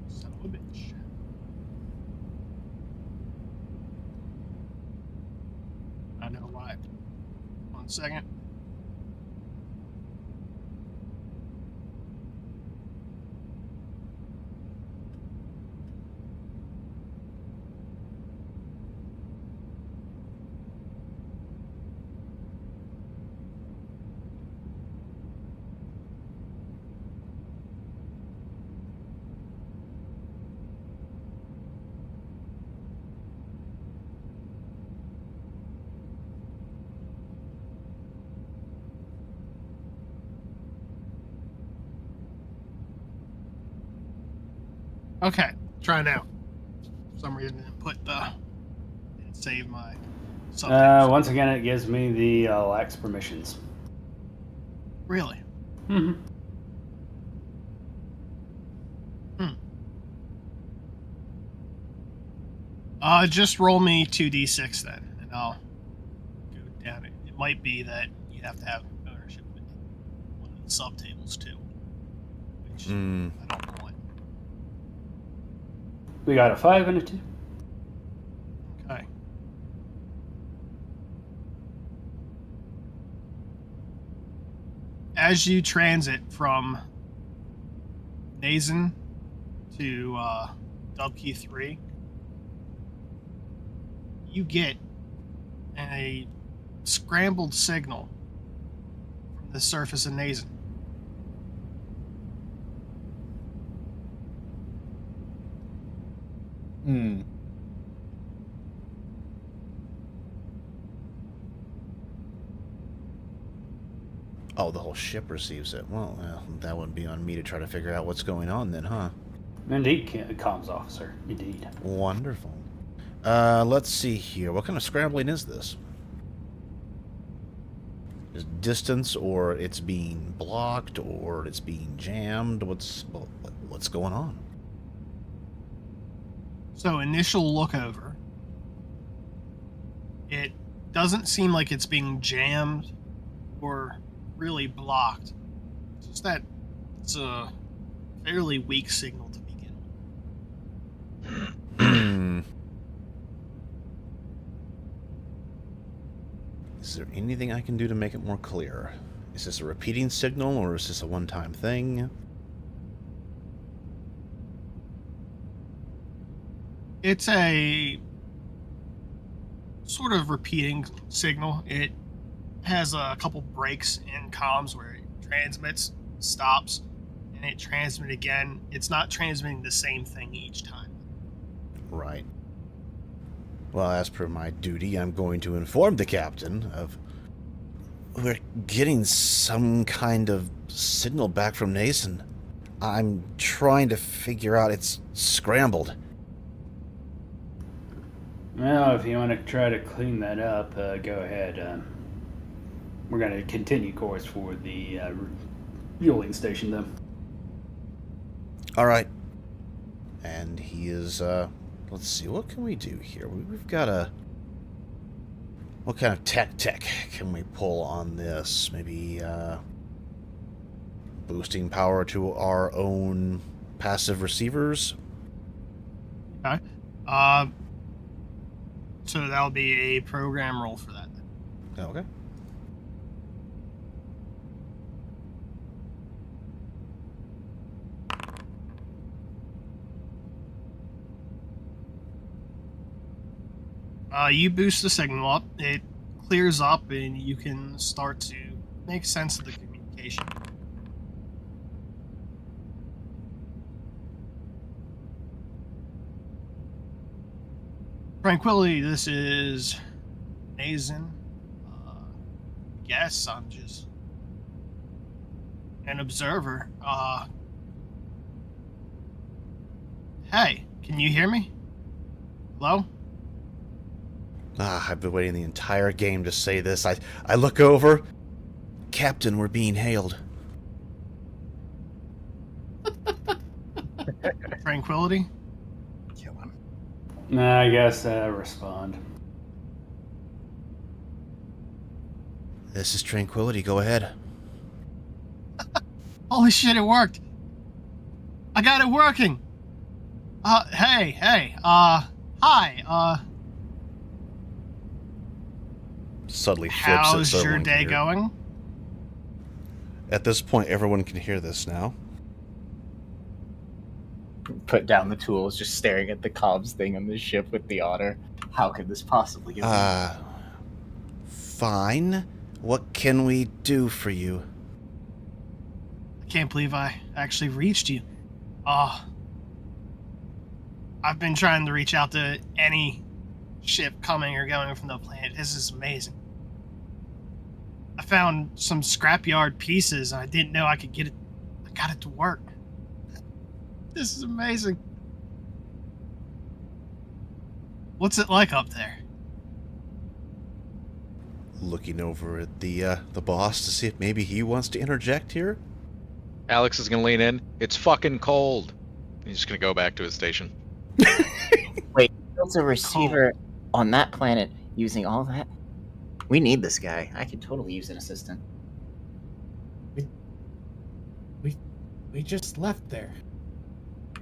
Son of a bitch. I know why. 1 second. Okay, try now. For some reason, didn't save my subtitles. Once again, it gives me the lax permissions. Really? Mm-hmm. Just roll me 2d6 then, and I'll go down it. It might be that you have to have ownership of one of the subtables too, which I don't want. We got a 5 and a 2. Okay. As you transit from Nazen to Dubkey 3, you get a scrambled signal from the surface of Nazen. Oh, the whole ship receives it. Well, that wouldn't be on me to try to figure out what's going on then, huh? Indeed, comms officer. Indeed. Wonderful. Let's see here. What kind of scrambling is this? Is distance, or it's being blocked, or it's being jammed? What's going on? So, initial look over. It doesn't seem like it's being jammed or really blocked. It's just that it's a fairly weak signal to begin with. Is there anything I can do to make it more clear? Is this a repeating signal, or is this a one-time thing? It's a sort of repeating signal. It has a couple breaks in comms where it transmits, stops, and it transmits again. It's not transmitting the same thing each time. Right. Well, as per my duty, I'm going to inform the captain of... We're getting some kind of signal back from Nason. I'm trying to figure out... It's scrambled. Well, if you want to try to clean that up, go ahead. We're going to continue course for the fueling station, though. All right. And he is... Let's see, what can we do here? We've got a... What kind of tech can we pull on this? Maybe boosting power to our own passive receivers? Okay. So that'll be a program roll for that. Okay. You boost the signal up, it clears up, and you can start to make sense of the communication. Tranquility, this is Nazen. Guess I'm just an observer. Hey, can you hear me? Hello? I've been waiting the entire game to say this. I look over. Captain, we're being hailed. Tranquility? Kill him. Nah, I guess respond. This is Tranquility. Go ahead. Holy shit, it worked! I got it working! Hey, hi, Suddenly flips how's it so your everyone can day hear. going? At this point, everyone can hear this now. Put down the tools, just staring at the comms thing on the ship with the otter. How could this possibly go? Fine. What can we do for you? I can't believe I actually reached you. I've been trying to reach out to any ship coming or going from the planet. This is amazing. I found some scrapyard pieces and I didn't know I could get it. I got it to work. This is amazing. What's it like up there? Looking over at the boss to see if maybe he wants to interject here. Alex is gonna lean in. It's fucking cold. He's just gonna go back to his station. Wait, built a receiver on that planet using all that? We need this guy. I could totally use an assistant. We just left there.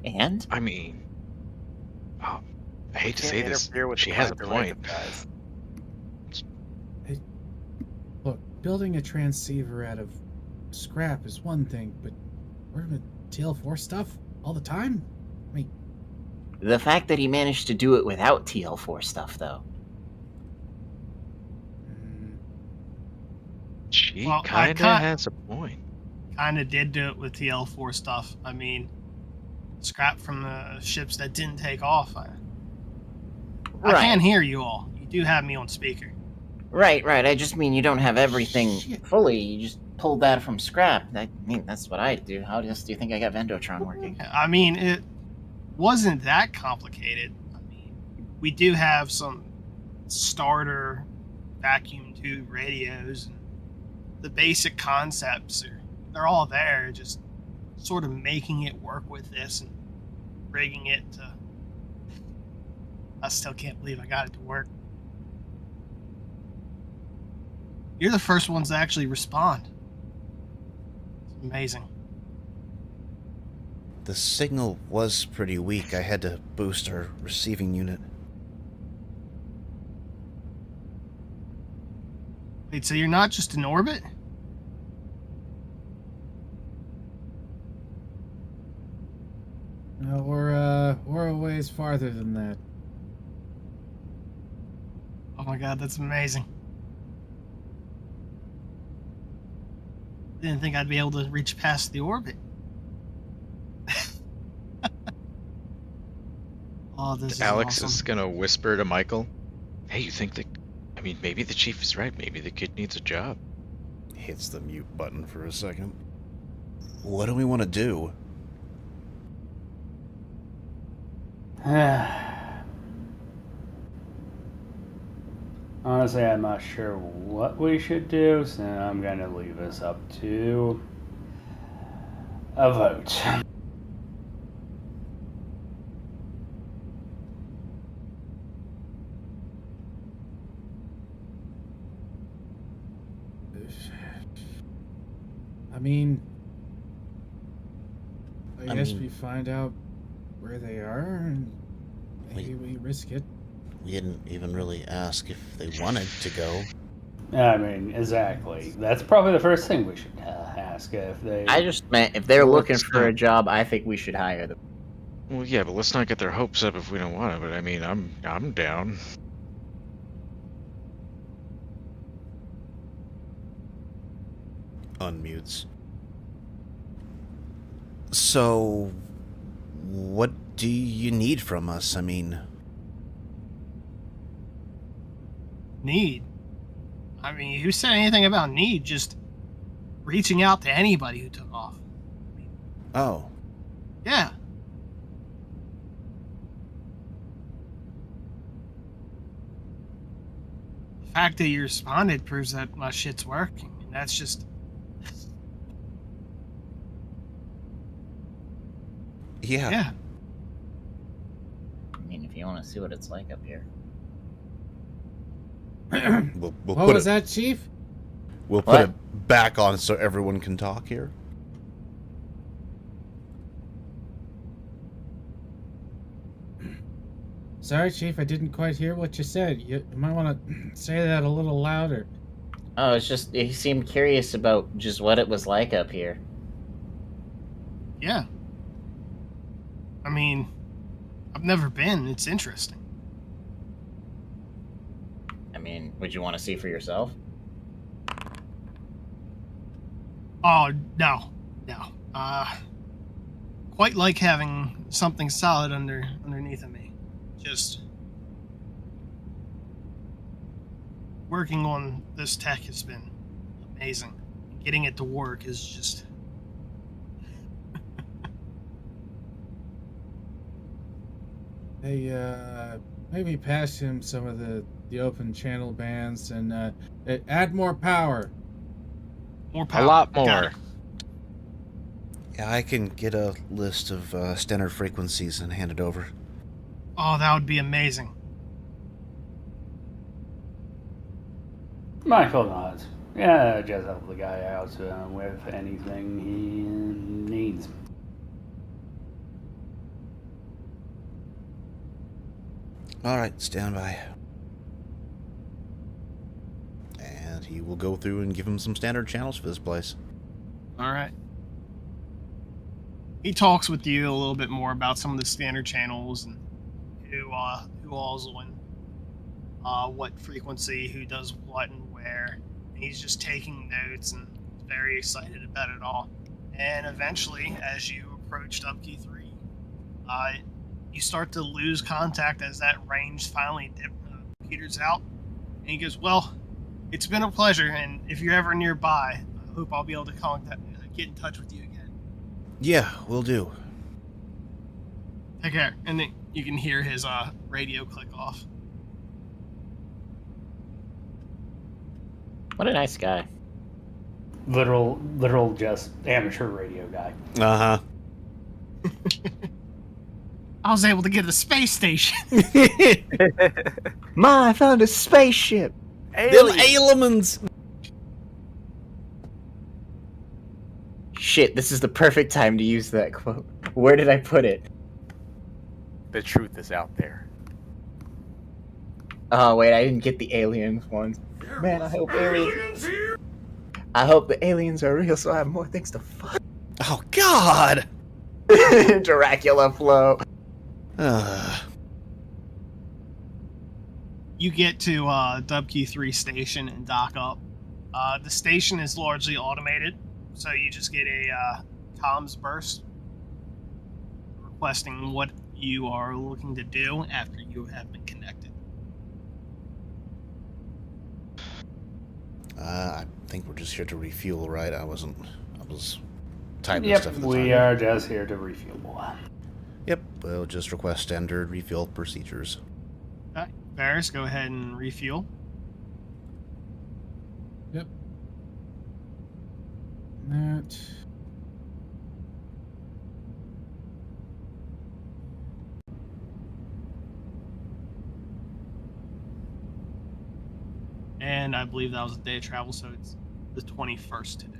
And? I mean, oh, I hate to say this. Interfere with She the has a collective point. guys. Look, building a transceiver out of scrap is one thing, but working with TL4 stuff all the time? I mean, The fact that he managed to do it without TL4 stuff, though. She Well, kinda has a point. Kinda did do it with TL4 stuff. I mean, scrap from the ships that didn't take off. I can hear you all. You do have me on speaker. Right. I just mean you don't have everything fully. You just pulled that from scrap. I mean, that's what I do. How else do you think I got Vendotron working? I mean, it wasn't that complicated. I mean, we do have some starter vacuum tube radios. And the basic concepts they're all there. Just sort of making it work with this and rigging it to. I still can't believe I got it to work. You're the first ones to actually respond. It's amazing. The signal was pretty weak. I had to boost our receiving unit. Wait, so you're not just in orbit? no, we're a ways farther than that. Oh my god, that's amazing. Didn't think I'd be able to reach past the orbit. Oh, this is Alex awesome. is gonna whisper to Michael, "Hey, you think that? I mean, maybe the chief is right. Maybe the kid needs a job." Hits the mute button for a second. What do we want to do? Honestly, I'm not sure what we should do, so I'm going to leave this up to a vote. I mean, I guess mean- we find out where they are and maybe we risk it. We didn't even really ask if they wanted to go. I mean, exactly. That's probably the first thing we should ask if they. I just meant if they're Well, looking let's for a not- job, I think we should hire them. Well, yeah, but let's not get their hopes up if we don't want it. But I mean, I'm down. Unmutes. So, what do you need from us? I mean, Need. I mean, who said anything about need? Just reaching out to anybody who took off. oh, Yeah. The fact that you responded proves that my shit's working. And that's just. yeah. Yeah. I mean, if you want to see what it's like up here. We'll What put was it. that, Chief? We'll put What? it back on so everyone can talk here. Sorry, Chief, I didn't quite hear what you said. You might want to say that a little louder. Oh, it's just he seemed curious about just what it was like up here. Yeah. I mean, I've never been. It's interesting. I mean, would you want to see for yourself? Oh, no. Quite like having something solid underneath of me. Just working on this tech has been amazing. Getting it to work is just Hey, maybe pass him some of the open channel bands and add more power. More power. A lot Got more. it. Yeah, I can get a list of standard frequencies and hand it over. Oh, that would be amazing. Michael nods. Yeah, just help the guy out with anything he needs. All right, stand by. And he will go through and give him some standard channels for this place. All right. He talks with you a little bit more about some of the standard channels and who all's on what frequency, who does what and where. And he's just taking notes and very excited about it all. And eventually, as you approach Upkey 3, you start to lose contact as that range finally peters out. And he goes, well, it's been a pleasure, and if you're ever nearby, I hope I'll be able to get in touch with you again. Yeah, will do. Take care. And then you can hear his radio click off. What a nice guy. Literal just amateur radio guy. Uh-huh. I was able to get to the space station. Ma, I found a spaceship. Them elements. Shit, this is the perfect time to use that quote. Where did I put it? The truth is out there. Oh wait, I didn't get the aliens ones. Man, I hope aliens. I hope the aliens are real, so I have more things to fuck. Oh God! Dracula flow. You get to Dubkey 3 station and dock up. The station is largely automated, so you just get a comms burst requesting what you are looking to do after you have been connected. I think we're just here to refuel, right? I was typing Yep, stuff at the we time. are just here to refuel. Yep, we'll just request standard refuel procedures. All right, Varys, go ahead and refuel. Yep. That. And I believe that was a day of travel, so it's the 21st today.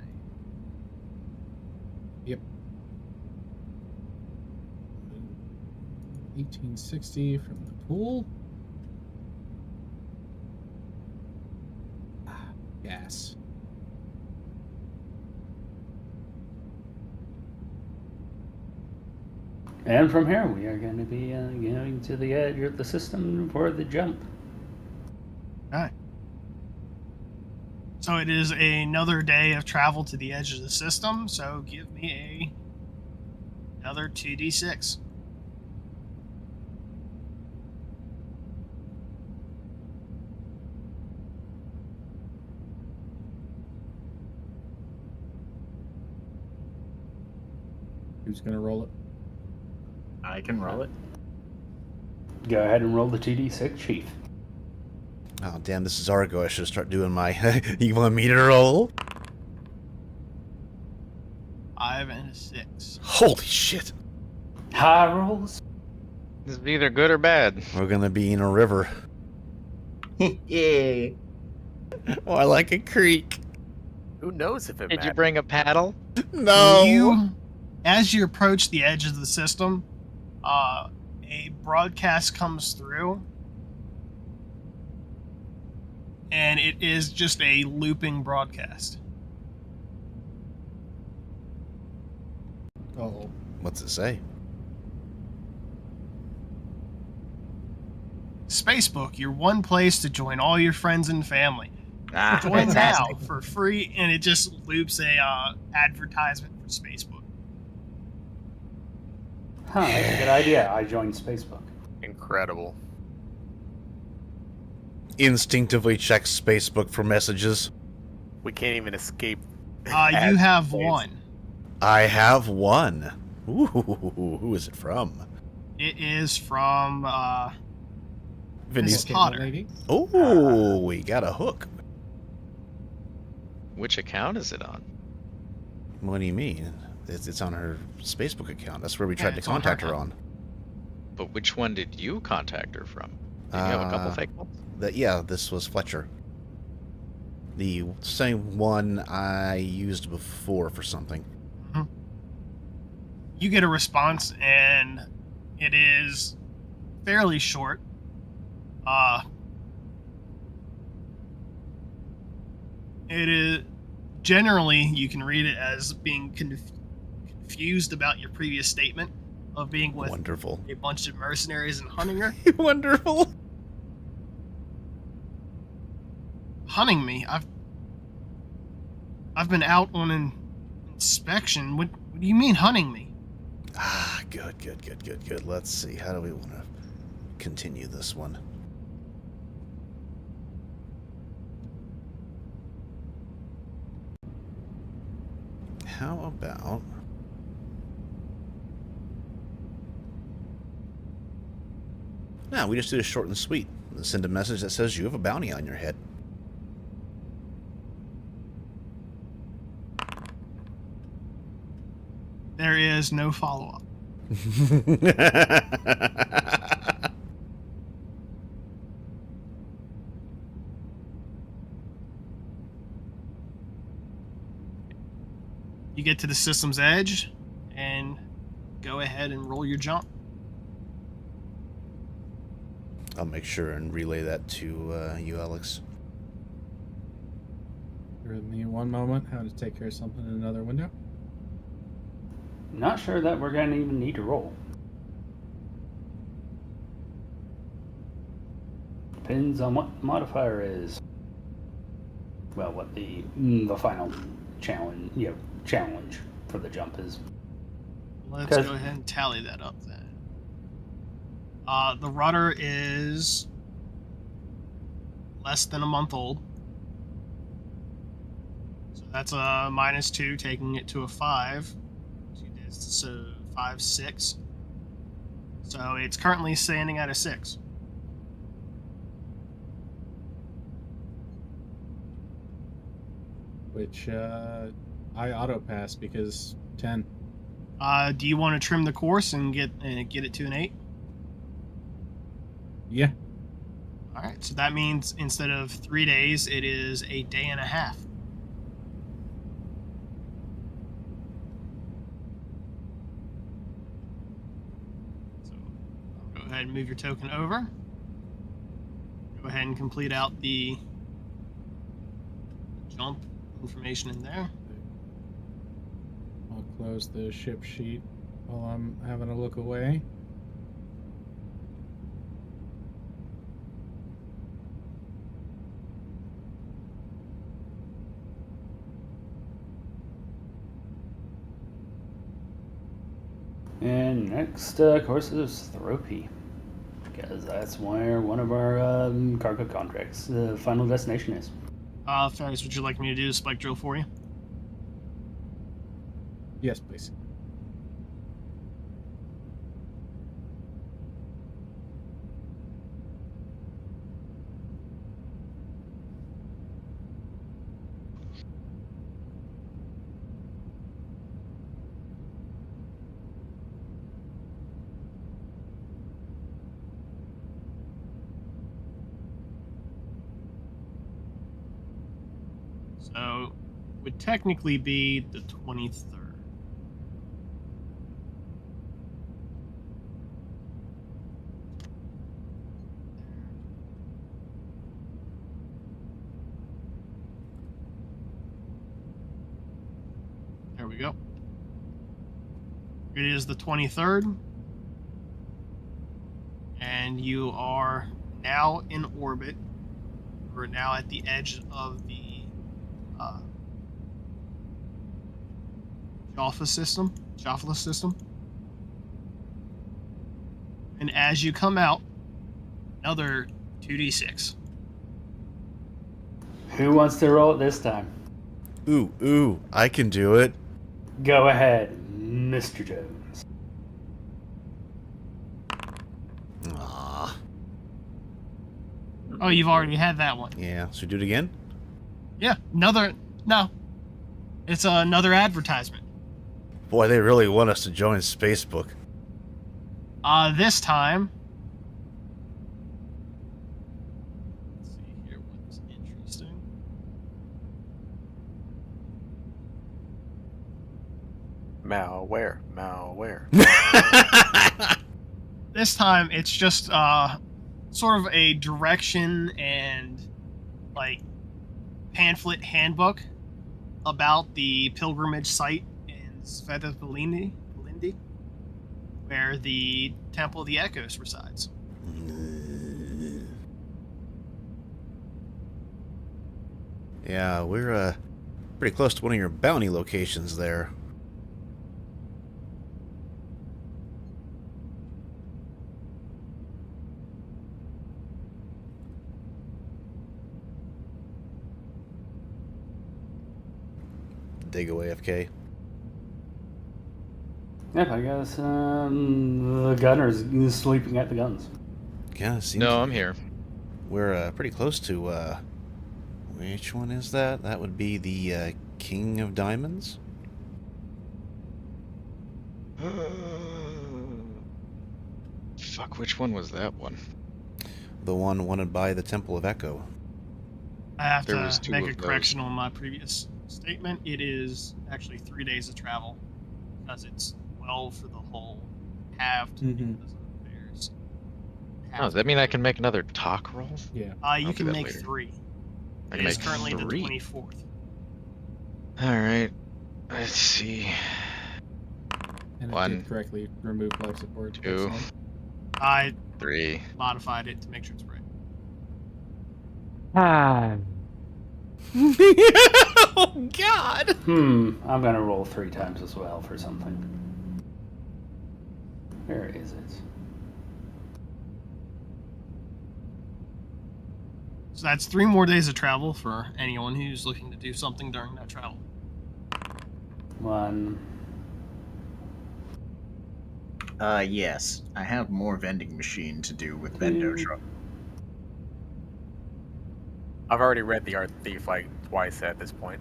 Yep. 1860 from the pool. Gas. And from here, we are going to be going to the edge of the system for the jump. All right. So it is another day of travel to the edge of the system, so give me another 2d6. Who's gonna roll it? I can roll it. Go ahead and roll the 2d6, Chief. Oh, damn, this is Argo. I should start doing my... You want me to roll? 5 and a 6. Holy shit. High rolls. This is either good or bad. We're gonna be in a river. Yeah. Or like a creek. Who knows if it Did you matters? bring a paddle? No! As you approach the edge of the system, a broadcast comes through, and it is just a looping broadcast. Oh. What's it say? Spacebook, your one place to join all your friends and family. Ah, Join now fantastic. for free, and it just loops a advertisement for Spacebook. Huh, that's a good idea. I joined Spacebook. Incredible. Instinctively checks Spacebook for messages. We can't even escape. You ad have space. one. I have one. Ooh, who is it from? It is from Miss Okay, Potter. lady. Oh, we got a hook. Which account is it on? What do you mean? It's on her Facebook account. That's where we tried to it's on her contact her account. on. But which one did you contact her from? Did you have a couple fake ones? Yeah, this was Fletcher. The same one I used before for something. You get a response, and it is fairly short. It is generally, you can read it as being confused about your previous statement of being with Wonderful. a bunch of mercenaries and hunting her. Wonderful. Hunting me? I've been out on an inspection. What do you mean hunting me? Ah, good. Let's see. How do we want to continue this one? How about... No, we just do it short and sweet. Send a message that says you have a bounty on your head. There is no follow-up. You get to the system's edge and go ahead and roll your jump. I'll make sure and relay that to you, Alex. Give me one moment. How to take care of something in another window. Not sure that we're going to even need to roll. Depends on what modifier is. Well, what the final challenge for the jump is. Let's go ahead and tally that up then. The rudder is less than a month old. So that's a -2, taking it to a 5. So 5, 6. So it's currently standing at a 6. Which I auto pass because 10. Do you want to trim the course and get it to an 8? Yeah. All right. So that means instead of 3 days, it is a day and a half. So I'll go ahead and move your token over. Go ahead and complete out the jump information in there. I'll close the ship sheet while I'm having a look away. And next course is Thropy, because that's where one of our cargo contracts, the final destination is. Ferris, would you like me to do the spike drill for you? Yes, please. So, would technically be the 23rd. There we go. It is the 23rd. And you are now in orbit. We're now at the edge of the Jaffa system. And as you come out, another 2d6. Who wants to roll it this time? Ooh, I can do it. Go ahead, Mr. Jones. Aww. Oh, you've already had that one. Yeah, so do it again? Yeah, no. It's another advertisement. Boy, they really want us to join Spacebook. This time. Let's see here what's interesting. Malware. This time it's just sort of a direction and like pamphlet handbook about the pilgrimage site in Sveta Belindi, where the Temple of the Echoes resides. Yeah, we're pretty close to one of your bounty locations there. Dago AFK. Yep, I guess the gunner's sleeping at the guns. Yeah, seems No, I'm here. We're pretty close to, which one is that? That would be the King of Diamonds? Fuck, which one was that one? The one wanted by the Temple of Echo. I have There was to two make of a correction on my previous statement. It is actually 3 days of travel because it's 12 for the whole halved because of bears. Oh, does that mean I can make another talk roll? Yeah. You I'll can do that make later. 3. I It can is make currently 3. the 24th. Alright. Let's see. And it 1, did correctly remove life support. 2, I 3. modified it to make sure it's right. Oh, God! I'm gonna roll 3 times as well for something. Where is it? So that's 3 more days of travel for anyone who's looking to do something during that travel. 1. Yes. I have more vending machine to do with Bendo Truck. I've already read the Art Thief like twice at this point.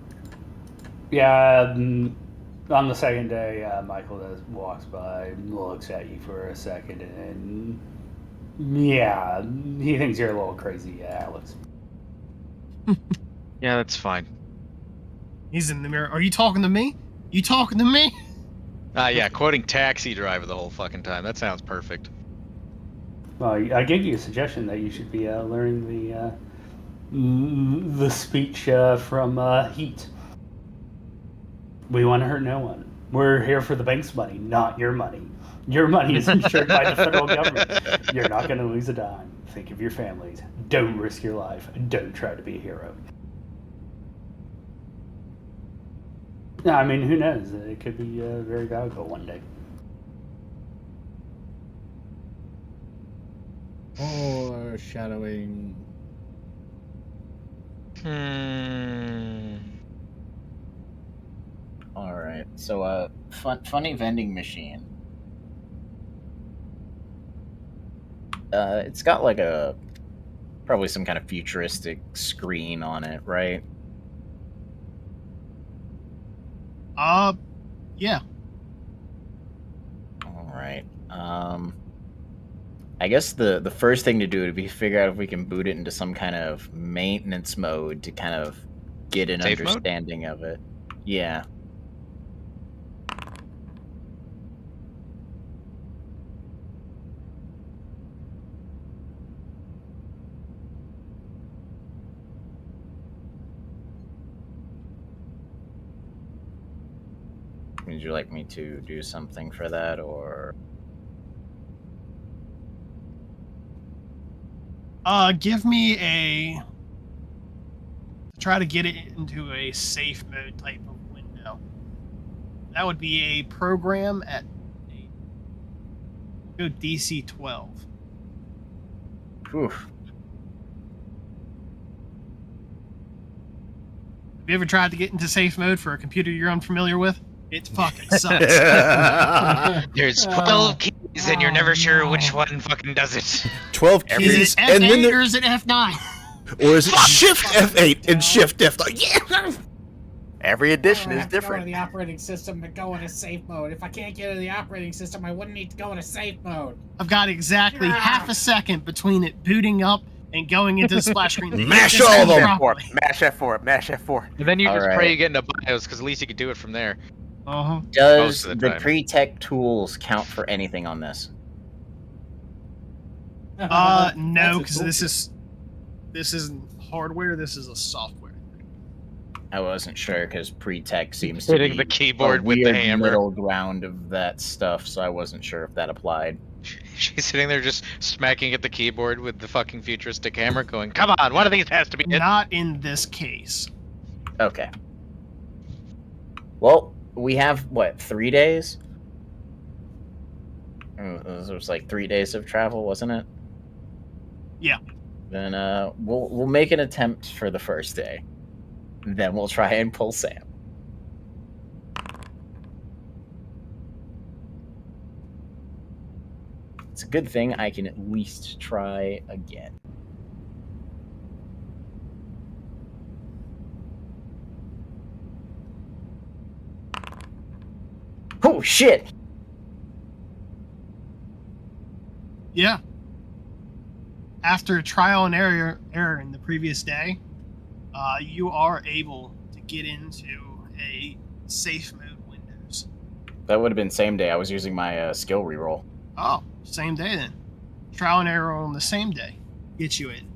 Yeah, on the second day, Michael walks by, looks at you for a second, and yeah, he thinks you're a little crazy, Alex. Yeah, that's fine. He's in the mirror. Are you talking to me? You talking to me? Yeah, quoting Taxi Driver the whole fucking time. That sounds perfect. Well, I gave you a suggestion that you should be learning the speech from Heat. We want to hurt no one. We're here for the bank's money, not your money. Your money is insured by the federal government. You're not going to lose a dime. Think of your families. Don't risk your life. Don't try to be a hero. No, I mean, who knows? It could be very valuable one day. Or shadowing. Alright, so, funny vending machine. It's got like probably some kind of futuristic screen on it, right? Yeah. Alright, I guess the first thing to do would be figure out if we can boot it into some kind of maintenance mode to kind of get an Safe mode? understanding of it. Yeah. Would you like me to do something for that, or? Give me try to get it into a safe mode type of window. That would be a program at go DC 12. Oof. Have you ever tried to get into safe mode for a computer you're unfamiliar with? It fucking sucks. There's 12 keys and you're never sure which one fucking does it. 12 Is keys, it F8 and then or is it F9? Or is it Shift F8 and Shift F9? Yeah! Every edition I is have to go to different. the operating system to go into safe mode. If I can't get into the operating system, I wouldn't need to go into safe mode. I've got exactly half a second between it booting up and going into the splash screen. Mash all of them! Mash F4, mash F4. And then you All just right. pray you get into BIOS, because at least you can do it from there. Uh-huh. Does Most of the the time. pre-tech tools count for anything on this? No, because this isn't hardware, this is a software. I wasn't sure because pre-tech seems to Hitting be the keyboard a with the weird hammer. middle ground of that stuff, so I wasn't sure if that applied. She's sitting there just smacking at the keyboard with the fucking futuristic hammer going, come on, one of these has to be it. Not in this case. Okay. Well, we have, what, 3 days? It was like 3 days of travel, wasn't it? Yeah. Then we'll make an attempt for the first day. Then we'll try and pull Sam. It's a good thing I can at least try again. Oh shit! Yeah. After a trial and error in the previous day, you are able to get into a safe mode windows. That would have been same day. I was using my skill reroll. Oh, same day then. Trial and error on the same day. Get you in.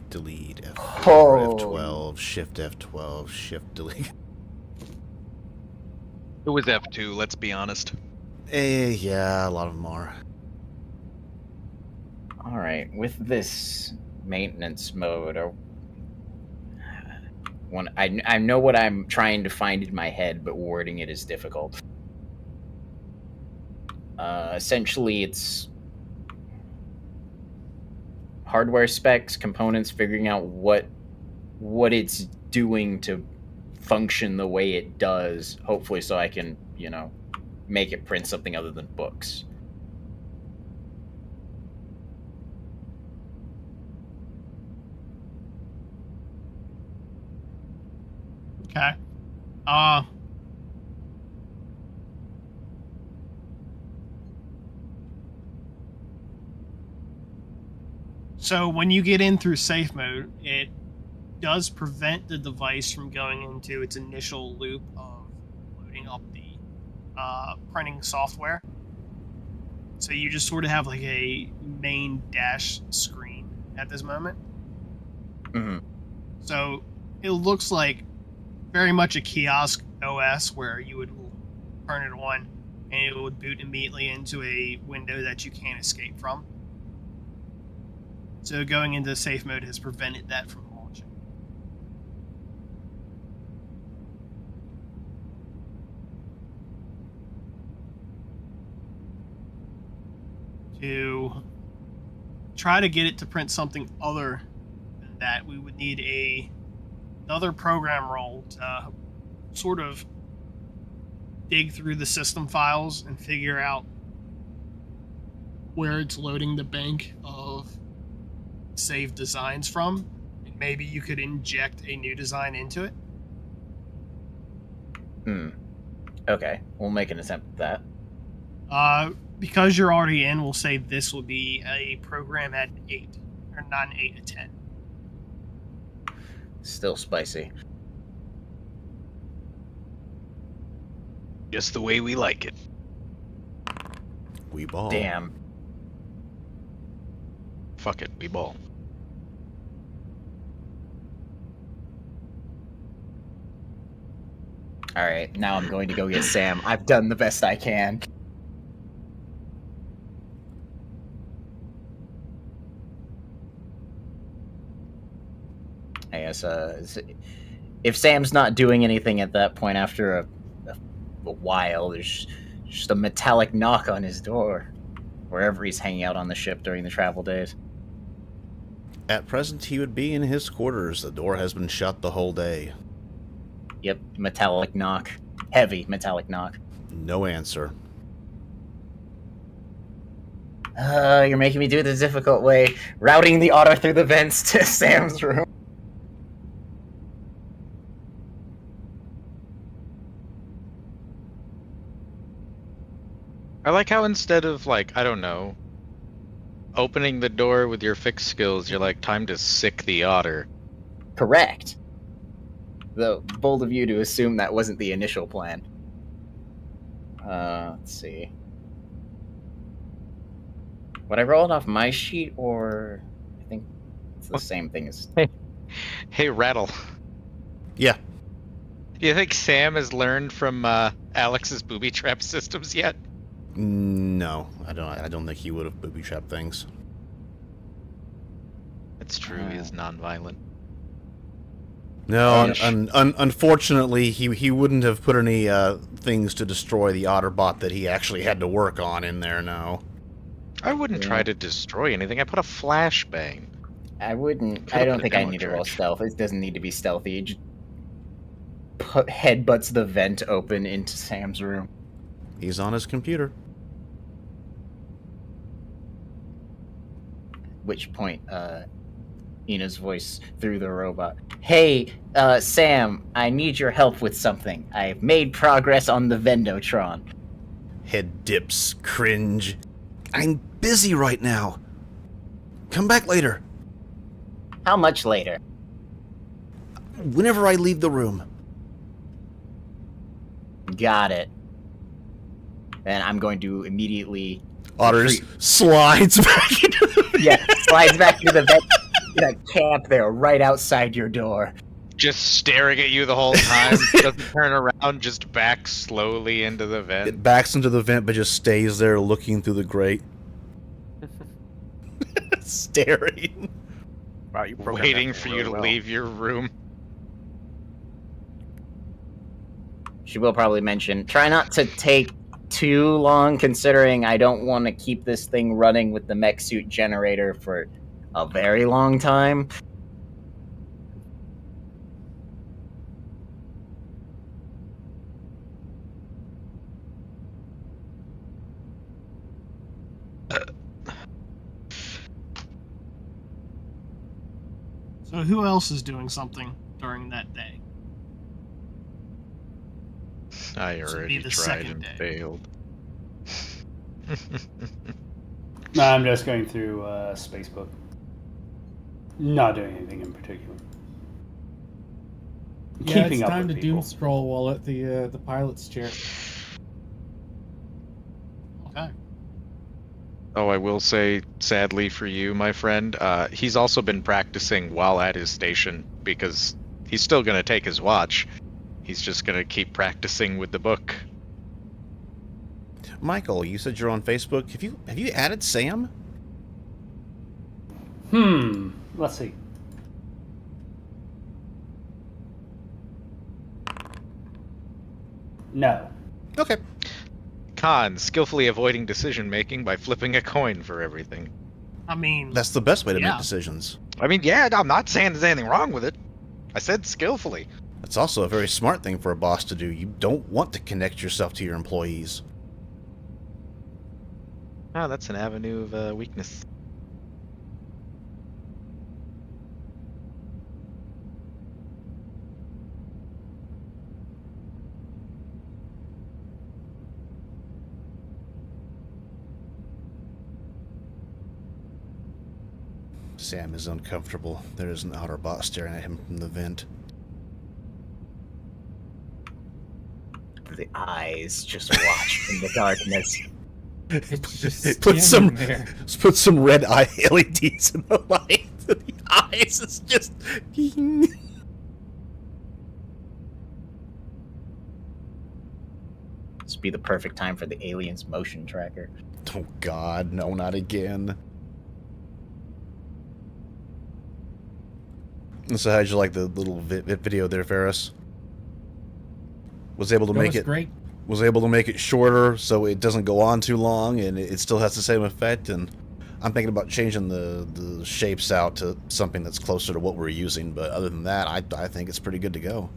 Delete F4, Oh. F12, Shift F12, Shift delete. It was F2, let's be honest. Yeah, a lot of them are. Alright, with this maintenance mode, I know what I'm trying to find in my head, but wording it is difficult. Essentially, it's hardware specs, components, figuring out what it's doing to function the way it does, hopefully so I can, make it print something other than books. Okay. So when you get in through safe mode, it does prevent the device from going into its initial loop of loading up the printing software. So you just sort of have like a main dash screen at this moment. Mm-hmm. So it looks like very much a kiosk OS where you would turn it on and it would boot immediately into a window that you can't escape from. So going into safe mode has prevented that from launching. To try to get it to print something other than that, we would need another program role to sort of dig through the system files and figure out where it's loading the bank of saved designs from, and maybe you could inject a new design into it. Okay, we'll make an attempt at that. Because you're already in, we'll say this will be a program at 8, or not an 8, a 10. Still spicy. Just the way we like it. We ball. Damn. Fuck it, we ball. Alright, now I'm going to go get Sam. I've done the best I can. I guess, if Sam's not doing anything at that point after a while, there's just a metallic knock on his door, wherever he's hanging out on the ship during the travel days. At present, he would be in his quarters. The door has been shut the whole day. Yep, metallic knock. Heavy metallic knock. No answer. You're making me do it the difficult way. Routing the otter through the vents to Sam's room. I like how instead of, like, I don't know, opening the door with your fixed skills, you're like, time to sick the otter. Correct. Though, bold of you to assume that wasn't the initial plan. Let's see. Would I roll it off my sheet, or... I think it's the same thing as... Hey, Rattle. Yeah. Do you think Sam has learned from Alex's booby trap systems yet? No, I don't think he would have booby trapped things. It's true, he is non-violent. No, unfortunately, he wouldn't have put any things to destroy the Otterbot that he actually had to work on in there. No, I wouldn't try to destroy anything. I put a flashbang. I wouldn't. I don't think I need to roll stealth. It doesn't need to be stealthy. It just headbutts the vent open into Sam's room. He's on his computer. Which point, Ina's voice through the robot. Hey, Sam, I need your help with something. I've made progress on the Vendotron. Head dips, cringe. I'm busy right now. Come back later. How much later? Whenever I leave the room. Got it. Then I'm going to immediately... Otters slides back into the... Yeah, slides back into the vent. In a camp there, right outside your door. Just staring at you the whole time. Doesn't turn around, just backs slowly into the vent. It backs into the vent, but just stays there looking through the grate. Staring. Wow, you waiting for you to leave your room. She will probably mention, try not to take too long, considering I don't want to keep this thing running with the mech suit generator for a very long time. So who else is doing something during that day? I This would already be the tried second and day. failed. No, I'm just going through Spacebook. Not doing anything in particular. Yeah, Keeping it's up time with to people. doom scroll while at the pilot's chair. Okay. Oh, I will say, sadly for you, my friend, he's also been practicing while at his station because he's still going to take his watch. He's just going to keep practicing with the book. Michael, you said you're on Facebook. Have you added Sam? Let's see. No. Okay. Con, skillfully avoiding decision making by flipping a coin for everything. I mean, That's the best way to Yeah. make decisions. I mean, yeah, I'm not saying there's anything wrong with it. I said skillfully. That's also a very smart thing for a boss to do. You don't want to connect yourself to your employees. Oh, that's an avenue of weakness. Sam is uncomfortable. There is an outer bot staring at him from the vent. The eyes just watch in the darkness. It's just Put some standing there. put some red eye LEDs in the light. The eyes is just. This would be the perfect time for the alien's motion tracker. Oh God, no, not again. So how'd you like the little video there, Ferris? Was able to That make was it great. was able to make it shorter so it doesn't go on too long and it still has the same effect. And I'm thinking about changing the shapes out to something that's closer to what we're using. But other than that, I think it's pretty good to go.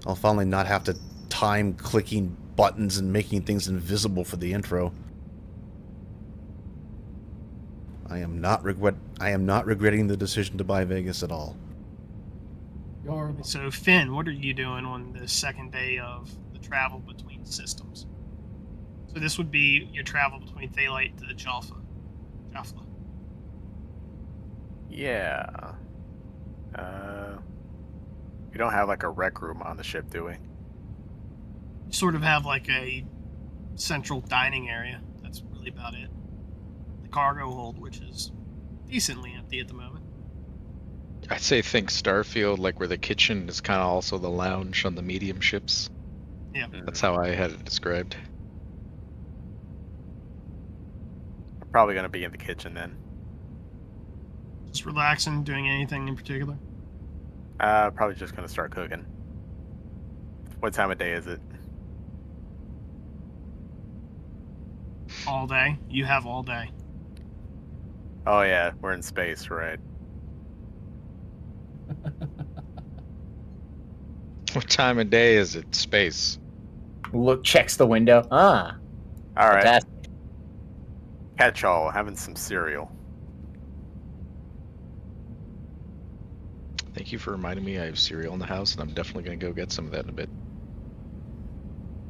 I'll finally not have to time clicking buttons and making things invisible for the intro. I am not regretting the decision to buy Vegas at all. So, Finn, what are you doing on the second day of the travel between systems? So this would be your travel between Thalite to Jaffa. Yeah. We don't have like a rec room on the ship, do we? You sort of have like a central dining area. That's really about it. The cargo hold, which is decently empty at the moment. I'd say think Starfield, like where the kitchen is kind of also the lounge on the medium ships. Yeah. That's how I had it described. I'm probably gonna be in the kitchen then. Just relaxing, doing anything in particular? Probably just gonna start cooking. What time of day is it? All day. You have all day. Oh yeah, we're in space, right? What time of day is it? Space. Look, checks the window. Ah. All right. Fantastic. Catch all, having some cereal. Thank you for reminding me I have cereal in the house, and I'm definitely going to go get some of that in a bit.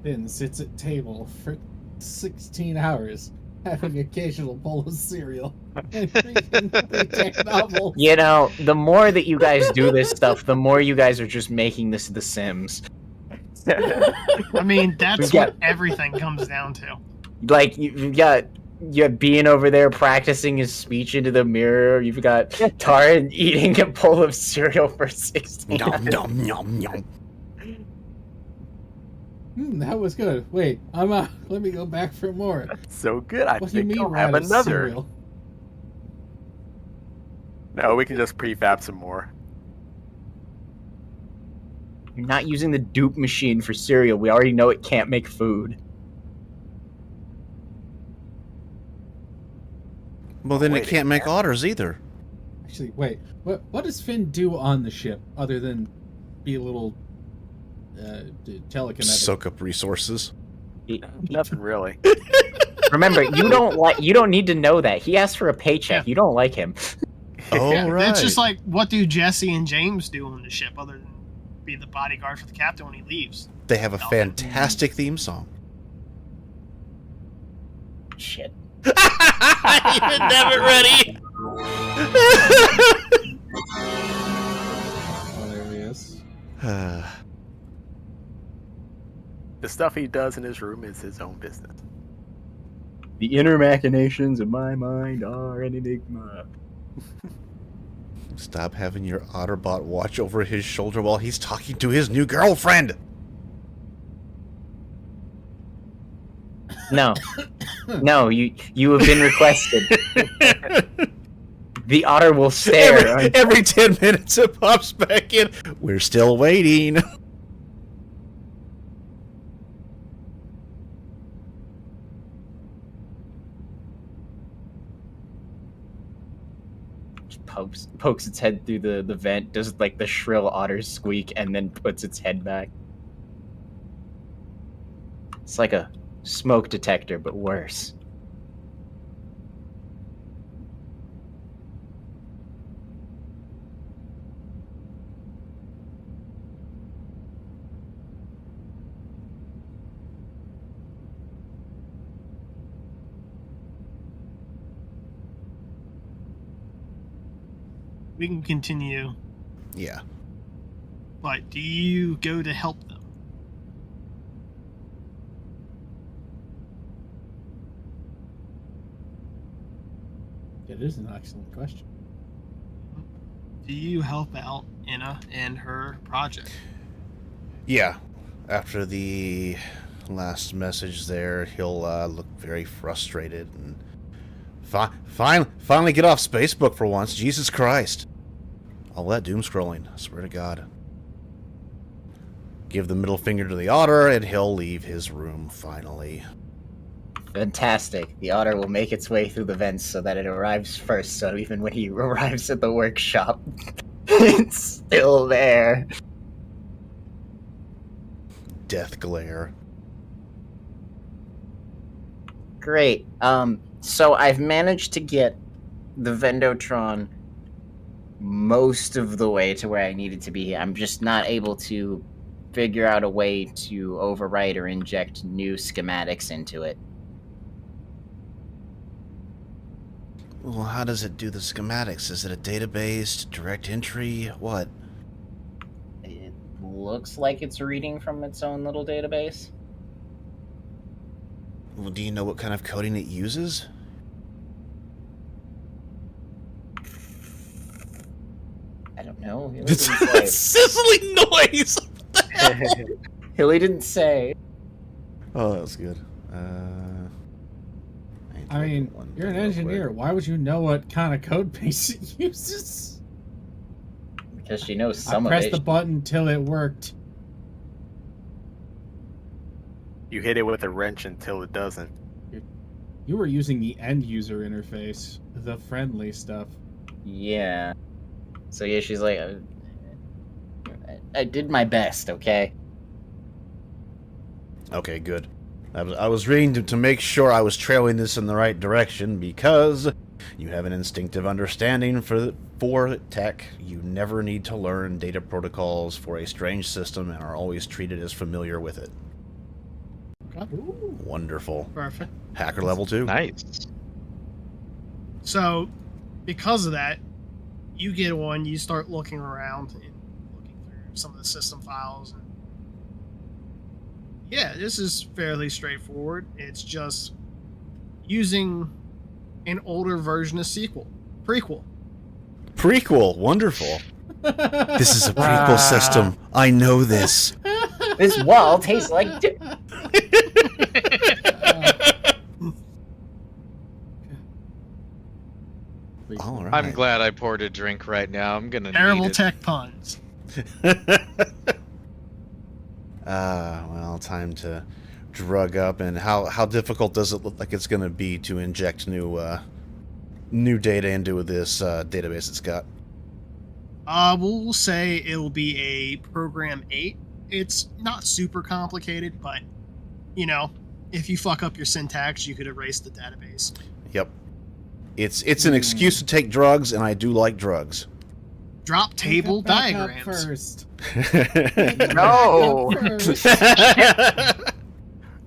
Finn sits at table for 16 hours, having occasional bowl of cereal and reading the tech novel. You know, the more that you guys do this stuff, the more you guys are just making this The Sims. I mean, that's what everything comes down to. Like, you've got Bean over there practicing his speech into the mirror. You've got Taran eating a bowl of cereal for 16 hours. Nom, nom, nom. That was good. Wait, I'm out. Let me go back for more. So good, I What do you think mean I'll we're have out of another. cereal? No, we can just prefab some more. You're not using the dupe machine for cereal. We already know it can't make food. Well, then it Wait, can't make otters either. Actually, wait. What does Finn do on the ship other than be a little telekinetic? Soak up resources. Nothing really. Remember, you don't need to know that. He asked for a paycheck. Yeah. You don't like him. Oh, Yeah, right. It's just like, what do Jesse and James do on the ship other than be the bodyguard for the captain when he leaves? They have a fantastic theme song. Shit. You didn't have it ready. Hilarious. The stuff he does in his room is his own business. The inner machinations of my mind are an enigma. Stop having your Otterbot watch over his shoulder while he's talking to his new girlfriend. No. No, you have been requested. The otter will stare. Every 10 minutes it pops back in. We're still waiting. Pokes its head through the vent, does like the shrill otter squeak, and then puts its head back. It's like a smoke detector, but worse. We can continue. Yeah. But do you go to help them? It is an excellent question. Do you help out Inna and her project? Yeah. After the last message there, he'll look very frustrated and finally get off Facebook for once. Jesus Christ. All that doom scrolling, I swear to God. Give the middle finger to the otter, and he'll leave his room finally. Fantastic. The otter will make its way through the vents so that it arrives first, so even when he arrives at the workshop, it's still there. Death glare. Great. So I've managed to get the Vendotron most of the way to where I needed to be. I'm just not able to figure out a way to overwrite or inject new schematics into it. Well, how does it do the schematics? Is it a database, direct entry, what? It looks like it's reading from its own little database. Well, do you know what kind of coding it uses? I don't know. Hilly It's didn't a say. sizzling noise! Hilly didn't say. Oh, that was good. I mean, you're an engineer. Why would you know what kind of code base it uses? Because she knows I some of pressed it. the button till it worked. You hit it with a wrench until it doesn't. You were using the end user interface, the friendly stuff. Yeah. So yeah, she's like, I did my best, okay? Okay, good. I was reading to make sure I was trailing this in the right direction because you have an instinctive understanding for tech. You never need to learn data protocols for a strange system and are always treated as familiar with it. Ooh, Wonderful. perfect. Hacker level 2. Nice. So, because of that, you get one, you start looking around and looking through some of the system files. And yeah, this is fairly straightforward. It's just using an older version of prequel. Prequel. Wonderful. This is a prequel system. I know this. This wall tastes like dip. All right. I'm glad I poured a drink right now. I'm gonna Terrible need it. tech puns. Well, time to drug up. And how difficult does it look like it's going to be to inject new data into this database it's got? We'll say it'll be a program 8. It's not super complicated, but you know, if you fuck up your syntax, you could erase the database. Yep. It's an excuse to take drugs, and I do like drugs. Drop table Back up diagrams. first. No! First.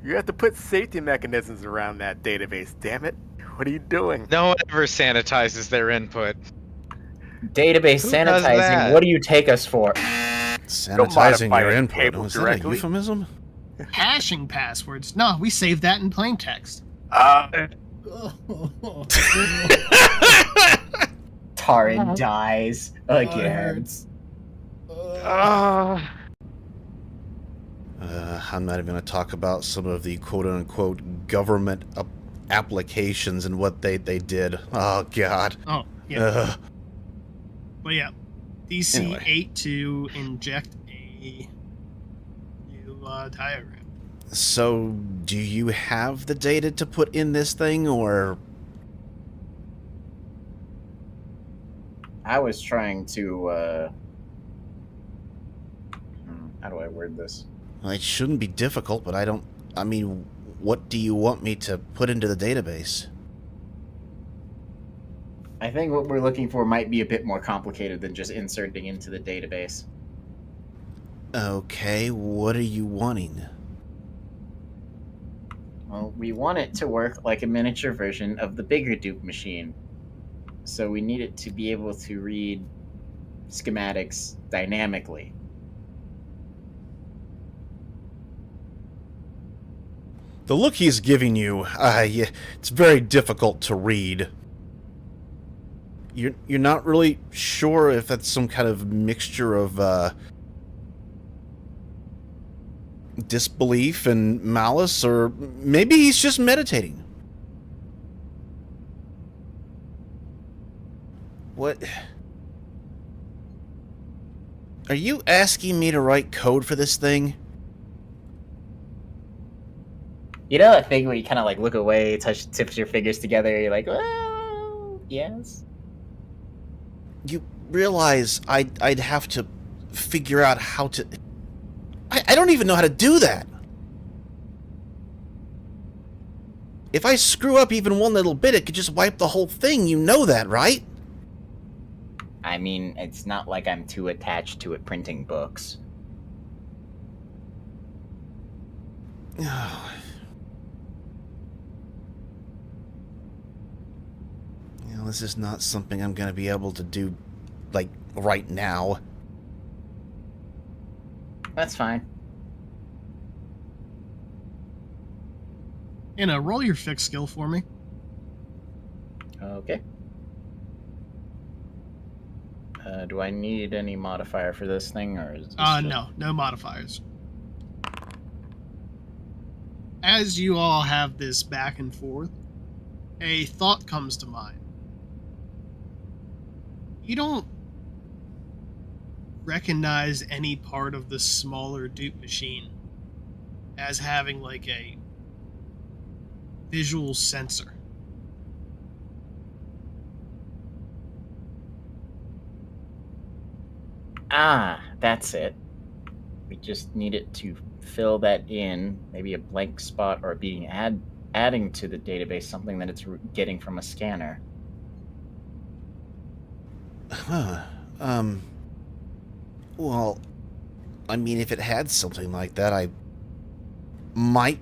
You have to put safety mechanisms around that database, damn it. What are you doing? No one ever sanitizes their input. Database Who does sanitizing. that? What do you take us for? Sanitizing modify your a input. table Was that a directly. euphemism? Hashing passwords. No, we save that in plain text. Taran dies Oh, it again. hurts. I'm not even going to talk about some of the quote-unquote government applications and what they did. Oh, God. Oh, yeah. Ugh. But yeah, DC Anyway. 8 to inject a new diagram. So, do you have the data to put in this thing, or... I was trying to, how do I word this? Well, it shouldn't be difficult, but I mean, what do you want me to put into the database? I think what we're looking for might be a bit more complicated than just inserting into the database. Okay, what are you wanting? Well, we want it to work like a miniature version of the bigger dupe machine. So we need it to be able to read schematics dynamically. The look he's giving you, yeah, it's very difficult to read. You're not really sure if that's some kind of mixture of disbelief and malice, or maybe he's just meditating. What? Are you asking me to write code for this thing? You know that thing where you kind of like look away, tips your fingers together, you're like, well, yes. You realize I'd have to figure out how to... I don't even know how to do that. If I screw up even one little bit, it could just wipe the whole thing. You know that, right? I mean, it's not like I'm too attached to it printing books. Oh. You know, this is not something I'm going to be able to do, like, right now. That's fine. Roll your fix skill for me. Okay. Do I need any modifier for this thing, or is this No modifiers. As you all have this back and forth, a thought comes to mind. You don't recognize any part of the smaller dupe machine as having like a visual sensor. Ah, that's it. We just need it to fill that in, maybe a blank spot or being adding to the database something that it's getting from a scanner. Huh. Well, I mean, if it had something like that, I might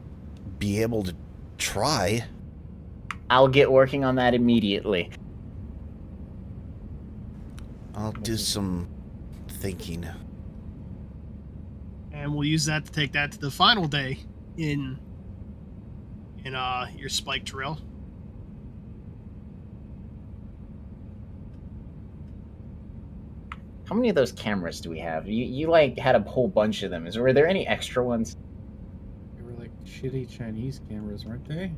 be able to try. I'll get working on that immediately. I'll do some thinking. And we'll use that to take that to the final day in your spike trail. How many of those cameras do we have? You like had a whole bunch of them. Were there any extra ones? They were like shitty Chinese cameras, weren't they?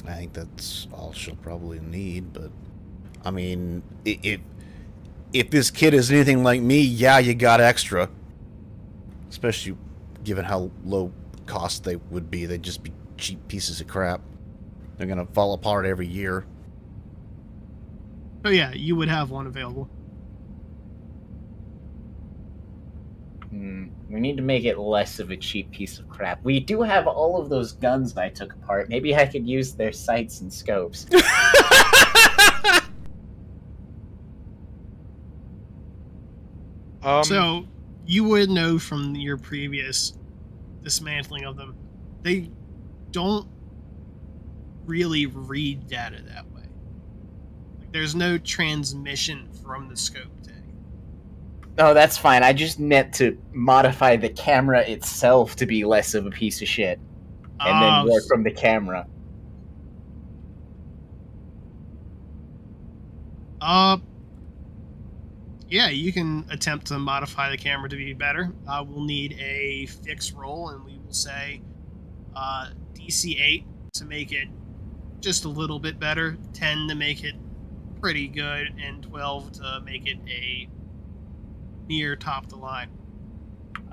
I think that's all she'll probably need, but I mean, if this kid is anything like me, yeah, you got extra. Especially given how low cost they would be. They'd just be cheap pieces of crap. They're gonna fall apart every year. Oh yeah, you would have one available. We need to make it less of a cheap piece of crap. We do have all of those guns I took apart. Maybe I could use their sights and scopes. So, you would know from your previous dismantling of them, they don't really read data that way. Like, there's no transmission from the scope to anything. Oh, that's fine. I just meant to modify the camera itself to be less of a piece of shit. And then work from the camera. Yeah, you can attempt to modify the camera to be better. We'll need a fix roll, and we will say DC 8 to make it just a little bit better, 10 to make it pretty good, and 12 to make it a near top the line.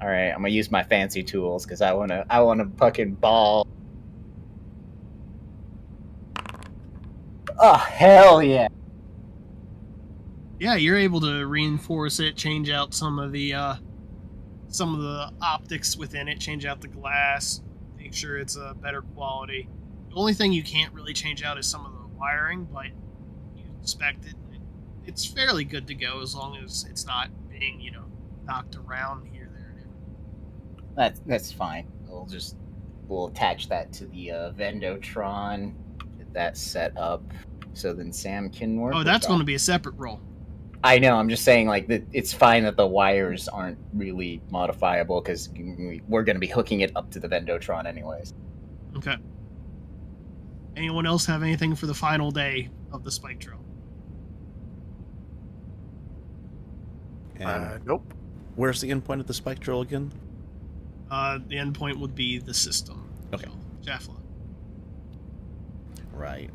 All right, I'm gonna use my fancy tools because I wanna fucking ball. Oh hell yeah! Yeah, you're able to reinforce it, change out some of the optics within it, change out the glass, make sure it's a better quality. The only thing you can't really change out is some of the wiring, but you inspect it, and it's fairly good to go as long as it's not being, knocked around here, there, and everywhere. That's fine. We'll attach that to the Vendotron, get that set up, so then Sam can work. Oh, that's going to be a separate roll. I know. I'm just saying, like, it's fine that the wires aren't really modifiable because we're going to be hooking it up to the Vendotron anyways. Okay. Anyone else have anything for the final day of the spike trail? Nope. Where's the endpoint of the spike trail again? The endpoint would be the system. Okay. Jaffla. Right.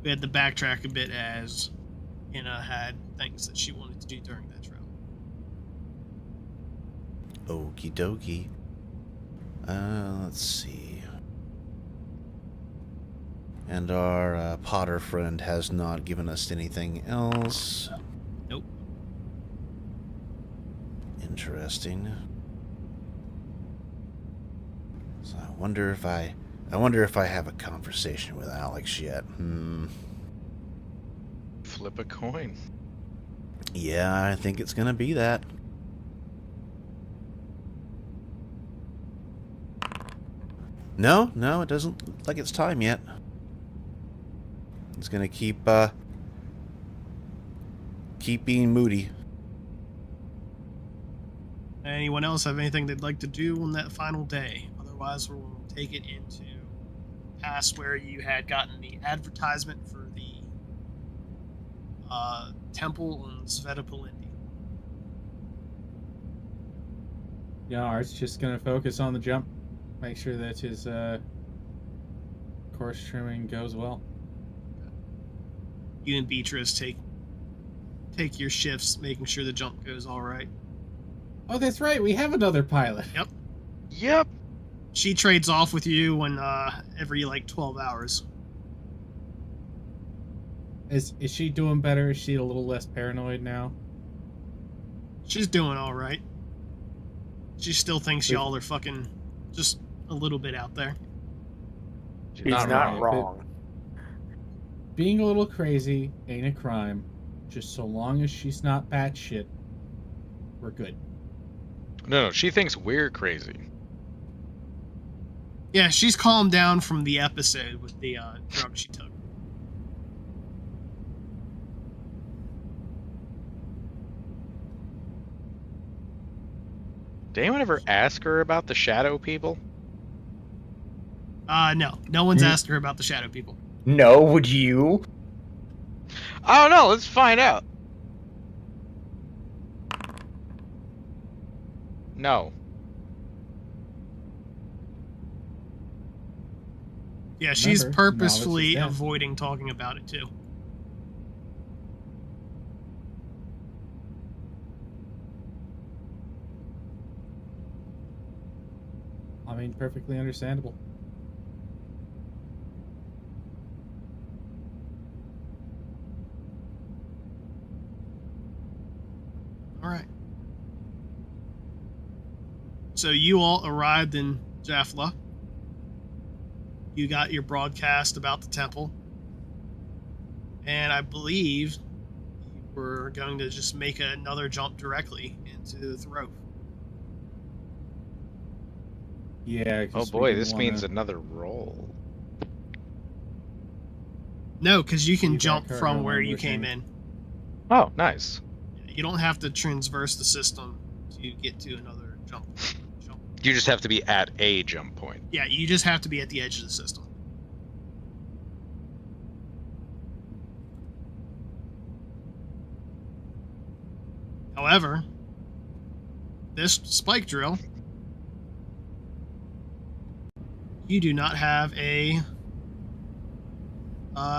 We had to backtrack a bit as Anna had things that she wanted to do during that trail. Okie dokie. Let's see. And our Potter friend has not given us anything else. Nope. Interesting. So I wonder if I have a conversation with Alex yet. Flip a coin. Yeah, I think it's gonna be that. No, it doesn't look like it's time yet. It's gonna keep being moody. Anyone else have anything they'd like to do on that final day? Otherwise, we'll take it into past where you had gotten the advertisement for the temple on Svetopolindi. Yeah, Art's just gonna focus on the jump. Make sure that his course trimming goes well. You and Beatrice take your shifts, making sure the jump goes all right. Oh, that's right. We have another pilot. Yep. She trades off with you when every like 12 hours. Is she doing better? Is she a little less paranoid now? She's doing all right. She still thinks y'all are fucking just a little bit out there. He's not wrong. Being a little crazy ain't a crime. Just so long as she's not batshit, we're good. No, she thinks we're crazy. Yeah, she's calmed down from the episode with the drug she took. Did anyone ever ask her about the shadow people? No one's asked her about the shadow people. No, would you? I don't know. Let's find out. No. Yeah, she's Remember, purposefully novice is dead. avoiding talking about it too. I mean, perfectly understandable. All right. So you all arrived in Jaffla. You got your broadcast about the temple. And I believe you were going to just make another jump directly into the throat. Yeah. Oh boy, this means another roll. No, because you can Leave that jump cargo from where you languishing. came in. Oh, nice. You don't have to transverse the system to get to another jump. You just have to be at a jump point. Yeah, you just have to be at the edge of the system. However, this spike drill, you do not have a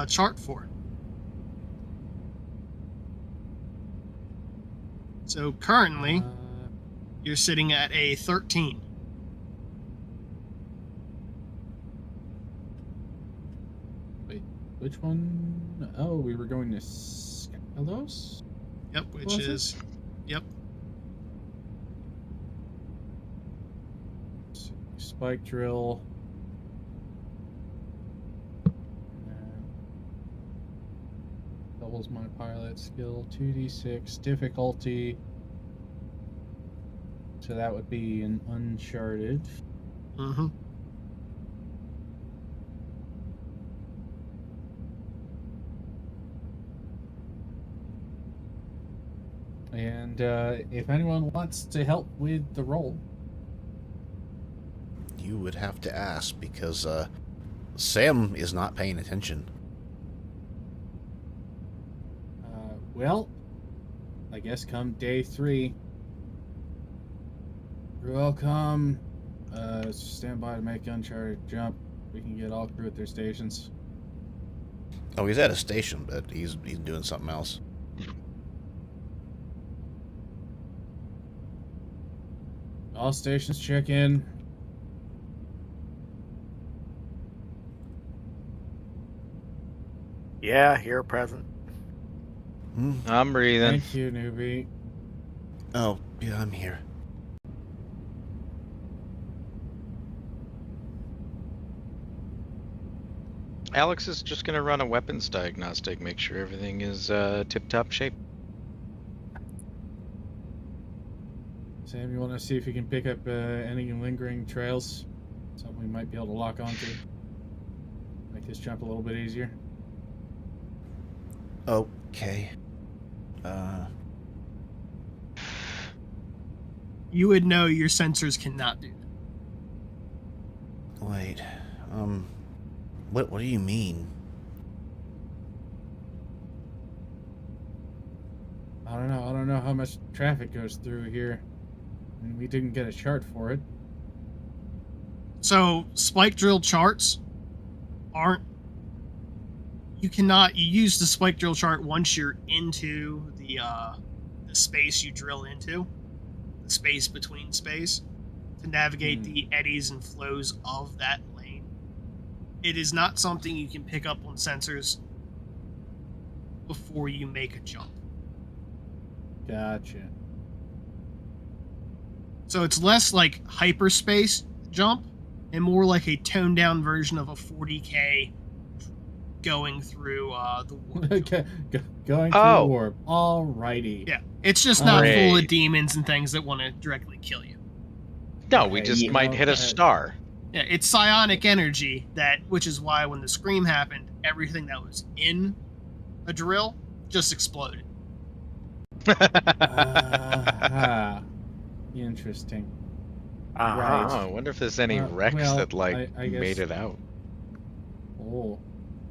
chart for. So currently, you're sitting at a 13. Wait, which one? Oh, we were going to Skelos? Yep, which Was it? is... Yep. Spike drill. Doubles my pilot skill. 2d6 difficulty. So that would be an Uncharted. Mm-hmm. And if anyone wants to help with the roll, You would have to ask because Sam is not paying attention. well, I guess come day 3. You're welcome. Stand by to make Uncharted jump. We can get all crew at their stations. Oh, he's at a station, but he's doing something else. All stations check in. Yeah, here present. I'm breathing. Thank you, newbie. Oh, yeah, I'm here. Alex is just gonna run a weapons diagnostic, make sure everything is tip-top shape. Sam, you want to see if you can pick up any lingering trails? Something we might be able to lock onto. Make this jump a little bit easier. Okay. You would know your sensors cannot do that. Wait. What do you mean? I don't know how much traffic goes through here. And we didn't get a chart for it. So spike drill charts aren't. You use the spike drill chart once you're into the space you drill into, the space between space, to navigate the eddies and flows of that lane. It is not something you can pick up on sensors before you make a jump. Gotcha. So it's less like hyperspace jump and more like a toned down version of a 40K going through the warp. Okay, going through warp. Alrighty. Yeah, it's just not full of demons and things that want to directly kill you. No, we just might hit a star. Yeah, it's psionic energy which is why when the scream happened, everything that was in a drill just exploded. Interesting. Right. Oh, I wonder if there's any wrecks that I guess, made it out. Oh,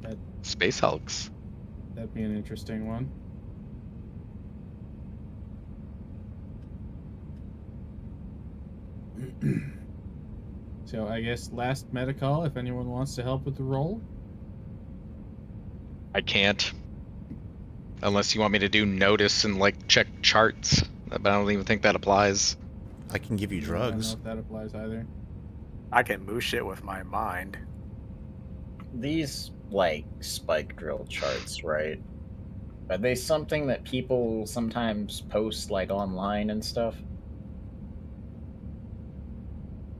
that Space Hulks. That'd be an interesting one. So I guess last metacall if anyone wants to help with the roll. I can't. Unless you want me to do notice and check charts. But I don't even think that applies. I can give you drugs. I don't know if that applies either. I can move shit with my mind. These, spike drill charts, right? Are they something that people sometimes post, online and stuff?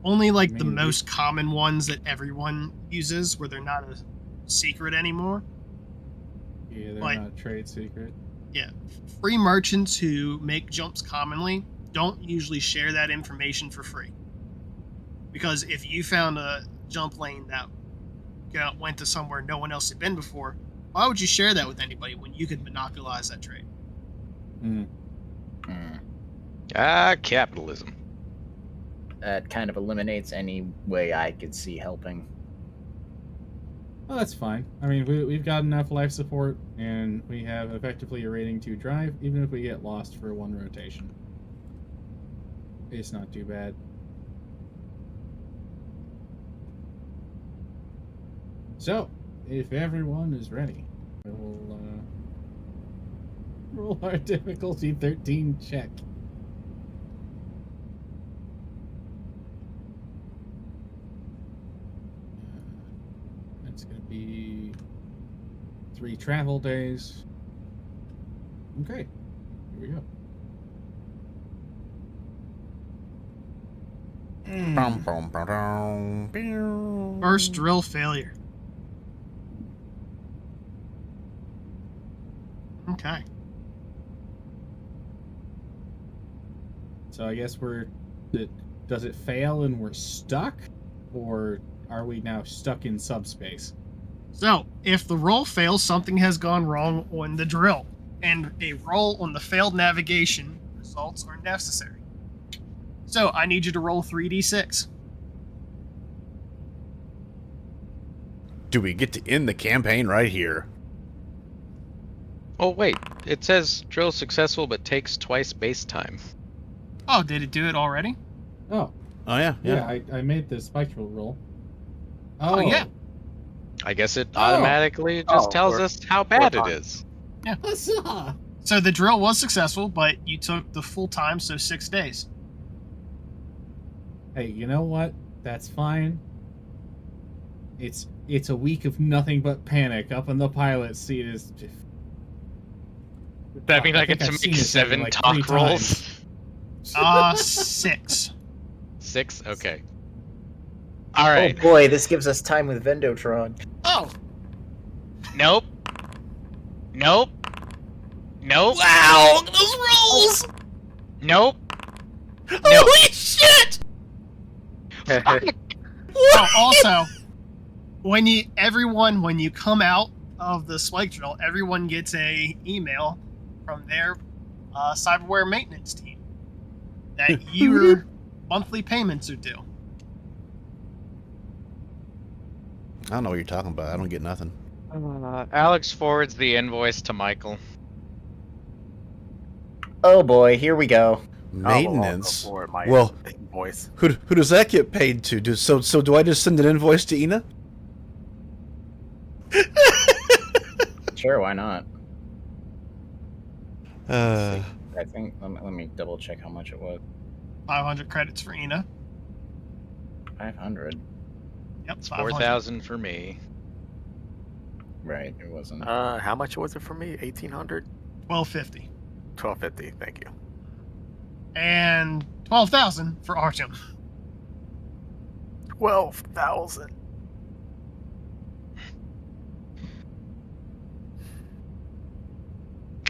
Only, the most common ones that everyone uses, where they're not a secret anymore. Yeah, they're not a trade secret. Yeah. Free merchants who make jumps commonly don't usually share that information for free. Because if you found a jump lane that went to somewhere no one else had been before, why would you share that with anybody when you could monopolize that trade? Capitalism. That kind of eliminates any way I could see helping. Well, that's fine. I mean, we've got enough life support, and we have effectively a rating 2 drive, even if we get lost for one rotation. It's not too bad. So, if everyone is ready, we'll roll our difficulty 13 check. That's going to be 3 travel days. Okay, here we go. First drill failure. Okay. So I guess does it fail and we're stuck? Or are we now stuck in subspace? So, if the roll fails, something has gone wrong on the drill, and a roll on the failed navigation results are necessary. So, I need you to roll 3d6. Do we get to end the campaign right here? Oh, wait. It says drill successful but takes twice base time. Oh, did it do it already? Oh. Oh, yeah. Yeah, I made the spectral roll. Oh, yeah. I guess it automatically just tells us how bad it is. Yeah. So the drill was successful, but you took the full time, so 6 days. Hey, you know what? That's fine. It's a week of nothing but panic up in the pilot seat. Is That mean I get to make 7 talk rolls? 6. 6? Okay. Alright. Oh boy, this gives us time with Vendotron. Oh! Nope. Nope. Nope. Wow, those rolls! Nope. Holy shit! Oh, also, when you come out of the spike drill, everyone gets a email from their cyberware maintenance team that your monthly payments are due. I don't know what you're talking about. I don't get nothing. Alex forwards the invoice to Michael. Oh boy, here we go. Maintenance. Oh, my Well, invoice. who does that get paid to? So do I just send an invoice to Ina? Sure, why not? Uh, I think let me double check how much it was. 500 credits for Ina. 500. Yep, It's 500. 4,000 for me. Right, it wasn't. How much was it for me? 1,800. 1250. 1250. Thank you. And 12,000 for Artyom. 12,000.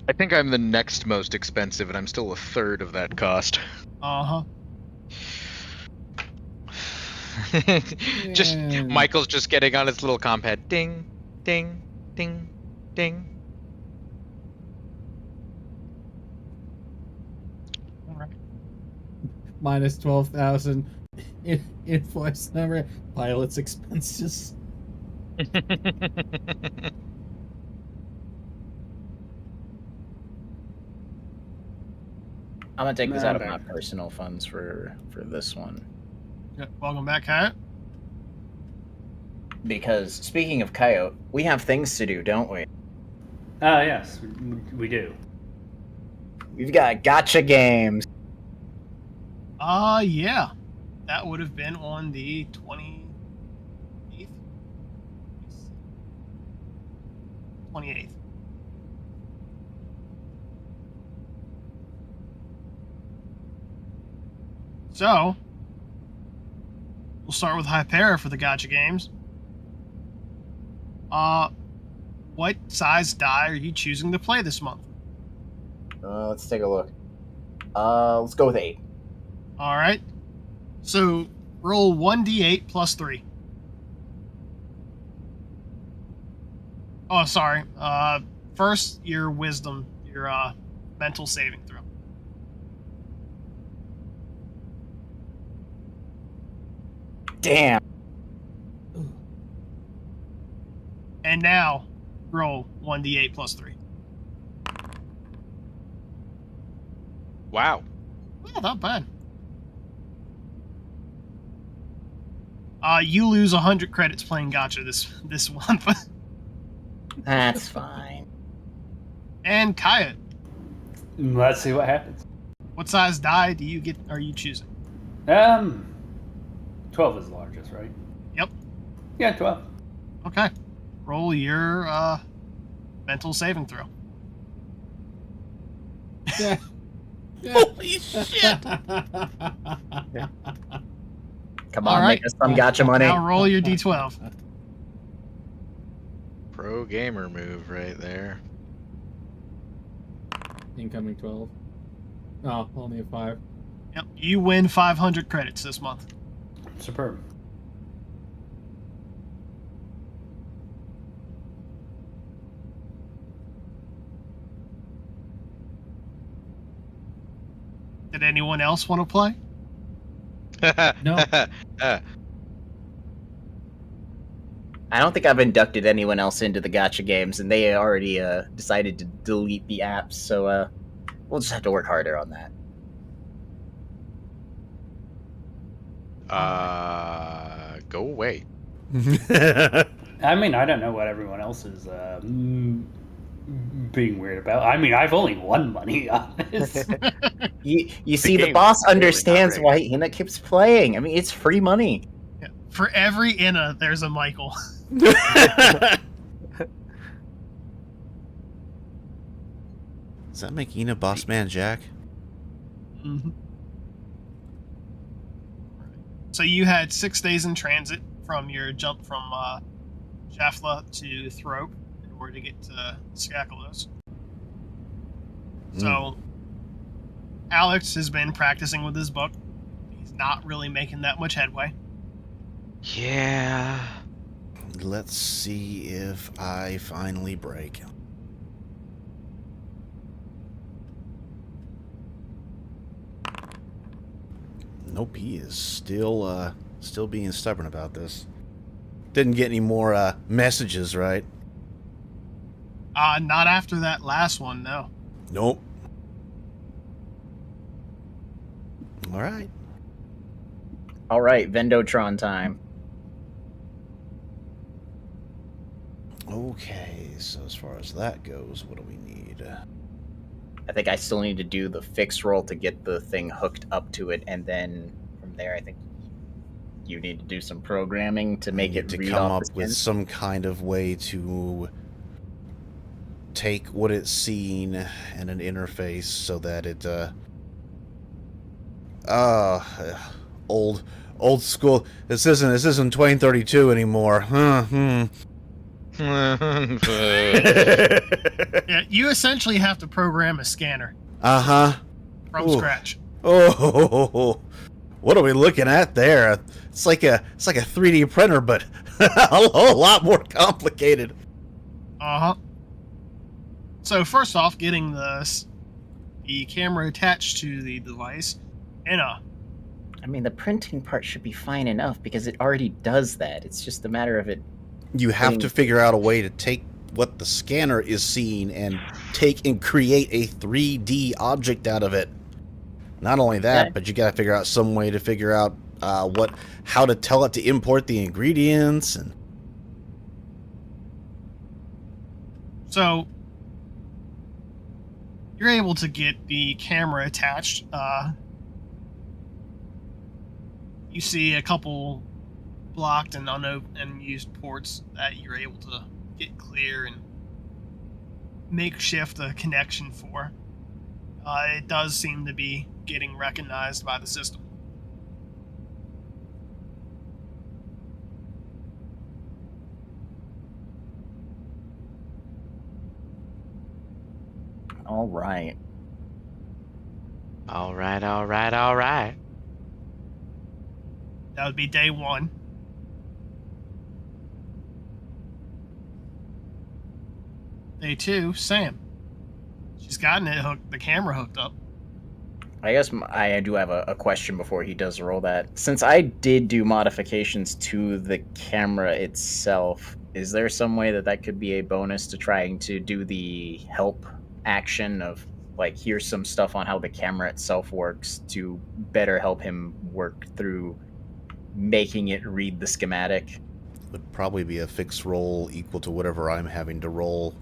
I think I'm the next most expensive, and I'm still a third of that cost. Uh-huh. Just Yeah. Michael's just getting on his little compad. Ding, ding, ding, ding. Minus 12,000. Invoice number. Pilot's expenses. I'm gonna take this Nah, out of I'm my back. personal funds for this one. Yeah, welcome back, Hyatt. Because speaking of Coyote, we have things to do, don't we? Yes, we do. We've got gotcha games. Yeah. That would have been on the 28th? 28th. So, we'll start with Hypera for the gotcha games. What size die are you choosing to play this month? Let's take a look. Let's go with 8. All right. So roll 1d8 plus 3. Oh, sorry. First, your wisdom, your mental saving throw. Damn. And now, roll 1d8 plus 3. Wow. Oh, not bad. You lose 100 credits playing gotcha this month. That's fine. And Kaya, Let's see what happens. what size die are you choosing? 12 is the largest, right? Yep. Yeah, 12. Okay. Roll your mental saving throw. Yeah. Holy shit! Come All on, right. make us some gotcha money. Now roll your d12. Pro gamer move right there. Incoming 12. Oh, only a 5. Yep. You win 500 credits this month. Superb. Did anyone else want to play? No. I don't think I've inducted anyone else into the gotcha games, and they already decided to delete the apps, so we'll just have to work harder on that. Go away. I mean, I don't know what everyone else is being weird about. I mean, I've only won money on this. You see, the game's boss really understands not why Hina keeps playing. I mean, it's free money. Yeah. For every Inna, there's a Michael. Does that make Ina boss man Jack? Mhm. So you had 6 days in transit from your jump from Shafla to Thrope in order to get to Skakelos. So Alex has been practicing with his book. He's not really making that much headway. Yeah. Let's see if I finally break. Nope, he is still being stubborn about this. Didn't get any more messages, right? Not after that last one, no. Nope. All right. All right, Vendotron time. Okay, so as far as that goes, what do we need? I think I still need to do the fix roll to get the thing hooked up to it, and then from there, I think you need to do some programming to make it to read come off up the with skin. some kind of way to take what it's seen and an interface so that it old school. This isn't 2032 anymore. Yeah, you essentially have to program a scanner Uh-huh. from scratch. Oh, what are we looking at there? It's like a 3D printer, but a whole lot more complicated. Uh-huh. So first off, getting the camera attached to the device, and I mean, the printing part should be fine enough because it already does that. It's just a matter of it. You have to figure out a way to take what the scanner is seeing and take and create a 3D object out of it. Not only that, but you got to figure out some way to figure out how to tell it to import the ingredients. And so you're able to get the camera attached. You see a couple blocked and unused ports that you're able to get clear and makeshift a connection for. It does seem to be getting recognized by the system. All right. All right. That would be day 1. Day 2, Sam. She's gotten the camera hooked up. I guess I do have a question before he does roll that. Since I did do modifications to the camera itself, is there some way that could be a bonus to trying to do the help action of, like, here's some stuff on how the camera itself works to better help him work through making it read the schematic? would probably be a fixed roll equal to whatever I'm having to roll.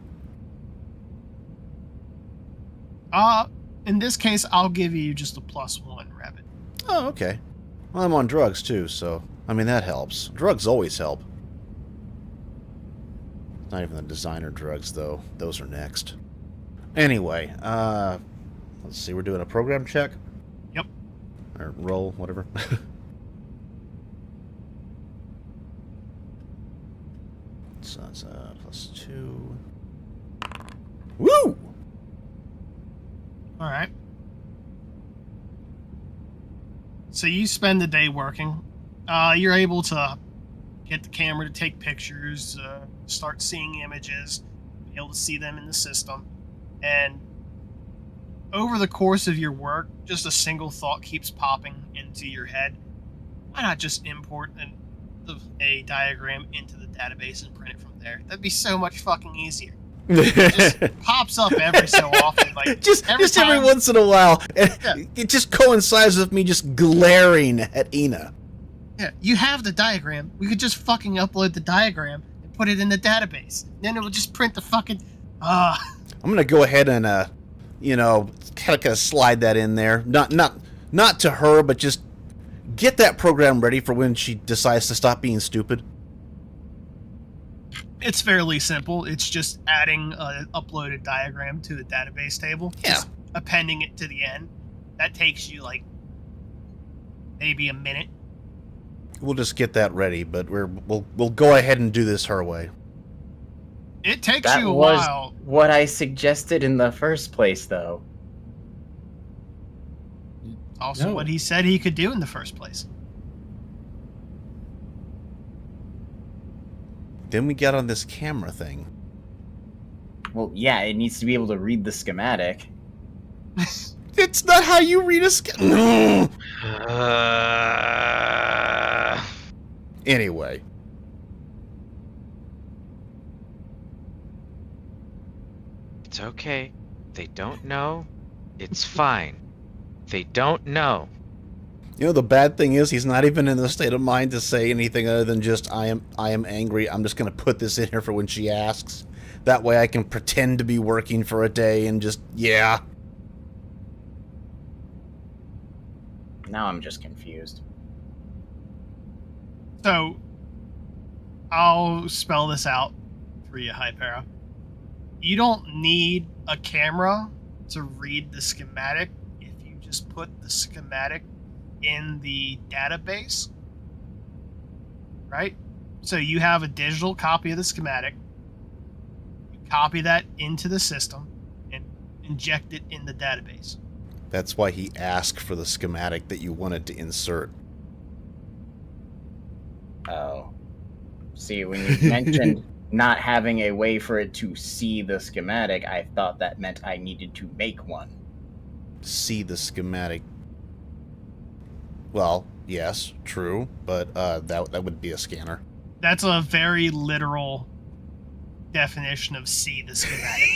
In this case, I'll give you just a +1, Rabbit. Oh, okay. Well, I'm on drugs too, so I mean that helps. Drugs always help. Not even the designer drugs though. Those are next. Anyway, let's see. We're doing a program check. Yep. Or roll, whatever. So that's +2. Woo! All right. So you spend the day working. You're able to get the camera to take pictures, start seeing images, be able to see them in the system. And over the course of your work, just a single thought keeps popping into your head. Why not just import a diagram into the database and print it from there? That'd be so much fucking easier. It just pops up every so often, like just every once in a while. Yeah. It just coincides with me just glaring at Ina. Yeah, you have the diagram. We could just fucking upload the diagram and put it in the database. Then it will just print the fucking. I'm gonna go ahead and kind of slide that in there. Not to her, but just get that program ready for when she decides to stop being stupid. It's fairly simple. It's just adding an uploaded diagram to the database table. Yeah. Just appending it to the end. That takes you like maybe a minute. We'll just get that ready, but we'll go ahead and do this her way. It takes That you a was while. what I suggested in the first place, though. Also, No. what he said he could do in the first place. Then we got on this camera thing. Well, yeah, it needs to be able to read the schematic. It's not how you read a schematic. Anyway. It's okay. They don't know. It's fine. They don't know. You know, the bad thing is he's not even in the state of mind to say anything other than just, I am angry. I'm just going to put this in here for when she asks. That way I can pretend to be working for a day and just, yeah. Now I'm just confused. So, I'll spell this out for you, Hypera. You don't need a camera to read the schematic if you just put the schematic in the database, right? So you have a digital copy of the schematic, you copy that into the system, and inject it in the database. That's why he asked for the schematic that you wanted to insert. Oh. See, when you mentioned not having a way for it to see the schematic, I thought that meant I needed to make one. See the schematic. Well, yes, true, but that would be a scanner. That's a very literal definition of see the schematic.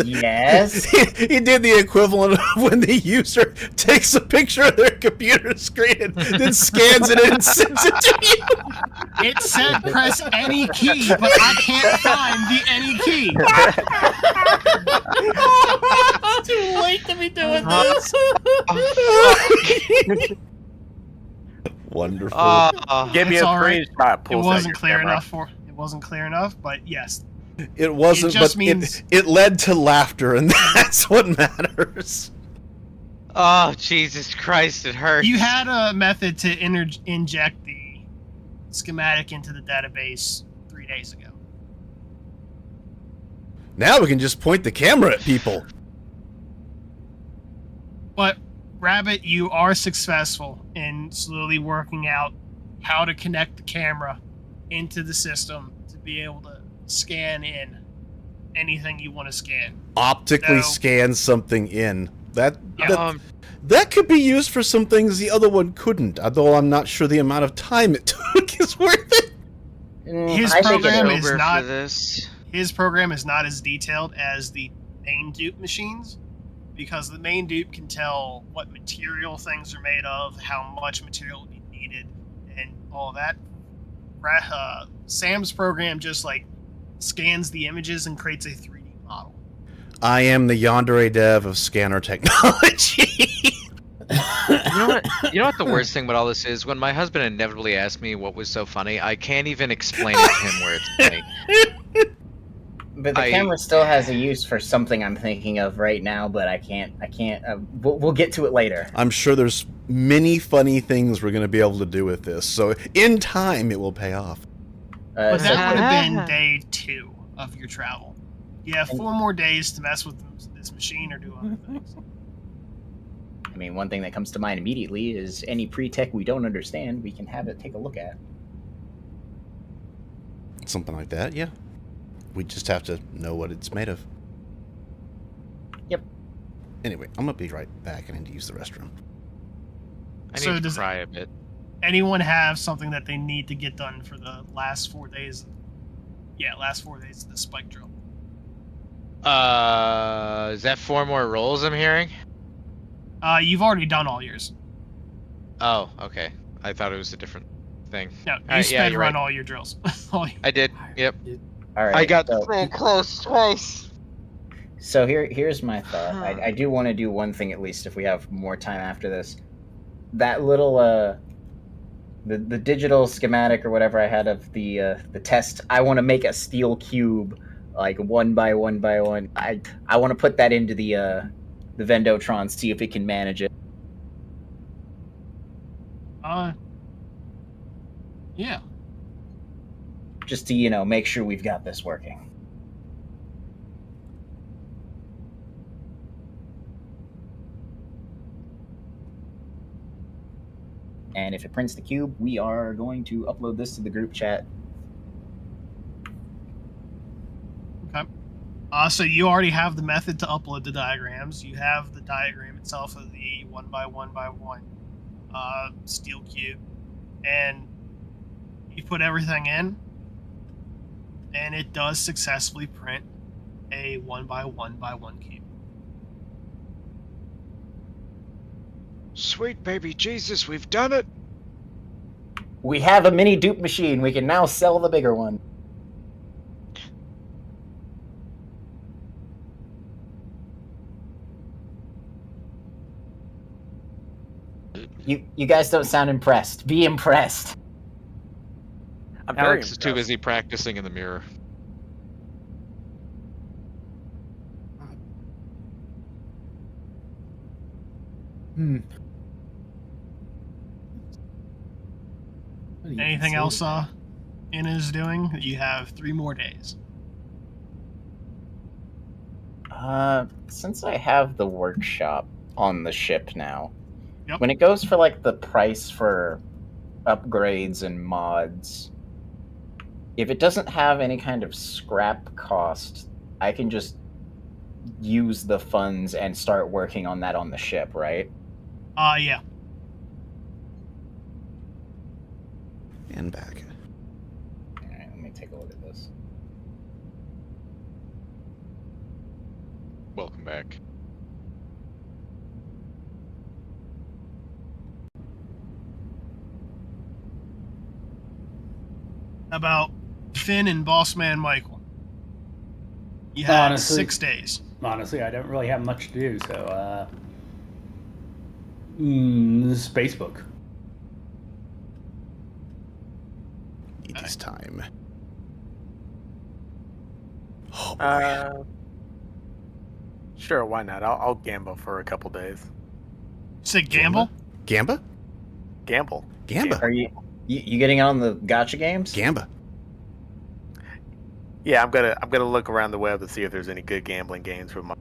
Yes. He did the equivalent of when the user takes a picture of their computer screen and then scans it and sends it to you. It said press any key, but I can't find the any key. It's too late to be doing this. Wonderful. Give me It's a all right. screenshot. It Pulls out wasn't your clear camera. enough for. It wasn't clear enough, but yes. It wasn't, It just but means- it led to laughter, and that's what matters. Oh, Jesus Christ, it hurts. You had a method to inject the schematic into the database 3 days ago. Now we can just point the camera at people. But, Rabbit, you are successful in slowly working out how to connect the camera into the system to be able to scan in anything you want to scan. Optically So- scan something in. That could be used for some things the other one couldn't, although I'm not sure the amount of time it took is worth it. His I think program it- is Over not for this. his program is not as detailed as the main dupe machines, because the main dupe can tell what material things are made of, how much material will be needed, and all that. Sam's program just like scans the images and creates a 3D model. I am the yandere dev of scanner technology. You know what the worst thing about all this is? When my husband inevitably asks me what was so funny, I can't even explain it to him where it's funny. But the camera still has a use for something I'm thinking of right now, but I can't. We'll get to it later. I'm sure there's many funny things we're going to be able to do with this, so in time it will pay off. But that would have been day 2 of your travel. You have 4 more days to mess with this machine or do other things. I mean, one thing that comes to mind immediately is any pre-tech we don't understand, we can have it take a look at. Something like that, yeah. We just have to know what it's made of. Yep. Anyway, I'm going to be right back. I need to use the restroom. I need So to does- cry a bit. Anyone have something that they need to get done for the last 4 days? Yeah, last 4 days of the spike drill. Is that 4 more rolls I'm hearing? You've already done all yours. Oh, okay. I thought it was a different thing. No, you Alright, yeah, sped you're run right. all your drills. I did. Yep. All right. I got so, so close twice. So here's my thought. I do want to do one thing at least if we have more time after this. That little the digital schematic or whatever I had of the test. I want to make a steel cube, like 1 by 1 by 1. I want to put that into the Vendotron, see if it can manage it. Yeah. Just to, make sure we've got this working. And if it prints the cube, we are going to upload this to the group chat. Okay. So you already have the method to upload the diagrams. You have the diagram itself of the 1x1x1 steel cube, and you put everything in, and it does successfully print a 1x1x1 cube. Sweet baby Jesus, we've done it! We have a mini dupe machine. We can now sell the bigger one. You guys don't sound impressed. Be impressed. I'm very Alex is too impressed. busy practicing in the mirror. Anything else Anna is doing? You have 3 more days. Since I have the workshop on the ship now, Yep. when it goes for like the price for upgrades and mods, if it doesn't have any kind of scrap cost, I can just use the funds and start working on that on the ship, right? Yeah. And back. Alright, let me take a look at this. Welcome back. About Finn and Bossman Micheal. You had Honestly- 6 days. Honestly, I don't really have much to do, so Spacebook. It is time. Sure, why not? I'll gamble for a couple days. Say gamble? Gamba? Gamble. Gamba. Are you getting on the gotcha games? Gamba. Yeah, I'm gonna look around the web to see if there's any good gambling games for my.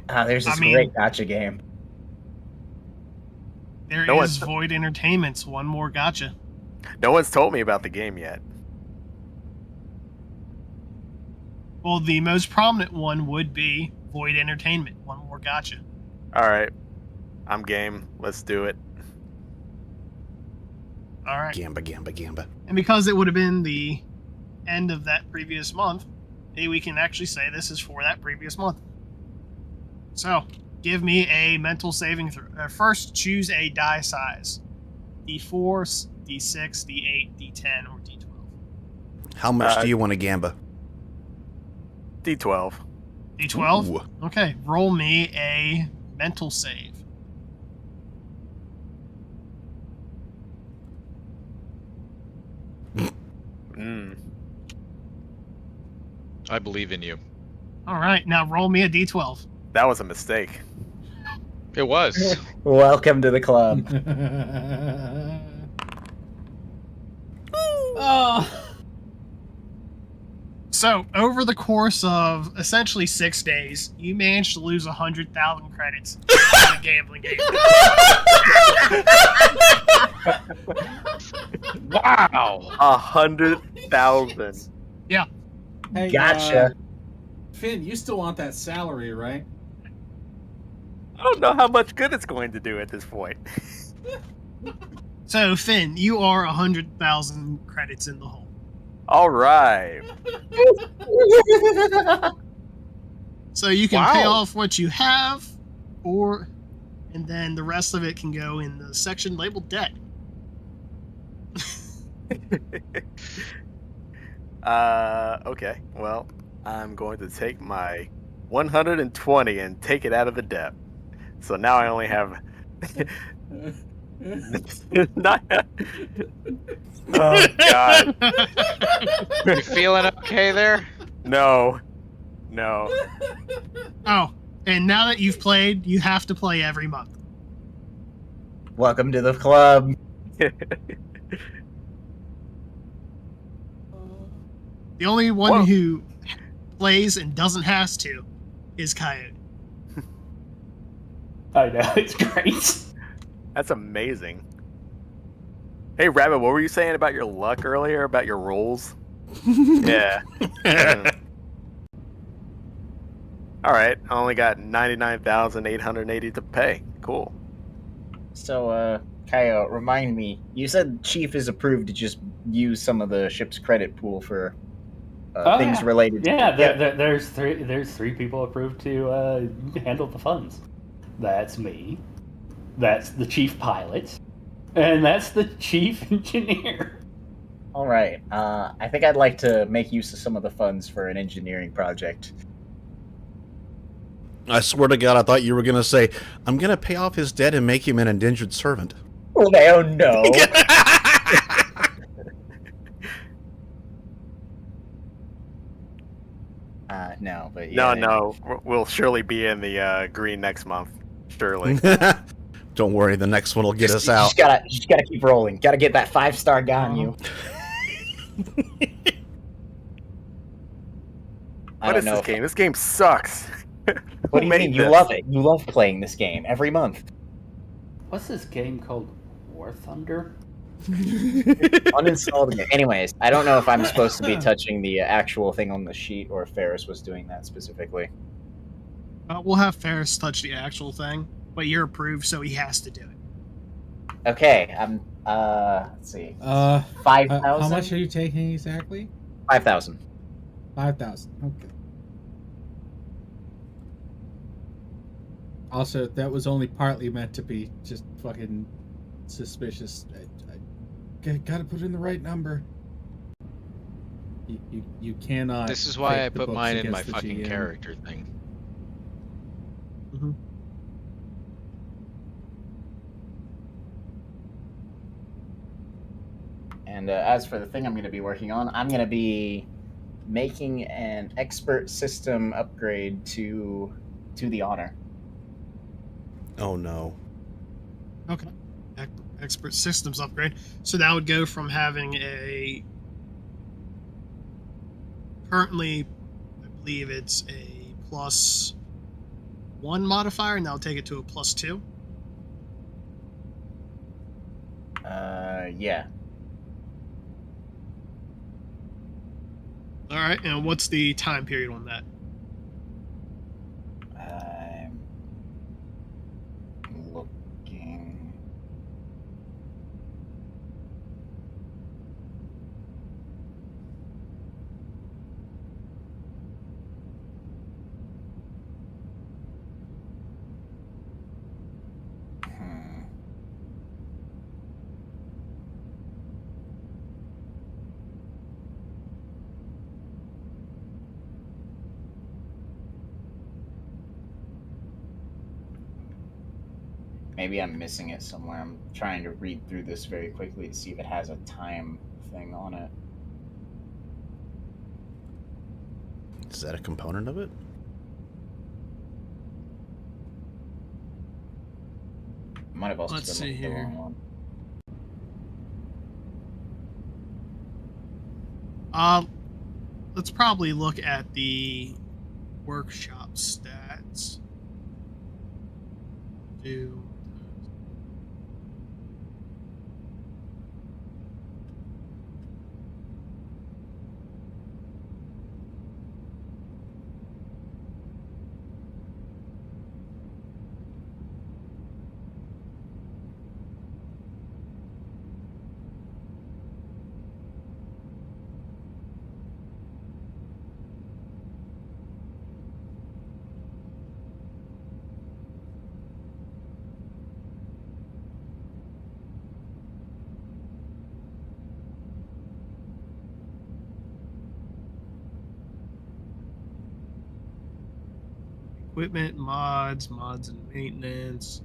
There's this I mean- great gotcha game. There No is one- Void Entertainment's one more gotcha. No one's told me about the game yet. Well, the most prominent one would be Void Entertainment, one more gotcha. All right, I'm game. Let's do it. All right. Gamba, gamba, gamba. And because it would have been the end of that previous month, we can actually say this is for that previous month. So, give me a mental saving throw. First, choose a die size. D4, D6, D8, D10, or D12. How much do you want to gamba? D12. D12? Ooh. Okay, roll me a mental save. I believe in you. All right, now roll me a D12. That was a mistake. It was. Welcome to the club. Oh. So, over the course of essentially 6 days, you managed to lose 100,000 credits on a gambling game. Wow, 100,000. Yeah. Hey, Gotcha. Finn, you still want that salary, right? I don't know how much good it's going to do at this point. So, Finn, you are 100,000 credits in the hole. All right. So you can pay Wow. off what you have, and then the rest of it can go in the section labeled debt. Okay. Well, I'm going to take my 120 and take it out of the debt. So now I only have. Not. Oh God. You feeling okay there? No. No. Oh, and now that you've played, you have to play every month. Welcome to the club. The only one Whoa. who plays and doesn't has to is Coyote. I know, it's great. That's amazing. Hey, Rabbit, what were you saying about your luck earlier? About your rolls? Yeah. All right. I only got 99,880 to pay. Cool. So, Kyle, remind me. You said Chief is approved to just use some of the ship's credit pool for things yeah. related. Yeah, to there's three people approved to handle the funds. That's me. That's the chief pilot, and that's the chief engineer. All right. I think I'd like to make use of some of the funds for an engineering project. I swear to God, I thought you were going to say, I'm going to pay off his debt and make him an indentured servant. Okay, oh no. No, but yeah. No. We'll surely be in the green next month. Surely. Don't worry, the next one will get us out. Just gotta keep rolling. Gotta get that 5-star guy on you. What is this game? This game sucks. What do you mean? You love it. You love playing this game every month. What's this game called? War Thunder? Uninstalled again. Anyways, I don't know if I'm supposed to be touching the actual thing on the sheet or if Ferris was doing that specifically. We'll have Ferris touch the actual thing, but you're approved, so he has to do it. Okay, let's see. 5,000? How much are you taking exactly? 5,000. 5,000. Okay. Also, that was only partly meant to be just fucking suspicious. I gotta put in the right number. You cannot. This is why I fake the put books mine in against my the fucking GM. character thing. Mm-hmm. And as for the thing I'm going to be working on, I'm going to be making an expert system upgrade to the honor. Oh no. Okay. Expert systems upgrade. So that would go from having a currently, I believe it's a +1 modifier, and that'll take it to a +2. Yeah. All right. And what's the time period on that? I'm looking. Maybe I'm missing it somewhere. I'm trying to read through this very quickly to see if it has a time thing on it. Is that a component of it? Might have also Let's been see the here. wrong one. Let's probably look at the workshop stats. Do equipment, mods and maintenance.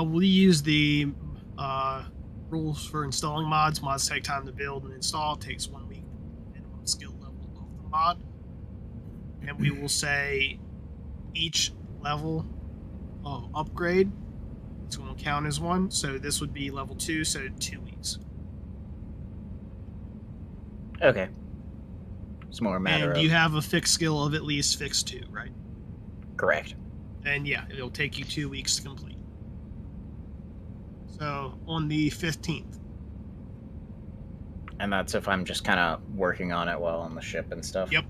We use the rules for installing mods. Mods take time to build and install. It takes 1 week minimum skill level of the mod. And we will say each level of upgrade is going to count as one. So this would be level 2, so 2 weeks. Okay. It's more a matter And of... you have a fixed skill of at least fixed 2, right? Correct. And yeah, it'll take you 2 weeks to complete. So on the 15th. And that's if I'm just kind of working on it while on the ship and stuff? Yep.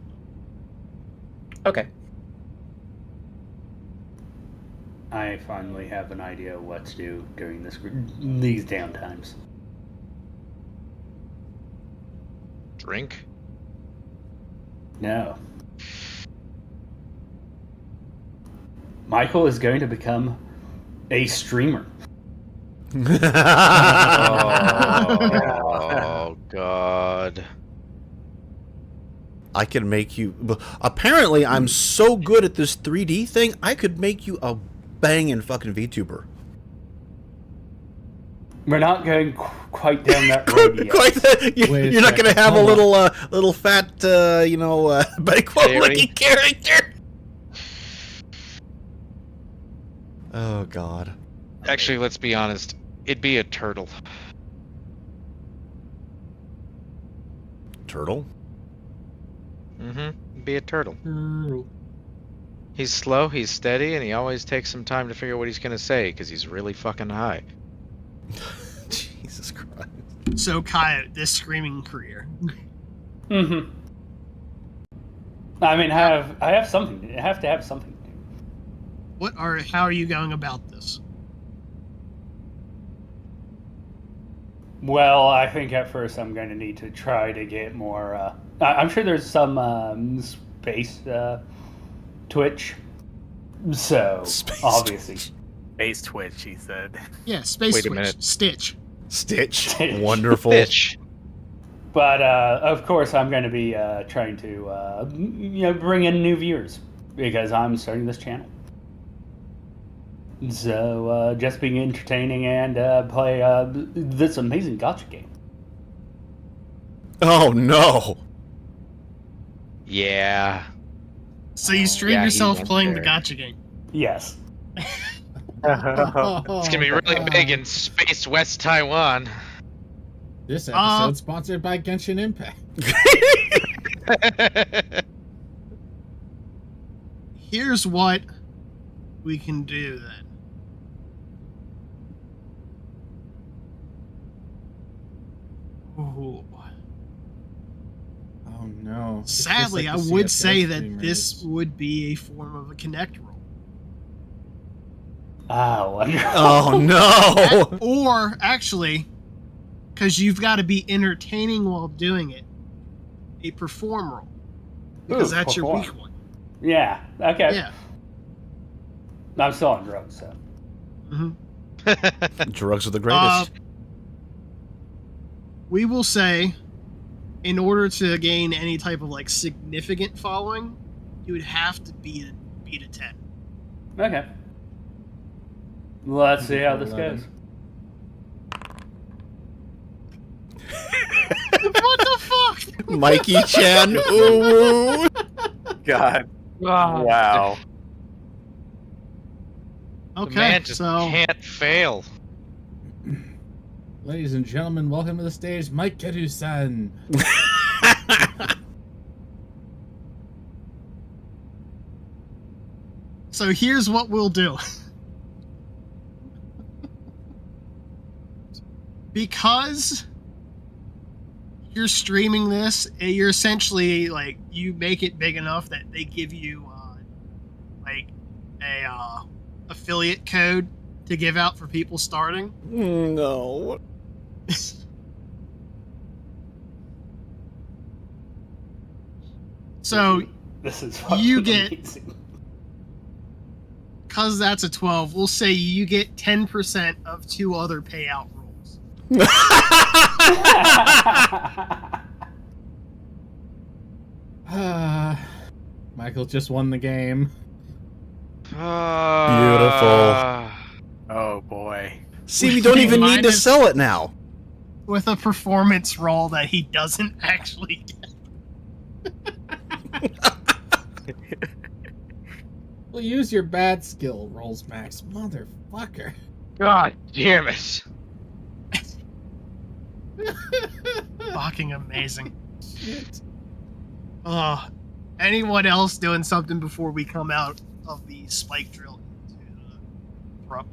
Okay. I finally have an idea of what to do during these downtimes. Drink? No. Michael is going to become a streamer. Oh, God. I can make you... Apparently, I'm so good at this 3D thing, I could make you a banging fucking VTuber. We're not going quite down that road yet. You're not going to have a little fat, banquet-looking character. Oh, God. Actually, let's be honest. It'd be a turtle. Turtle? Mm-hmm. Be a turtle. He's slow, he's steady, and he always takes some time to figure out what he's going to say, because he's really fucking high. Jesus Christ. So, Coyote, this screaming career. Mm-hmm. I mean, I have something. I have to have something to do. How are you going about this? Well, I think at first I'm going to need to try to get more... I'm sure there's some space Twitch. So, obviously. Space Twitch, he said. Yeah, Space Wait a Twitch. minute. Stitch. Wonderful. Stitch. But, of course, I'm going to be trying to, bring in new viewers. Because I'm starting this channel. So, just being entertaining and play this amazing gacha game. Oh, no. Yeah. So you stream Yeah, he yourself won't playing the care. gacha game. Yes. It's gonna be really big in Space West Taiwan. This episode sponsored by Genshin Impact. Here's what we can do then. Ooh. Oh no. Sadly, I would say that this would be a form of a Connect roll. Wonderful. Oh, no. Or, actually, because you've got to be entertaining while doing it, a perform roll. Because that's your weak one. Yeah, okay. Yeah. I'm still on drugs, so. Mm-hmm. Drugs are the greatest. We will say, in order to gain any type of like significant following, you would have to beat a 10. Okay. Let's see how this 11. goes. What the fuck? Mikey Chan. Ooh. God. Wow. The Okay, man just so can't fail. Ladies and gentlemen, welcome to the stage, Mike Kedu-san. so here's what we'll do. Because you're streaming this, you're essentially like you make it big enough that they give you like a affiliate code to give out for people starting. No. So This is you fucking get, amazing. because that's a 12, we'll say you get 10% of 2 other payout rolls. Michael just won the game. Beautiful. Oh boy. See, we don't even need to Minus- sell it now. With a performance roll that he doesn't actually get. Well, use your bad skill rolls, Max. Motherfucker. God damn it. Fucking amazing. Shit. Anyone else doing something before we come out of the spike drill into the rope?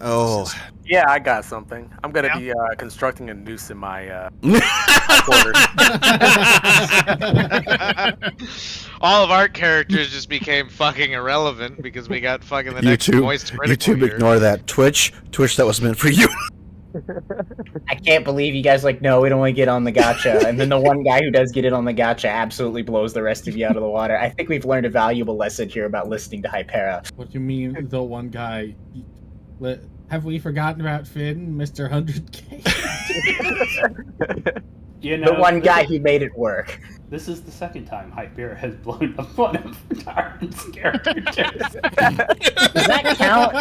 Oh. system? Yeah, I got something. I'm gonna Yeah? be constructing a noose in my quarters. All of our characters just became fucking irrelevant because we got fucking the next moist critical YouTube, here. ignore that. Twitch, that was meant for you. I can't believe you guys like, no, we don't want to get on the gacha. And then the one guy who does get it on the gacha absolutely blows the rest of you out of the water. I think we've learned a valuable lesson here about listening to Hypera. What do you mean, the one guy? Have we forgotten about Finn, Mr. 100K? You know, The one guy who made it work. This is the second time Hypera has blown up one of Darren's characters. Does that count?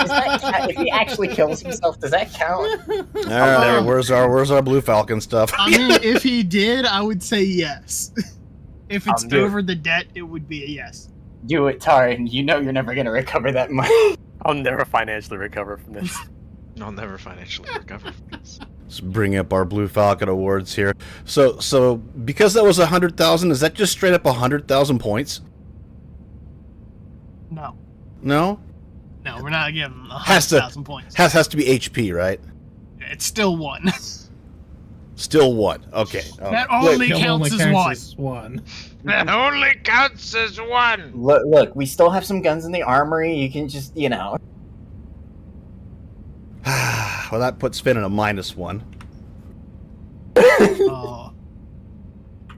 If he actually kills himself, does that count? There, where's our Blue Falcon stuff? I mean, if he did, I would say yes. If it's I'll do it. over the debt, it would be a yes. Do it, Taran. You know you're never going to recover that money. I'll never financially recover from this. I'll never financially recover from this. Let's bring up our Blue Falcon awards here. So because that was 100,000, is that just straight up 100,000 points? No. No? No, we're not giving Has to 100,000 points. has to be HP, right? It's still one. Still one. Okay. That only Kill counts as one. as one. That only counts as one. Look, we still have some guns in the armory. You can just, you know. Well, that puts Finn at a -1. Oh.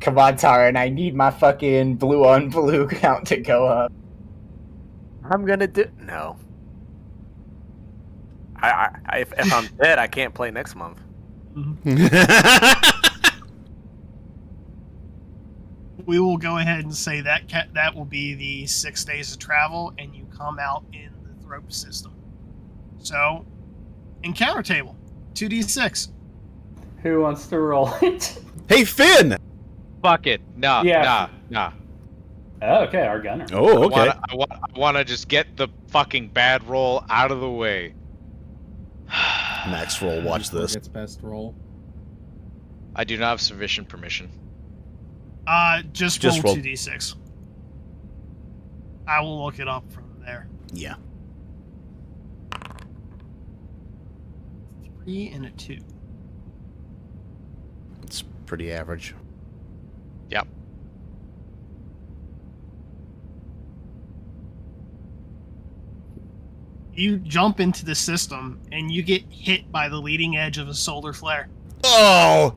Come on, Taran. I need my fucking blue on blue count to go up. I'm gonna do no. If I'm dead, I can't play next month. We will go ahead and say that that will be the 6 days of travel, and you come out in the Thrope system. So, encounter table, 2d6. Who wants to roll it? Hey, Finn! Fuck it. Nah. Oh, okay, our gunner. Oh, okay. I want to just get the fucking bad roll out of the way. Max roll, watch this. Gets best roll. I do not have sufficient permission. Just Just roll roll. 2d6. I will look it up from there. Yeah. 3 and a 2. It's pretty average. Yep. You jump into the system, and you get hit by the leading edge of a solar flare. Oh!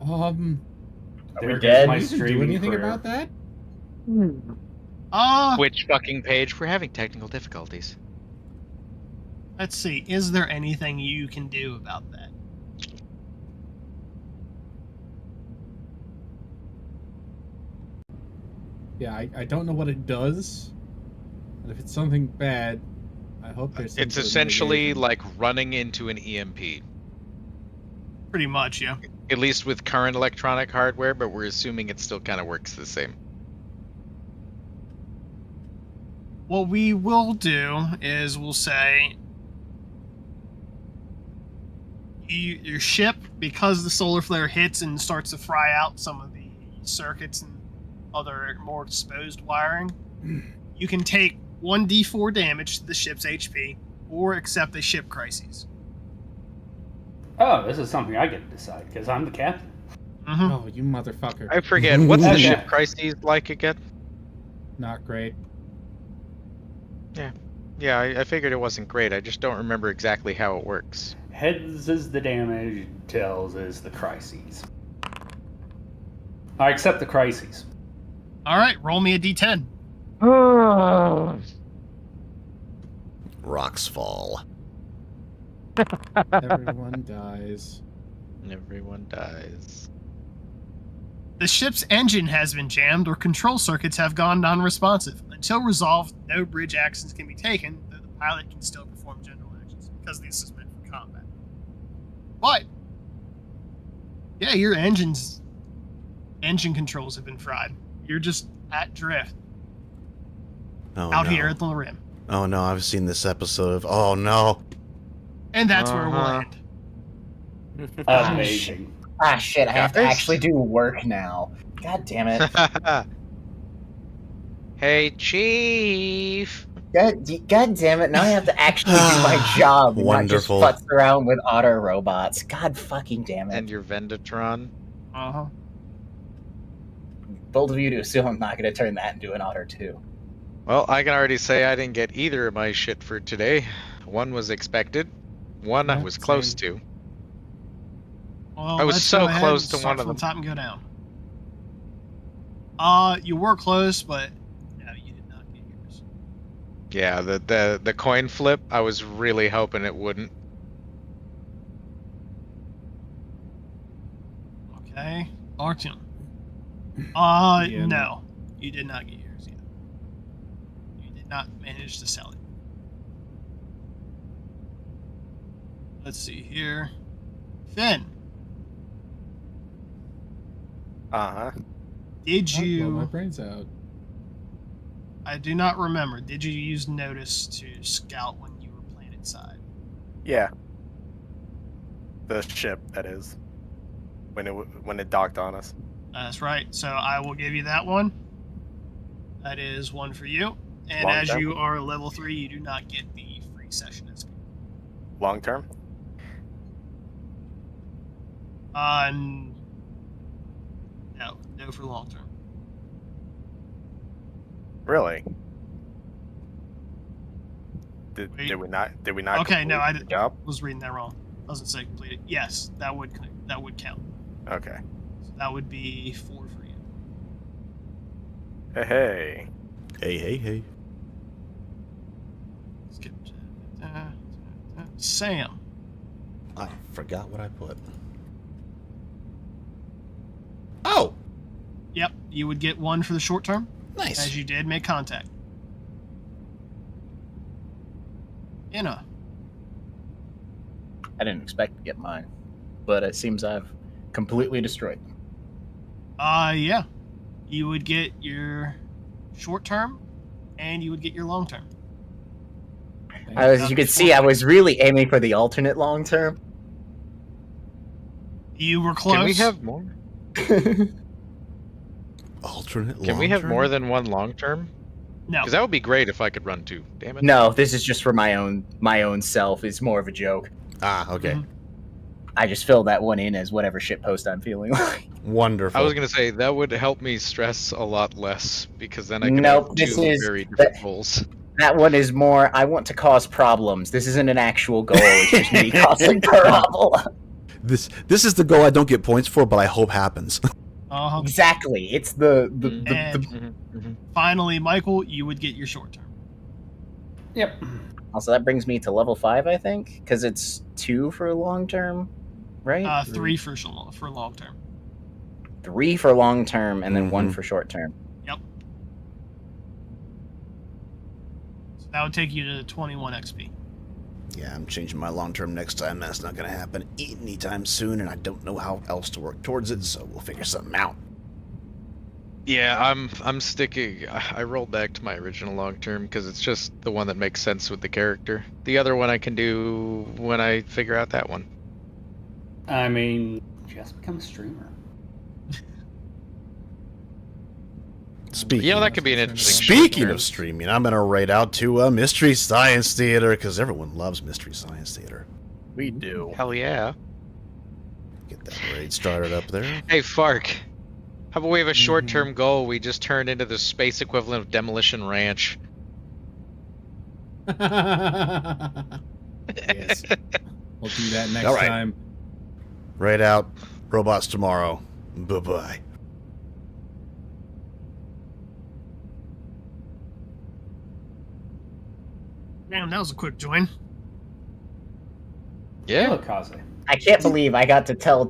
Are we There goes dead? my You can do streaming anything career. about that? Which fucking page? We're having technical difficulties. Let's see. Is there anything you can do about that? Yeah, I don't know what it does. But if it's something bad, I hope there's some It's sort of essentially mitigation. like running into an EMP. Pretty much, yeah. At least with current electronic hardware, but we're assuming it still kind of works the same. What we will do is we'll say your ship, because the solar flare hits and starts to fry out some of the circuits and other more exposed wiring, you can take 1d4 damage to the ship's HP or accept a ship crisis. Oh, this is something I get to decide because I'm the captain. Mm-hmm. Oh, you motherfucker. I forget, what's the Okay. ship crises like again? Not great. Yeah, I figured it wasn't great. I just don't remember exactly how it works. Heads is the damage, tails is the crises. I accept the crises. All right, roll me a d10. Rocks fall. Everyone dies. Everyone dies. The ship's engine has been jammed or control circuits have gone non-responsive. Until resolved, no bridge actions can be taken, though the pilot can still perform general actions because this is meant for combat. But yeah, your engine controls have been fried. You're just at drift out here at the rim. Oh no, I've seen this episode of. Oh no. And that's where we'll end. Amazing. Ah, shit, I have to Guys? actually do work now. God damn it. Hey, Chief. God damn it, now I have to actually do my job. and Wonderful. Not just futz around with auto robots. God fucking damn it. And your Vendatron. Uh-huh. Bold of you to assume I'm not going to turn that into an otter too. Well, I can already say I didn't get either of my shit for today. One was expected. One I Yeah, was close same. to. Well, I was let's so go ahead close and to start one of from them. the top and go down. You were close, but no, you did not get yours. Yeah, the coin flip, I was really hoping it wouldn't. Okay, Artyom. Yeah, no, you did not get yours yet. You did not manage to sell it. Let's see here. Finn, Uh-huh. did I'll blow my you? brains out. I do not remember. Did you use notice to scout when you were planet side? Yeah. The ship, that is. When it docked on us. That's right. So I will give you that one. That is one for you. And Long as term? you are level 3, you do not get the free session XP. Long term? No for long term. Really? Wait. Did we not Okay, no, complete the job? was reading that wrong. Doesn't say completed. Yes, that would count. Okay. So that would be 4 for you. Hey. Hey. Skip. Sam. I forgot what I put. Oh, Yep, you would get 1 for the short term, nice. as you did make contact. Inna. I didn't expect to get mine, but it seems I've completely destroyed them. Yeah. You would get your short term, and you would get your long term. As you can see, I was really aiming for the alternate long term. You were close. Can we have more? Alternate. Can we have long-term? more than one long term? No. Because that would be great if I could run 2. Damn it. No, this is just for my own self. It's more of a joke. Ah, okay. Mhm. I just fill that one in as whatever shit post I'm feeling like. Wonderful. I was gonna say that would help me stress a lot less because then I can Nope, have this 2 is- very different goals. That one is more, I want to cause problems. This isn't an actual goal, it's just me causing problems. This is the goal I don't get points for, but I hope happens. Uh-huh. Exactly. It's the And finally, Michael, you would get your short term. Yep. Also, that brings me to level 5, I think, because it's 2 for long term, right? 3 for long term. 3 for long term, and then 1 Mhm. for short term. Yep. So that would take you to 21 XP. Yeah, I'm changing my long term next time. That's not going to happen anytime soon, and I don't know how else to work towards it, so we'll figure something out. Yeah, I'm sticking. I rolled back to my original long term because it's just the one that makes sense with the character. The other one I can do when I figure out that one. I mean, just become a streamer. Speaking, Yeah, that could be an interesting. speaking short of streaming, I'm going to raid out to Mystery Science Theater, because everyone loves Mystery Science Theater. We do. term. Hell yeah! Get that raid started up there. Hey, Fark. How about we have a short-term goal? We just turn into the space equivalent of Demolition Ranch. Yes. We'll do that next All right. time. Raid out. Robots tomorrow. Bye-bye. Damn, that was a quick join. Yeah. Hello, Kaze. I can't believe I got to tell